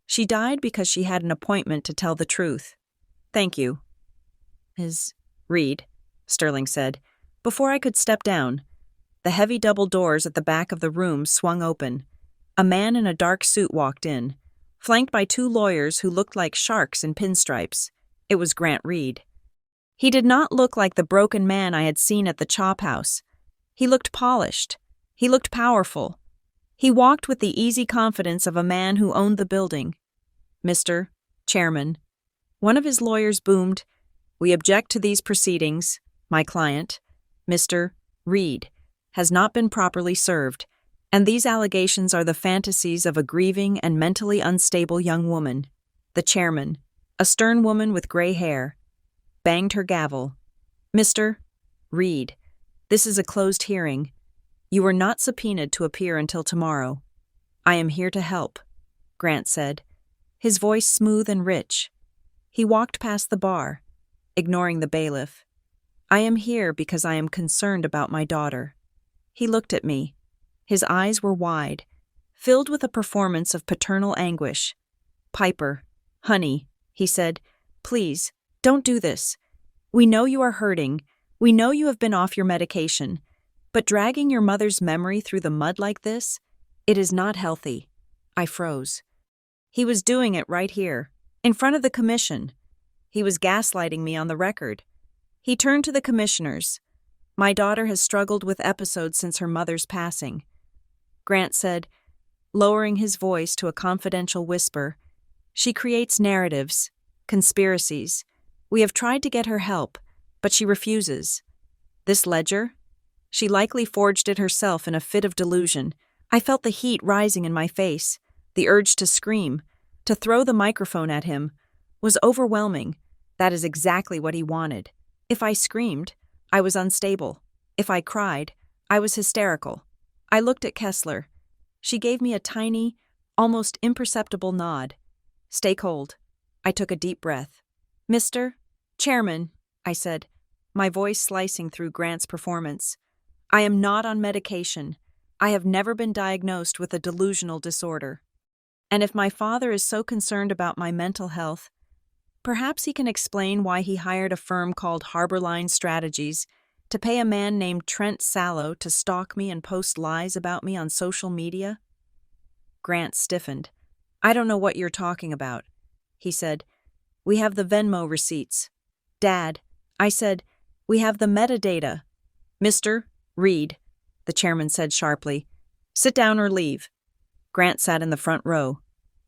A: She died because she had an appointment to tell the truth. Thank you. Ms. Reed, Sterling said, before I could step down. The heavy double doors at the back of the room swung open. A man in a dark suit walked in, flanked by two lawyers who looked like sharks in pinstripes. It was Grant Reed. He did not look like the broken man I had seen at the chop house. He looked polished. He looked powerful. He walked with the easy confidence of a man who owned the building. Mr. Chairman, one of his lawyers boomed, we object to these proceedings. My client, Mr. Reed, has not been properly served, and these allegations are the fantasies of a grieving and mentally unstable young woman. The chairman, a stern woman with gray hair, banged her gavel. Mr. Reed, this is a closed hearing. You are not subpoenaed to appear until tomorrow. I am here to help, Grant said, his voice smooth and rich. He walked past the bar, ignoring the bailiff. I am here because I am concerned about my daughter. He looked at me. His eyes were wide, filled with a performance of paternal anguish. Piper, honey, he said, please, don't do this. We know you are hurting. We know you have been off your medication. But dragging your mother's memory through the mud like this, it is not healthy. I froze. He was doing it right here, in front of the commission. He was gaslighting me on the record. He turned to the commissioners. My daughter has struggled with episodes since her mother's passing. Grant said, lowering his voice to a confidential whisper, she creates narratives, conspiracies. We have tried to get her help, but she refuses. This ledger? She likely forged it herself in a fit of delusion. I felt the heat rising in my face. The urge to scream, to throw the microphone at him, was overwhelming. That is exactly what he wanted. If I screamed, I was unstable. If I cried, I was hysterical. I looked at Kessler. She gave me a tiny, almost imperceptible nod. Stay cold. I took a deep breath. Mr. Chairman, I said, my voice slicing through Grant's performance. I am not on medication. I have never been diagnosed with a delusional disorder. And if my father is so concerned about my mental health, perhaps he can explain why he hired a firm called Harborline Strategies to pay a man named Trent Sallow to stalk me and post lies about me on social media? Grant stiffened. I don't know what you're talking about, he said. We have the Venmo receipts. Dad, I said, we have the metadata. Mr. Reed, the chairman said sharply, sit down or leave. Grant sat in the front row,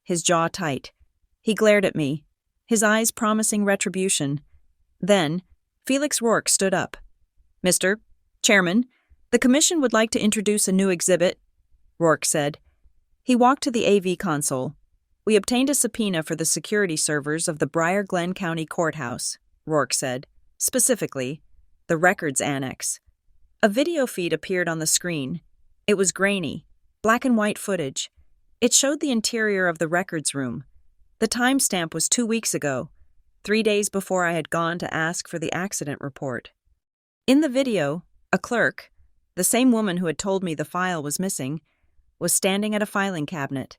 A: his jaw tight. He glared at me, his eyes promising retribution. Then, Felix Rourke stood up. Mr. Chairman, the commission would like to introduce a new exhibit, Rourke said. He walked to the AV console. We obtained a subpoena for the security servers of the Briar Glen County Courthouse, Rourke said. Specifically, the records annex. A video feed appeared on the screen. It was grainy, black and white footage. It showed the interior of the records room. The timestamp was 2 weeks ago, 3 days before I had gone to ask for the accident report. In the video, a clerk, the same woman who had told me the file was missing, was standing at a filing cabinet.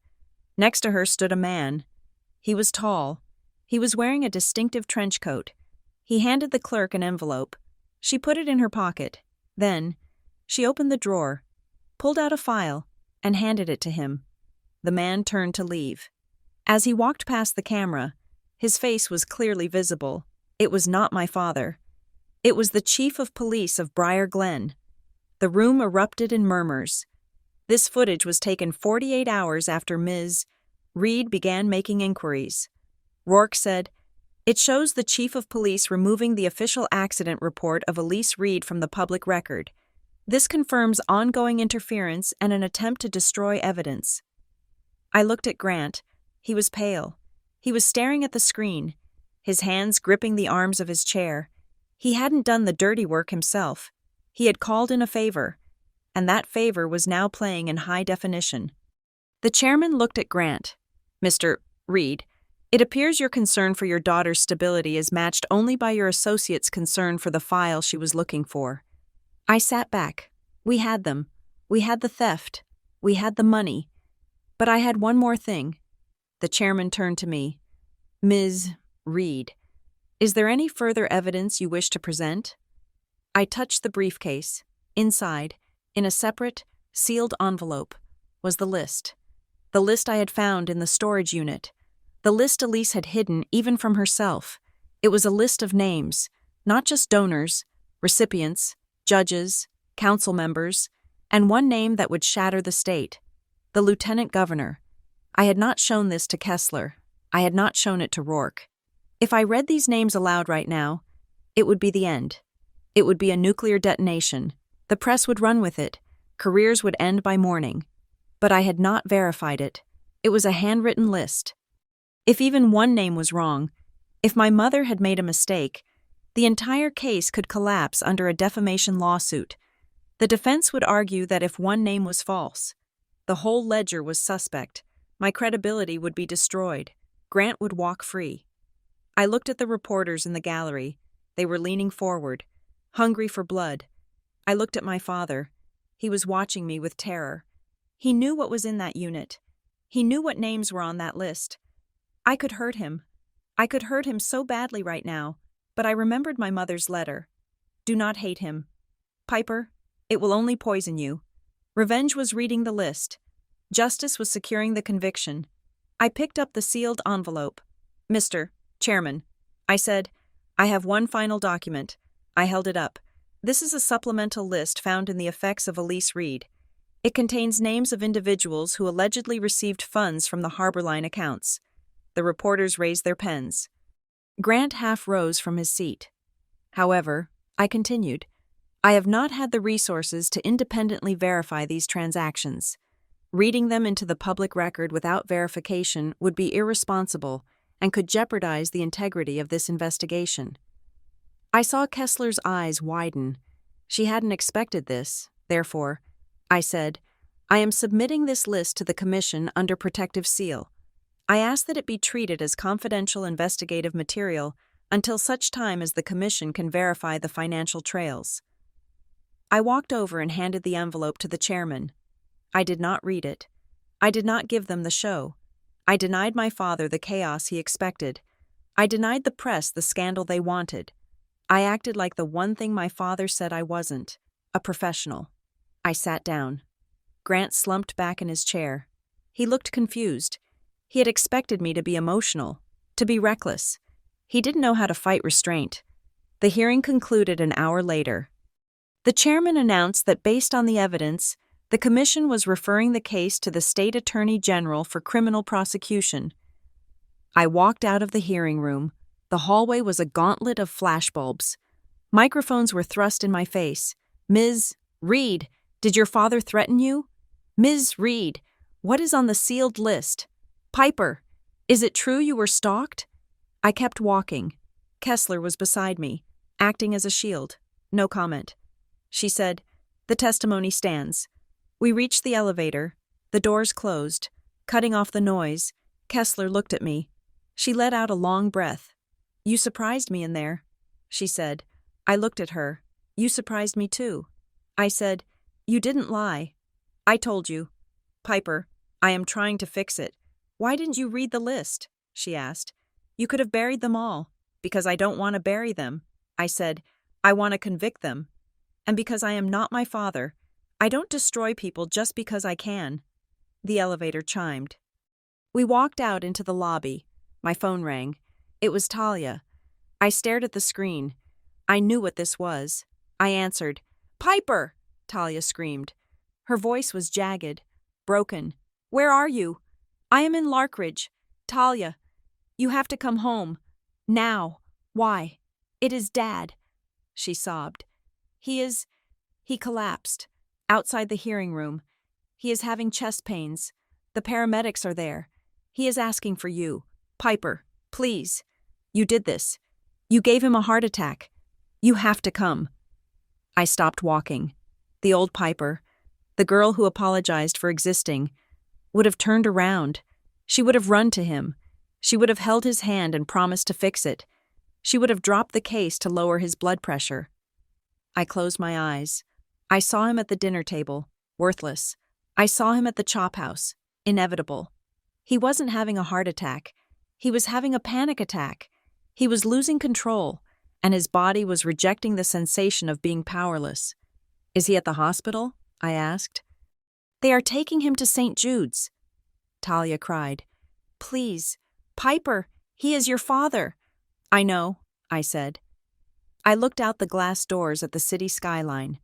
A: Next to her stood a man. He was tall. He was wearing a distinctive trench coat. He handed the clerk an envelope. She put it in her pocket. Then, she opened the drawer, pulled out a file, and handed it to him. The man turned to leave. As he walked past the camera, his face was clearly visible. It was not my father. It was the chief of police of Briar Glen. The room erupted in murmurs. This footage was taken 48 hours after Ms. Reed began making inquiries. Rourke said, "It shows the chief of police removing the official accident report of Elise Reed from the public record. This confirms ongoing interference and an attempt to destroy evidence." I looked at Grant. He was pale. He was staring at the screen, his hands gripping the arms of his chair. He hadn't done the dirty work himself. He had called in a favor, and that favor was now playing in high definition. The chairman looked at Grant. "Mr. Reed, it appears your concern for your daughter's stability is matched only by your associate's concern for the file she was looking for." I sat back. We had them. We had the theft. We had the money. But I had one more thing. The chairman turned to me. "Ms. Reed, is there any further evidence you wish to present?" I touched the briefcase. Inside, in a separate, sealed envelope, was the list. The list I had found in the storage unit. The list Elise had hidden even from herself. It was a list of names, not just donors, recipients, judges, council members, and one name that would shatter the state: the lieutenant governor. I had not shown this to Kessler. I had not shown it to Rourke. If I read these names aloud right now, it would be the end. It would be a nuclear detonation. The press would run with it. Careers would end by morning. But I had not verified it. It was a handwritten list. If even one name was wrong, if my mother had made a mistake, the entire case could collapse under a defamation lawsuit. The defense would argue that if one name was false, the whole ledger was suspect. My credibility would be destroyed. Grant would walk free. I looked at the reporters in the gallery. They were leaning forward, hungry for blood. I looked at my father. He was watching me with terror. He knew what was in that unit. He knew what names were on that list. I could hurt him. I could hurt him so badly right now, but I remembered my mother's letter. "Do not hate him. Piper, it will only poison you." Revenge was reading the list. Justice was securing the conviction. I picked up the sealed envelope. "Mr. Chairman," I said, "I have one final document." I held it up. "This is a supplemental list found in the effects of Elise Reed. It contains names of individuals who allegedly received funds from the Harborline accounts." The reporters raised their pens. Grant half rose from his seat. "However," I continued, "I have not had the resources to independently verify these transactions. Reading them into the public record without verification would be irresponsible and could jeopardize the integrity of this investigation." I saw Kessler's eyes widen. She hadn't expected this, therefore, I said, "I am submitting this list to the Commission under protective seal. I ask that it be treated as confidential investigative material until such time as the Commission can verify the financial trails." I walked over and handed the envelope to the chairman. I did not read it. I did not give them the show. I denied my father the chaos he expected. I denied the press the scandal they wanted. I acted like the one thing my father said I wasn't: a professional. I sat down. Grant slumped back in his chair. He looked confused. He had expected me to be emotional, to be reckless. He didn't know how to fight restraint. The hearing concluded an hour later. The chairman announced that based on the evidence, the commission was referring the case to the state attorney general for criminal prosecution. I walked out of the hearing room. The hallway was a gauntlet of flashbulbs. Microphones were thrust in my face. "Ms. Reed, did your father threaten you? Ms. Reed, what is on the sealed list? Piper, is it true you were stalked?" I kept walking. Kessler was beside me, acting as a shield. No comment. She said, "The testimony stands." We reached the elevator. The doors closed, cutting off the noise. Kessler looked at me. She let out a long breath. "You surprised me in there," she said. I looked at her. "You surprised me too." I said, "You didn't lie." "I told you." "Piper, I am trying to fix it." "Why didn't you read the list?" she asked. "You could have buried them all." "Because I don't want to bury them." I said, "I want to convict them." "And because I am not my father. I don't destroy people just because I can." The elevator chimed. We walked out into the lobby. My phone rang. It was Talia. I stared at the screen. I knew what this was. I answered. "Piper!" Talia screamed. Her voice was jagged, broken. "Where are you?" I am in Larkridge. Talia, you have to come home. Now. Why? It is Dad, she sobbed. He collapsed. Outside the hearing room. He is having chest pains. The paramedics are there. He is asking for you. Piper, please. You did this. You gave him a heart attack. You have to come. I stopped walking. The old Piper, the girl who apologized for existing, would have turned around. She would have run to him. She would have held his hand and promised to fix it. She would have dropped the case to lower his blood pressure. I closed my eyes. I saw him at the dinner table, worthless. I saw him at the chop house, inevitable. He wasn't having a heart attack. He was having a panic attack. He was losing control, and his body was rejecting the sensation of being powerless. Is he at the hospital? I asked. They are taking him to St. Jude's. Talia cried. Please, Piper, he is your father. I know, I said. I looked out the glass doors at the city skyline.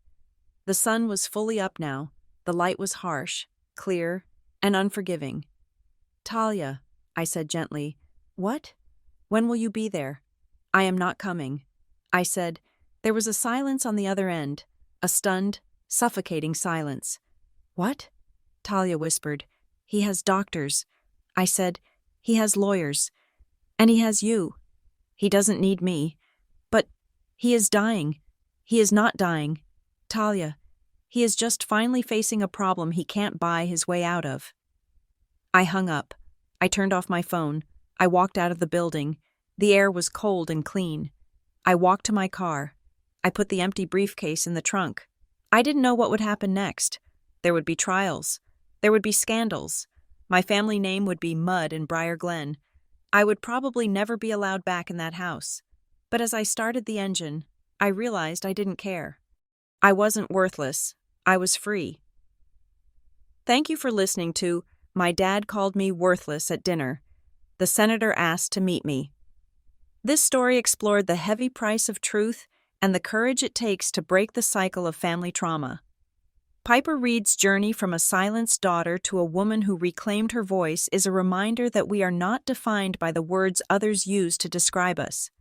A: The sun was fully up now. The light was harsh, clear, and unforgiving. Talia, I said gently. What? When will you be there? I am not coming. I said. There was a silence on the other end, a stunned, suffocating silence. What? Talia whispered. He has doctors. I said. He has lawyers. And he has you. He doesn't need me. But he is dying. He is not dying. Talia, he is just finally facing a problem he can't buy his way out of. I hung up. I turned off my phone. I walked out of the building. The air was cold and clean. I walked to my car. I put the empty briefcase in the trunk. I didn't know what would happen next. There would be trials. There would be scandals. My family name would be mud in Briar Glen. I would probably never be allowed back in that house. But as I started the engine, I realized I didn't care. I wasn't worthless. I was free. Thank you for listening to My Dad Called Me Worthless at Dinner. The Senator Asked to Meet Me. This story explored the heavy price of truth and the courage it takes to break the cycle of family trauma. Piper Reed's journey from a silenced daughter to a woman who reclaimed her voice is a reminder that we are not defined by the words others use to describe us,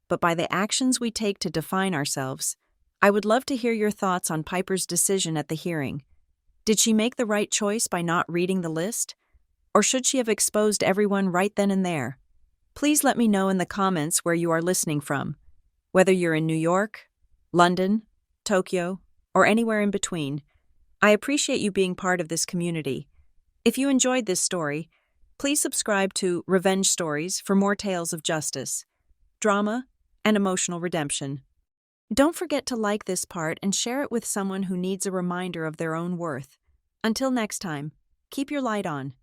A: but by the actions we take to define ourselves. I would love to hear your thoughts on Piper's decision at the hearing. Did she make the right choice by not reading the list? Or should she have exposed everyone right then and there? Please let me know in the comments where you are listening from, whether you're in New York, London, Tokyo, or anywhere in between. I appreciate you being part of this community. If you enjoyed this story, please subscribe to Revenge Stories for more tales of justice, drama, and emotional redemption. Don't forget to like this part and share it with someone who needs a reminder of their own worth. Until next time, keep your light on.